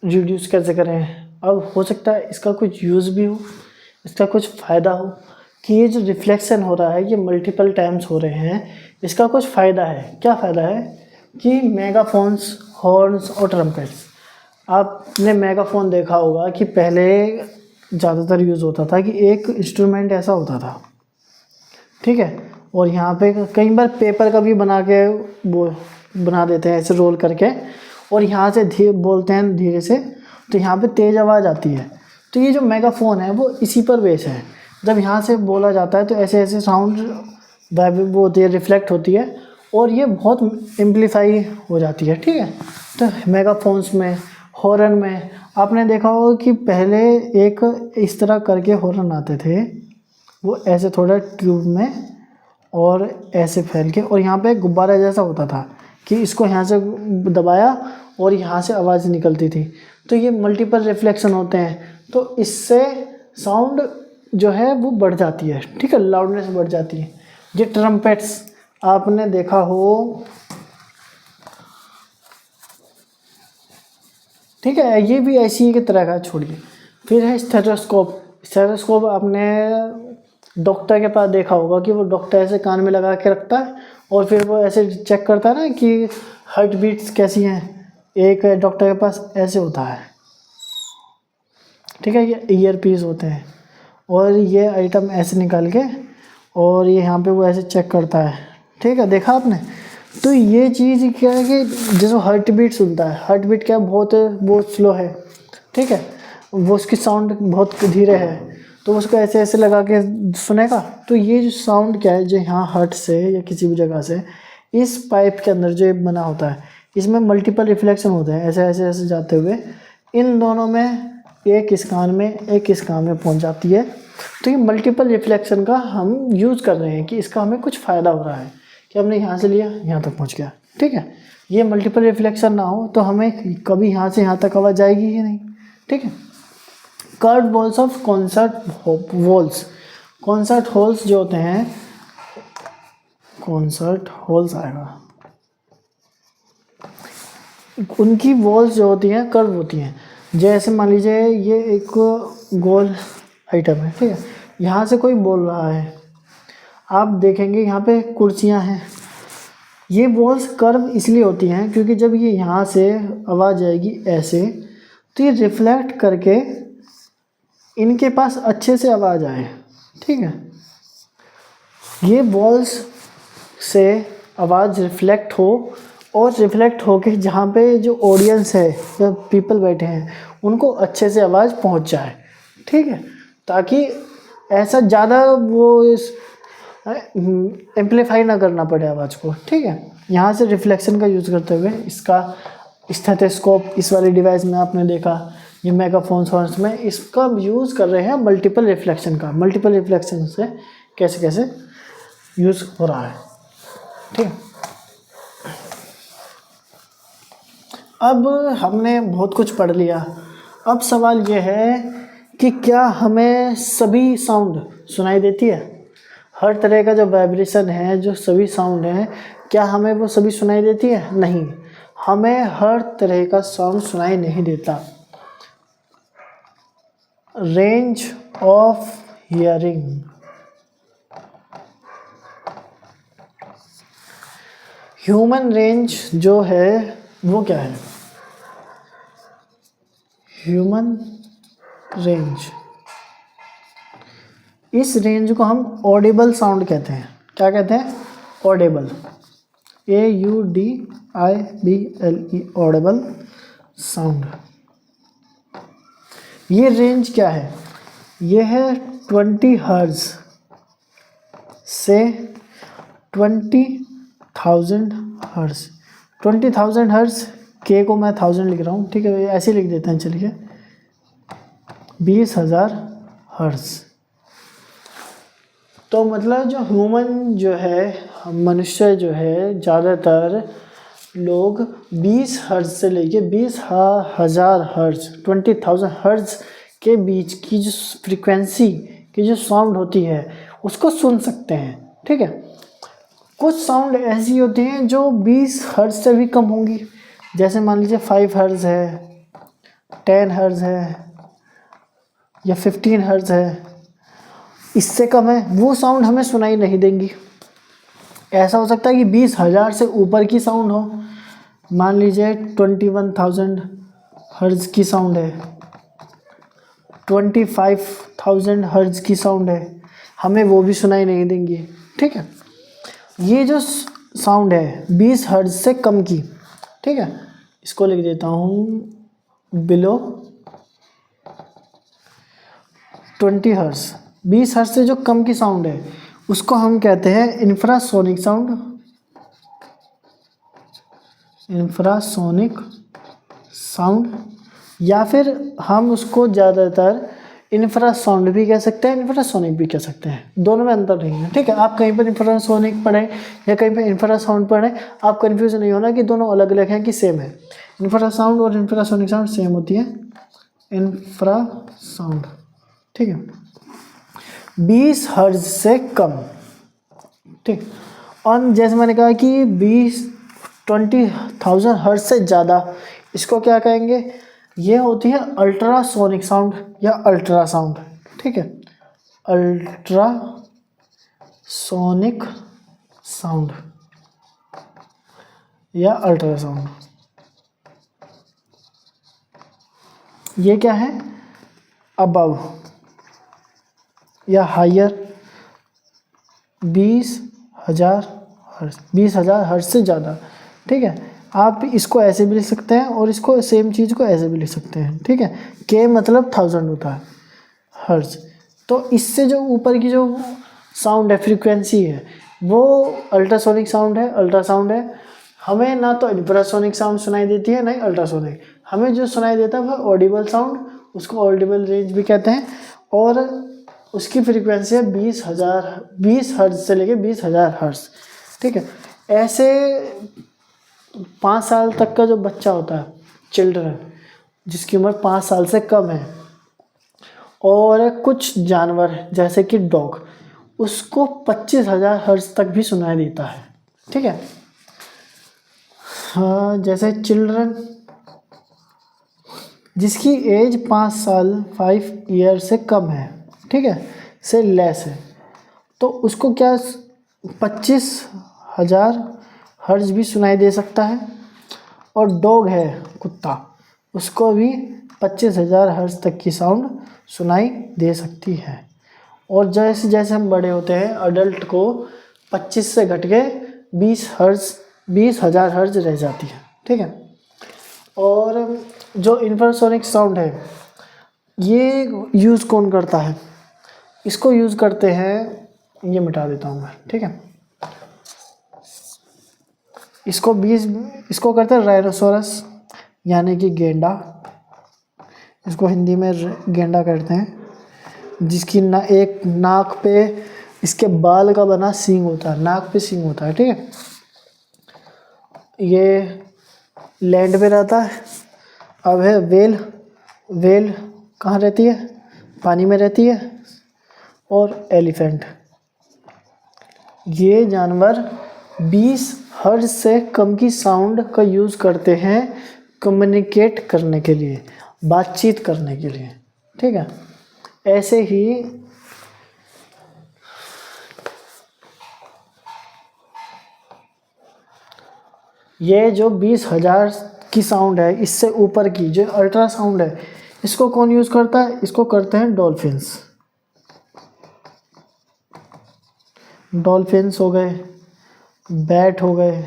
S1: रिड्यूस कैसे करें, अब हो सकता है इसका कुछ यूज़ भी हो, इसका कुछ फ़ायदा हो, कि ये जो रिफ्लेक्शन हो रहा है, ये मल्टीपल टाइम्स हो रहे हैं, इसका कुछ फ़ायदा है। क्या फ़ायदा है? कि मेगाफोन्स, हॉर्न्स और ट्रम्पेट्स, आपने मेगाफोन देखा होगा कि पहले ज़्यादातर यूज़ होता था कि एक इंस्ट्रूमेंट ऐसा होता था, ठीक है, और यहाँ पे कई बार पेपर का भी बना के वो बना देते हैं ऐसे रोल करके, और यहाँ से धीरे बोलते हैं धीरे से, तो यहाँ पे तेज़ आवाज़ आती है। तो ये जो मेगाफोन है वो इसी पर बेस है। जब यहाँ से बोला जाता है तो ऐसे ऐसे साउंड वो होती है, रिफ्लेक्ट होती है, और ये बहुत एम्पलीफाई हो जाती है, ठीक है। तो मेगाफोन्स में, हॉर्न में आपने देखा होगा कि पहले एक इस तरह करके हॉर्न आते थे, वो ऐसे थोड़ा ट्यूब में और ऐसे फैल के, और यहाँ पे एक गुब्बारा जैसा होता था कि इसको यहाँ से दबाया और यहाँ से आवाज़ निकलती थी। तो ये मल्टीपल रिफ्लेक्शन होते हैं, तो इससे साउंड जो है वो बढ़ जाती है, ठीक है, लाउडनेस बढ़ जाती है। ये ट्रम्पेट्स आपने देखा हो, ठीक है, ये भी ऐसी ही की तरह का, छोड़िए। फिर है स्टेथोस्कोप। स्टेथोस्कोप आपने डॉक्टर के पास देखा होगा कि वो डॉक्टर ऐसे कान में लगा के रखता है और फिर वो ऐसे चेक करता है ना कि हार्ट बीट्स कैसी हैं। एक डॉक्टर के पास ऐसे होता है, ठीक है, ये ईयर पीस होते हैं, और ये आइटम ऐसे निकाल के, और ये यहाँ पे वो ऐसे चेक करता है, ठीक है, देखा आपने। तो ये चीज़ क्या है कि जैसे हार्ट बीट सुनता है, हार्ट बीट क्या बहुत स्लो है, ठीक है, वो उसकी साउंड बहुत धीरे है, तो उसको ऐसे ऐसे लगा के सुनेगा। तो ये जो साउंड क्या है, जो यहाँ हार्ट से या किसी भी जगह से इस पाइप के अंदर जो बना होता है, इसमें मल्टीपल रिफ्लेक्शन होते हैं, ऐसे ऐसे ऐसे जाते हुए इन दोनों में, एक इस कान में एक इस कान में पहुँच जाती है। तो ये मल्टीपल रिफ्लेक्शन का हम यूज़ कर रहे हैं कि इसका हमें कुछ फ़ायदा हो रहा है कि हमने यहाँ से लिया, यहाँ तक पहुँच गया, ठीक है। ये मल्टीपल रिफ्लेक्शन ना हो तो हमें कभी यहाँ से यहाँ तक आवाज़ जाएगी ही नहीं, ठीक है। Curved walls of concert walls. Concert halls जो होते हैं, कॉन्सर्ट हॉल्स आएगा, उनकी वॉल्स जो होती हैं कर्व होती हैं। जैसे मान लीजिए ये एक गोल आइटम है, ठीक है, यहाँ से कोई बोल रहा है, आप देखेंगे यहाँ पे कुर्सियाँ हैं। ये वॉल्स कर्व इसलिए होती हैं क्योंकि जब ये यहाँ से आवाज़ आएगी ऐसे, तो ये रिफ्लेक्ट करके इनके पास अच्छे से आवाज़ आए, ठीक है। ये वॉल्स से आवाज़ रिफ्लेक्ट हो और रिफ्लेक्ट होके जहाँ पे जो ऑडियंस है, जो पीपल बैठे हैं, उनको अच्छे से आवाज़ पहुँच जाए, ठीक है, ताकि ऐसा ज़्यादा वो इस एम्पलीफाई ना करना पड़े आवाज़ को, ठीक है। यहाँ से रिफ्लेक्शन का यूज़ करते हुए इसका स्टेथोस्कोप, इस वाली डिवाइस में आपने देखा, ये मेगाफोन्स हॉर्न्स में इसका यूज़ कर रहे हैं मल्टीपल रिफ्लेक्शन का। मल्टीपल रिफ्लेक्शन से कैसे कैसे यूज़ हो रहा है, ठीक है। अब हमने बहुत कुछ पढ़ लिया। अब सवाल ये है कि क्या हमें सभी साउंड सुनाई देती है? हर तरह का जो वाइब्रेशन है, जो सभी साउंड हैं, क्या हमें वो सभी सुनाई देती है? नहीं, हमें हर तरह का साउंड सुनाई नहीं देता। Range of hearing, human range जो है वो क्या है? ह्यूमन रेंज, इस रेंज को हम ऑडिबल साउंड कहते हैं। क्या कहते हैं? Audible, AUDIBLE, Audible sound. ये रेंज क्या है? ये है 20 हर्ट्ज से 20,000 हर्ट्ज। 20,000 हर्ट्ज, के को मैं 1000 लिख रहा हूँ, ठीक है, ऐसे लिख देते हैं, चलिए 20,000 हर्ट्ज। तो मतलब जो ह्यूमन जो है, मनुष्य जो है, ज़्यादातर लोग 20 हर्ट्ज से लेके 20,000 हर्ट्ज, 20,000 हर्ट्ज के बीच की जो फ्रीक्वेंसी की जो साउंड होती है उसको सुन सकते हैं, ठीक है। कुछ साउंड ऐसी होती हैं जो 20 हर्ट्ज से भी कम होंगी, जैसे मान लीजिए 5 हर्ट्ज है, 10 हर्ट्ज है या 15 हर्ट्ज है, इससे कम है, वो साउंड हमें सुनाई नहीं देंगी। ऐसा हो सकता है कि 20,000 से ऊपर की साउंड हो, मान लीजिए 21,000 हर्ट्ज की साउंड है, 25,000 हर्ट्ज की साउंड है, हमें वो भी सुनाई नहीं देंगी, ठीक है। ये जो साउंड है 20 हर्ट्ज से कम की, ठीक है, इसको लिख देता हूँ बिलो 20 हर्ट्ज। 20 हर्ट्ज से जो कम की साउंड है उसको हम कहते हैं इंफ्रासोनिक साउंड। इंफ्रासोनिक साउंड, या फिर हम उसको ज़्यादातर इंफ्रासाउंड भी कह सकते हैं, इंफ्रासोनिक भी कह सकते हैं, दोनों में अंतर नहीं है, ठीक है। आप कहीं पर इंफ्रासोनिक पढ़ें या कहीं पर इंफ्रासाउंड पढ़ें, आप कंफ्यूज नहीं होना कि दोनों अलग अलग हैं कि सेम है। इंफ्रासाउंड और इंफ्रासोनिक साउंड सेम होती है, इंफ्रासाउंड, ठीक है। 20 हर्ट्ज से कम, ठीक। और जैसे मैंने कहा कि 20,000 हर्ट्ज से ज़्यादा, इसको क्या कहेंगे? ये होती है अल्ट्रासोनिक साउंड या अल्ट्रासाउंड, ठीक है, अल्ट्रासोनिक साउंड या अल्ट्रासाउंड। ये क्या है? अबव या हायर 20,000 हर्ट्ज, 20,000 हर्ट्ज से ज़्यादा, ठीक है। आप इसको ऐसे भी लिख सकते हैं और इसको सेम चीज़ को ऐसे भी लिख सकते हैं, ठीक है। के मतलब 1000 होता है हर्ट्ज। तो इससे जो ऊपर की जो साउंड है, फ्रीक्वेंसी है, वो अल्ट्रासोनिक साउंड है, अल्ट्रासाउंड है। हमें ना तो इंफ्रासोनिक साउंड सुनाई देती है, ना ही अल्ट्रासोनिक। हमें जो सुनाई देता है वो ऑडिबल साउंड, उसको ऑडिबल रेंज भी कहते हैं, और उसकी फ्रीक्वेंसी है 20 हर्ट्ज से लेके 20,000 हर्ट्ज, ठीक है। ऐसे 5 साल तक का जो बच्चा होता है, चिल्ड्रन, जिसकी उम्र 5 साल से कम है, और कुछ जानवर जैसे कि डॉग, उसको 25,000 हर्ट्ज तक भी सुनाई देता है, ठीक है। हाँ, जैसे चिल्ड्रन जिसकी एज 5 साल 5 ईयर से कम है, ठीक है, से लेस है, तो उसको क्या 25,000 हर्ट्ज भी सुनाई दे सकता है। और डॉग है, कुत्ता, उसको भी 25,000 हर्ट्ज तक की साउंड सुनाई दे सकती है। और जैसे जैसे हम बड़े होते हैं अडल्ट को 25 से घट के 20,000 हर्ज रह जाती है, ठीक है। और जो इंफ्रासोनिक साउंड है ये यूज़ कौन करता है, इसको यूज़ करते हैं, ये मिटा देता हूँ मैं, ठीक है। इसको करते हैं राइनोसोरस यानी कि गेंडा, इसको हिंदी में गेंडा कहते हैं, जिसकी एक नाक पे इसके बाल का बना सींग होता है, नाक पे सींग होता है, ठीक है। ये लैंड पे रहता है। अब है वेल कहाँ रहती है, पानी में रहती है। और एलिफेंट, ये जानवर 20 हर्ट्ज से कम की साउंड का यूज़ करते हैं कम्युनिकेट करने के लिए, बातचीत करने के लिए, ठीक है। ऐसे ही ये जो 20,000 की साउंड है, इससे ऊपर की जो अल्ट्रासाउंड है, इसको कौन यूज़ करता है, इसको करते हैं डॉल्फिन्स। डॉल्फिन्स हो गए, बैट हो गए,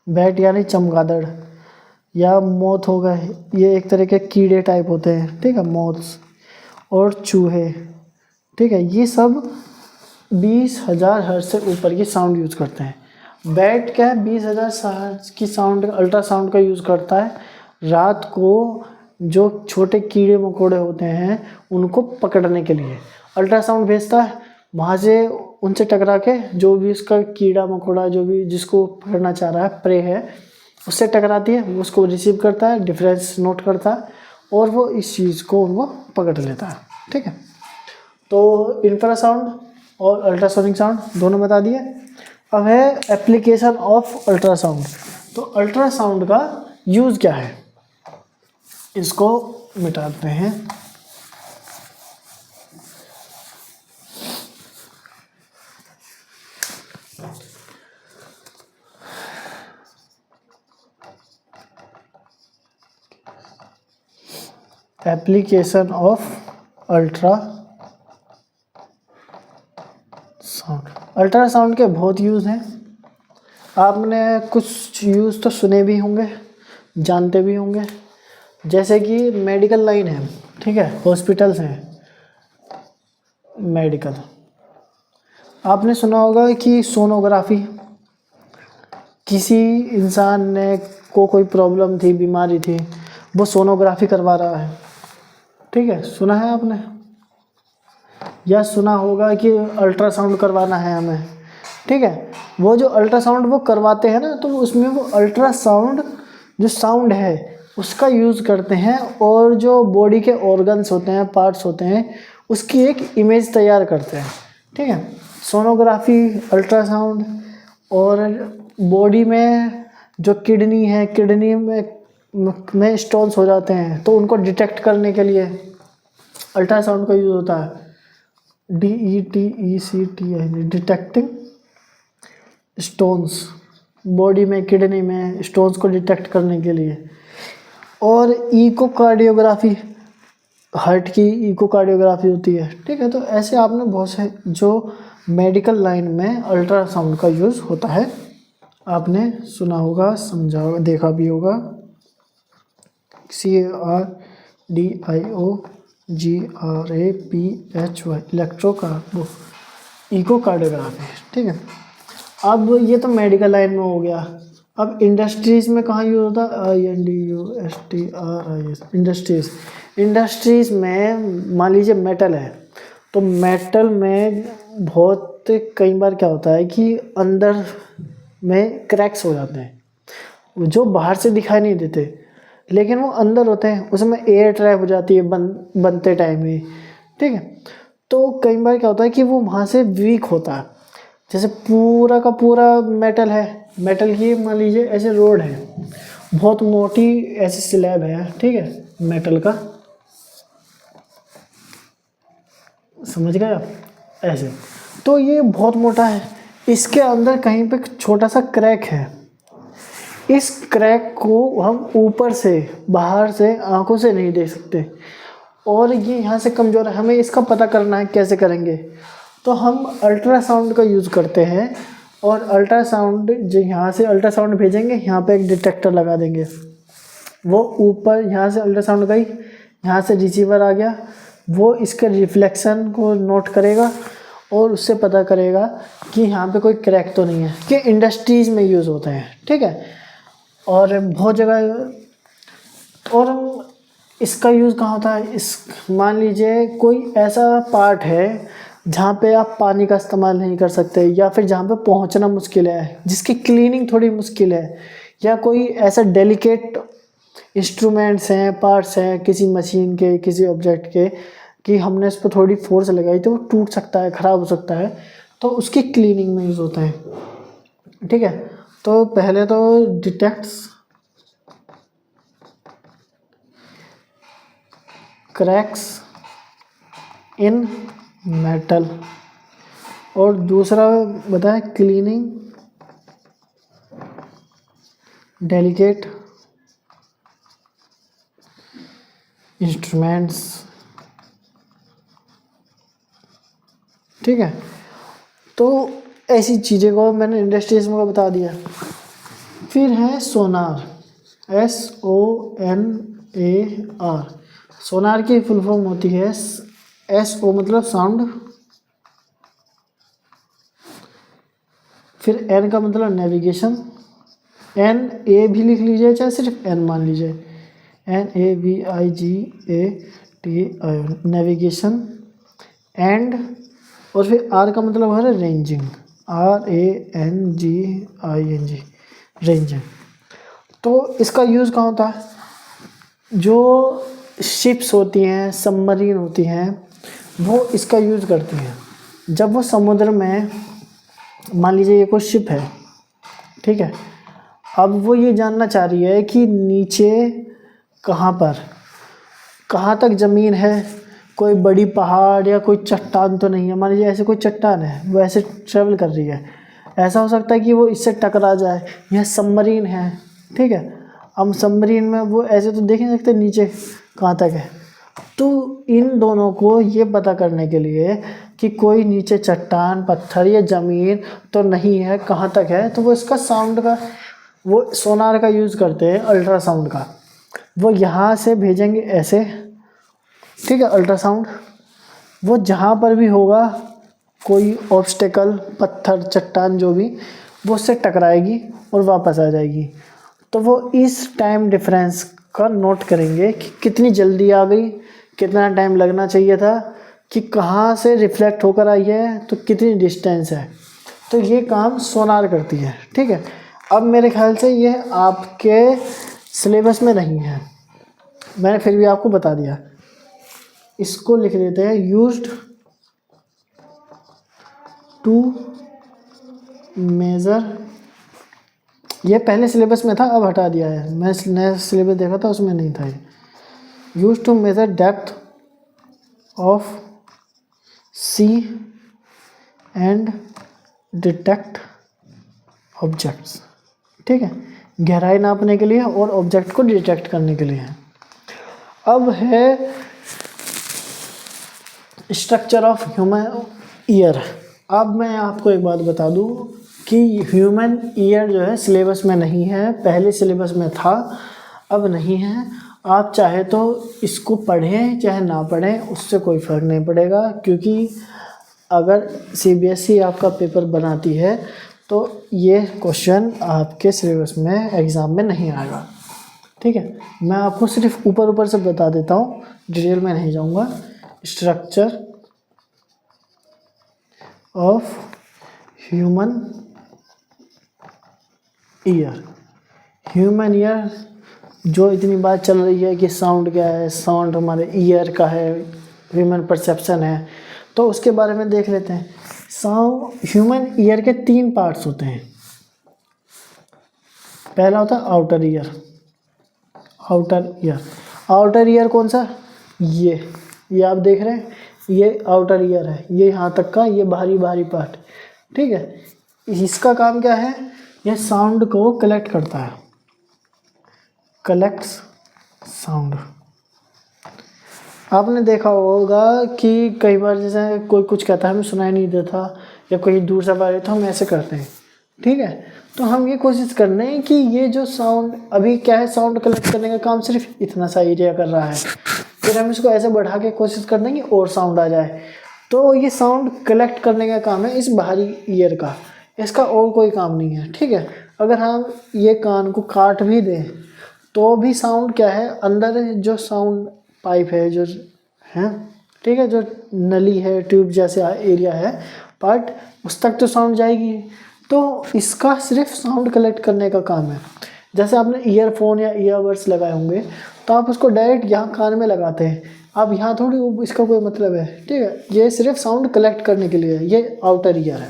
S1: बैट यानी चमगादड़, या मोथ हो गए, ये एक तरह के कीड़े टाइप होते हैं, ठीक है, मोथ्स। और चूहे, ठीक है, ये सब 20,000 हर्ट्ज से ऊपर की साउंड यूज़ करते हैं। बैट क्या है, 20,000 हर्ट्ज की साउंड, अल्ट्रासाउंड का यूज़ करता है रात को जो छोटे कीड़े मकोड़े होते हैं उनको पकड़ने के लिए। अल्ट्रासाउंड भेजता है, वहाँ से उनसे टकरा के जो भी उसका कीड़ा मकोड़ा जो भी जिसको पकड़ना चाह रहा है, प्रे है, उससे टकराती है, वो उसको रिसीव करता है, डिफरेंस नोट करता है और वो इस चीज़ को वो पकड़ लेता है, ठीक है। तो इंफ्रासाउंड और अल्ट्रासोनिक साउंड दोनों बता दिए। अब है एप्लीकेशन ऑफ अल्ट्रासाउंड। तो अल्ट्रासाउंड का यूज़ क्या है, इसको मिटाते हैं। Application of ultrasound. अल्ट्रासाउंड के बहुत यूज़ हैं, आपने कुछ यूज़ तो सुने भी होंगे, जानते भी होंगे। जैसे कि मेडिकल लाइन है, ठीक है, हॉस्पिटल्स हैं, मेडिकल। आपने सुना होगा कि सोनोग्राफी, किसी इंसान ने को कोई प्रॉब्लम थी, बीमारी थी, वो सोनोग्राफी करवा रहा है, ठीक है, सुना है आपने। या सुना होगा कि अल्ट्रासाउंड करवाना है हमें, ठीक है। वो जो अल्ट्रासाउंड वो करवाते हैं ना, तो उसमें वो अल्ट्रासाउंड जो साउंड है उसका यूज़ करते हैं, और जो बॉडी के ऑर्गन्स होते हैं, पार्ट्स होते हैं, उसकी एक इमेज तैयार करते हैं, ठीक है। सोनोग्राफी, अल्ट्रासाउंड, और बॉडी में जो किडनी है, किडनी में स्टोन्स हो जाते हैं, तो उनको डिटेक्ट करने के लिए अल्ट्रासाउंड का यूज़ होता है। DETECT, डिटेक्टिंग स्टोन्स, बॉडी में, किडनी में स्टोन्स को डिटेक्ट करने के लिए। और इकोकार्डियोग्राफी, हार्ट की इकोकार्डियोग्राफी होती है, ठीक है। तो ऐसे आपने बहुत से जो मेडिकल लाइन में अल्ट्रासाउंड का यूज़ होता है, आपने सुना होगा, समझा होगा, देखा भी होगा। CARDIOGRAPHY, इकोकार्डियोग्राफी, ठीक है। अब ये तो मेडिकल लाइन में हो गया। अब इंडस्ट्रीज़ में कहाँ यूज़ होता है, INDUSTRIES, इंडस्ट्रीज़ में मान लीजिए मेटल है, तो मेटल में बहुत कई बार क्या होता है कि अंदर में क्रैक्स हो जाते हैं, जो बाहर से दिखाई नहीं देते, लेकिन वो अंदर होते हैं, उसमें एयर ट्रैप हो जाती है बनते टाइम ही, ठीक है। तो कई बार क्या होता है कि वो वहाँ से वीक होता है। जैसे पूरा का पूरा मेटल है, मेटल की मान लीजिए ऐसे रोड है, बहुत मोटी ऐसे स्लैब है, ठीक है, मेटल का, समझ गए आप, ऐसे। तो ये बहुत मोटा है, इसके अंदर कहीं पे छोटा सा क्रैक है। इस क्रैक को हम ऊपर से, बाहर से, आंखों से नहीं देख सकते, और ये यहाँ से कमज़ोर है, हमें इसका पता करना है। कैसे करेंगे? तो हम अल्ट्रासाउंड का यूज़ करते हैं, और अल्ट्रासाउंड जो यहाँ से अल्ट्रासाउंड भेजेंगे, यहाँ पे एक डिटेक्टर लगा देंगे। वो ऊपर यहाँ से अल्ट्रासाउंड गई, यहाँ से रिसीवर आ गया, वो इसके रिफ्लेक्शन को नोट करेगा और उससे पता करेगा कि यहाँ पे कोई क्रैक तो नहीं है, कि इंडस्ट्रीज़ में यूज़ होते हैं। ठीक है, और बहुत जगह। और इसका यूज़ कहाँ होता है? इस मान लीजिए कोई ऐसा पार्ट है जहाँ पे आप पानी का इस्तेमाल नहीं कर सकते, या फिर जहाँ पे पहुँचना मुश्किल है, जिसकी क्लीनिंग थोड़ी मुश्किल है, या कोई ऐसा डेलिकेट इंस्ट्रूमेंट्स हैं, पार्ट्स हैं किसी मशीन के, किसी ऑब्जेक्ट के, कि हमने इस पर थोड़ी फोर्स लगाई तो वो टूट सकता है, ख़राब हो सकता है, तो उसकी क्लीनिंग में यूज़ होता है। ठीक है, तो पहले तो डिटेक्ट्स क्रैक्स इन मेटल, और दूसरा बताएं क्लीनिंग डेलिकेट इंस्ट्रूमेंट्स। ठीक है, तो ऐसी चीज़ें को मैंने इंडस्ट्रीज में बता दिया। फिर है सोनार, SONAR। सोनार की फुल फॉर्म होती है SO मतलब साउंड, फिर N का मतलब नेविगेशन, NA भी लिख लीजिए चाहे सिर्फ N मान लीजिए, NAVIGATI, नेविगेशन, एंड, और फिर R का मतलब है रेंजिंग, RANGING, रेंजिंग। तो इसका यूज़ कहाँ होता है? जो शिप्स होती हैं, सबमरीन होती हैं, वो इसका यूज़ करती हैं। जब वो समुद्र में, मान लीजिए ये कोई शिप है, ठीक है, अब वो ये जानना चाह रही है कि नीचे कहाँ तक ज़मीन है, कोई बड़ी पहाड़ या कोई चट्टान तो नहीं है। मान लीजिए ऐसे कोई चट्टान है, वो ऐसे ट्रेवल कर रही है, ऐसा हो सकता है कि वो इससे टकरा जाए। यह सबमरीन है, ठीक है, हम सबमरीन में वो ऐसे तो देख नहीं सकते नीचे कहाँ तक है। तो इन दोनों को ये पता करने के लिए कि कोई नीचे चट्टान, पत्थर या ज़मीन तो नहीं है, कहाँ तक है, तो वो इसका साउंड का, वो सोनार का यूज़ करते हैं, अल्ट्रासाउंड का। वो यहाँ से भेजेंगे ऐसे, ठीक है, अल्ट्रासाउंड, वो जहाँ पर भी होगा कोई ऑब्स्टेकल, पत्थर, चट्टान जो भी, वो उससे टकराएगी और वापस आ जाएगी। तो वो इस टाइम डिफरेंस का नोट करेंगे कि कितनी जल्दी आ गई, कितना टाइम लगना चाहिए था, कि कहाँ से रिफ्लेक्ट होकर आई है, तो कितनी डिस्टेंस है। तो ये काम सोनार करती है। ठीक है, अब मेरे ख्याल से ये आपके सिलेबस में नहीं है, मैंने फिर भी आपको बता दिया। इसको लिख देते हैं, यूज्ड टू मेज़र। ये पहले सिलेबस में था, अब हटा दिया है, मैं नया सिलेबस देखा था उसमें नहीं था ये। Used to measure depth of sea and detect objects. ठीक है, गहराई नापने के लिए और ऑब्जेक्ट को डिटेक्ट करने के लिए है। अब है स्ट्रक्चर ऑफ ह्यूमन ईयर। अब मैं आपको एक बात बता दूं कि ह्यूमन ईयर जो है सिलेबस में नहीं है, पहले सिलेबस में था, अब नहीं है। आप चाहे तो इसको पढ़ें चाहे ना पढ़ें, उससे कोई फ़र्क नहीं पड़ेगा, क्योंकि अगर CBSE आपका पेपर बनाती है तो ये क्वेश्चन आपके सिलेबस में एग्ज़ाम में नहीं आएगा। ठीक है, मैं आपको सिर्फ ऊपर से बता देता हूँ, डिटेल में नहीं जाऊँगा। Structure of human ear. Human ear जो इतनी बात चल रही है कि साउंड क्या है, साउंड हमारे ईयर का है, ह्यूमन परसेप्शन है, तो उसके बारे में देख लेते हैं। ह्यूमन ईयर के 3 पार्ट्स होते हैं। पहला होता है आउटर ईयर। आउटर ईयर कौन सा? ये आप देख रहे हैं, ये आउटर ईयर है, ये यहाँ तक का, ये बाहरी पार्ट। ठीक है, इसका काम क्या है? ये साउंड को कलेक्ट करता है, कलेक्ट्स साउंड। आपने देखा होगा कि कई बार जैसे कोई कुछ कहता है हमें सुनाई नहीं देता या कोई दूर से बात तो हम ऐसे करते हैं, ठीक है। तो हम ये कोशिश कर रहे हैं कि ये जो साउंड अभी क्या है, साउंड कलेक्ट करने का काम सिर्फ इतना सा एरिया कर रहा है, फिर हम इसको ऐसे बढ़ा के कोशिश कर रहे हैं कि और साउंड आ जाए। तो ये साउंड कलेक्ट करने का काम है इस बाहरी ईयर का, इसका और कोई काम नहीं है, ठीक है। अगर हम ये कान को काट भी दें तो भी साउंड क्या है, अंदर जो साउंड पाइप है जो है, ठीक है, जो नली है ट्यूब जैसे एरिया है पार्ट, उस तक तो साउंड जाएगी। तो इसका सिर्फ साउंड कलेक्ट करने का काम है। जैसे आपने ईयरफोन या ईयरबड्स लगाए होंगे तो आप उसको डायरेक्ट यहाँ कान में लगाते हैं, आप यहाँ थोड़ी, इसका कोई मतलब है, ठीक है। ये सिर्फ साउंड कलेक्ट करने के लिए, ये आउटर ईयर है।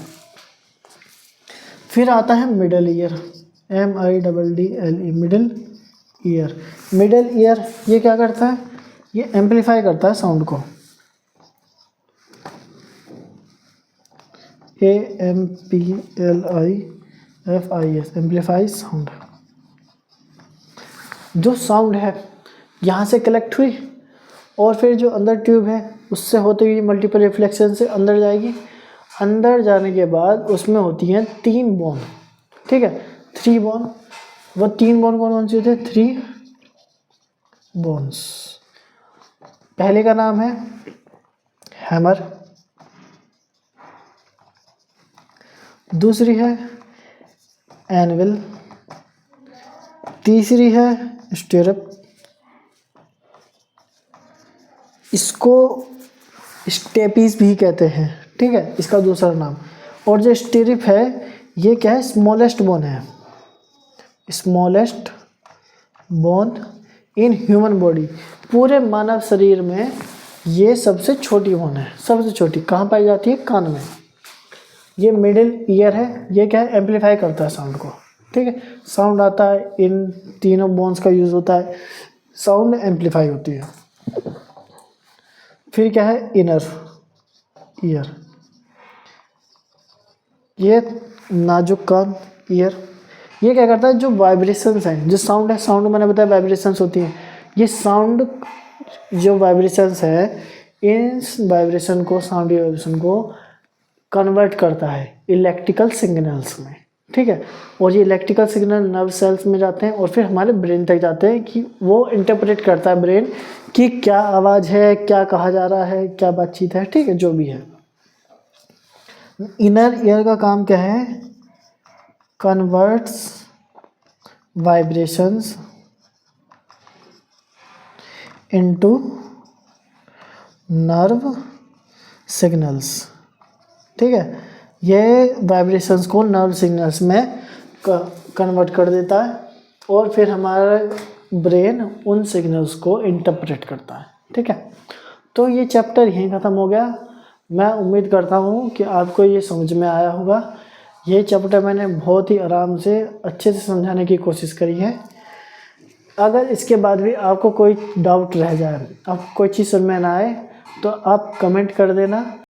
S1: फिर आता है middle ear, MIDDLE, middle ear. Middle ear ये क्या करता है, ये एम्पलीफाई करता है साउंड को, AMPLIFIS, एम्पलीफाई साउंड। जो साउंड है यहाँ से कलेक्ट हुई और फिर जो अंदर ट्यूब है उससे होते हुए मल्टीपल रिफ्लेक्शन से अंदर जाएगी। अंदर जाने के बाद उसमें होती हैं 3 बोन, ठीक है, 3 बोन। वो 3 बोन कौन से होते हैं, 3 बोन्स। पहले का नाम है हैमर, दूसरी है एनविल, तीसरी है स्टिरअप, इसको स्टेपीज भी कहते हैं, ठीक है, इसका दूसरा नाम। और जो स्टिरअप है ये क्या है, स्मॉलेस्ट बोन है, smallest bone in human body. पूरे मानव शरीर में ये सबसे छोटी बोन है, सबसे छोटी। कहाँ पाई जाती है, कान में। ये मिडिल ईयर है, ये क्या है, एम्पलीफाई करता है साउंड को, ठीक है। साउंड आता है, इन तीनों बोन्स का यूज़ होता है, साउंड एम्पलीफाई होती है। फिर क्या है, इनर ईयर, ये नाजुक कान ईयर। ये क्या करता है, जो वाइब्रेशंस हैं, जो साउंड है, साउंड मैंने बताया वाइब्रेशंस होती हैं, ये साउंड जो वाइब्रेशंस है, इन वाइब्रेशन को, साउंड वाइब्रेशन को कन्वर्ट करता है इलेक्ट्रिकल सिग्नल्स में, ठीक है। और ये इलेक्ट्रिकल सिग्नल नर्व सेल्स में जाते हैं और फिर हमारे ब्रेन तक जाते हैं कि वो इंटरप्रेट करता है ब्रेन कि क्या आवाज़ है, क्या कहा जा रहा है, क्या बातचीत है, ठीक है, जो भी है। इनर ईयर का काम क्या है, converts vibrations into nerve signals, ठीक है। ये वाइब्रेशंस को नर्व सिग्नल्स में कन्वर्ट कर देता है और फिर हमारा ब्रेन उन सिग्नल्स को इंटरप्रेट करता है, ठीक है। तो ये चैप्टर यहीं ख़त्म हो गया। मैं उम्मीद करता हूँ कि आपको ये समझ में आया होगा। ये चैप्टर मैंने बहुत ही आराम से अच्छे से समझाने की कोशिश करी है। अगर इसके बाद भी आपको कोई डाउट रह जाए, आपको कोई चीज़ समझ में ना आए तो आप कमेंट कर देना।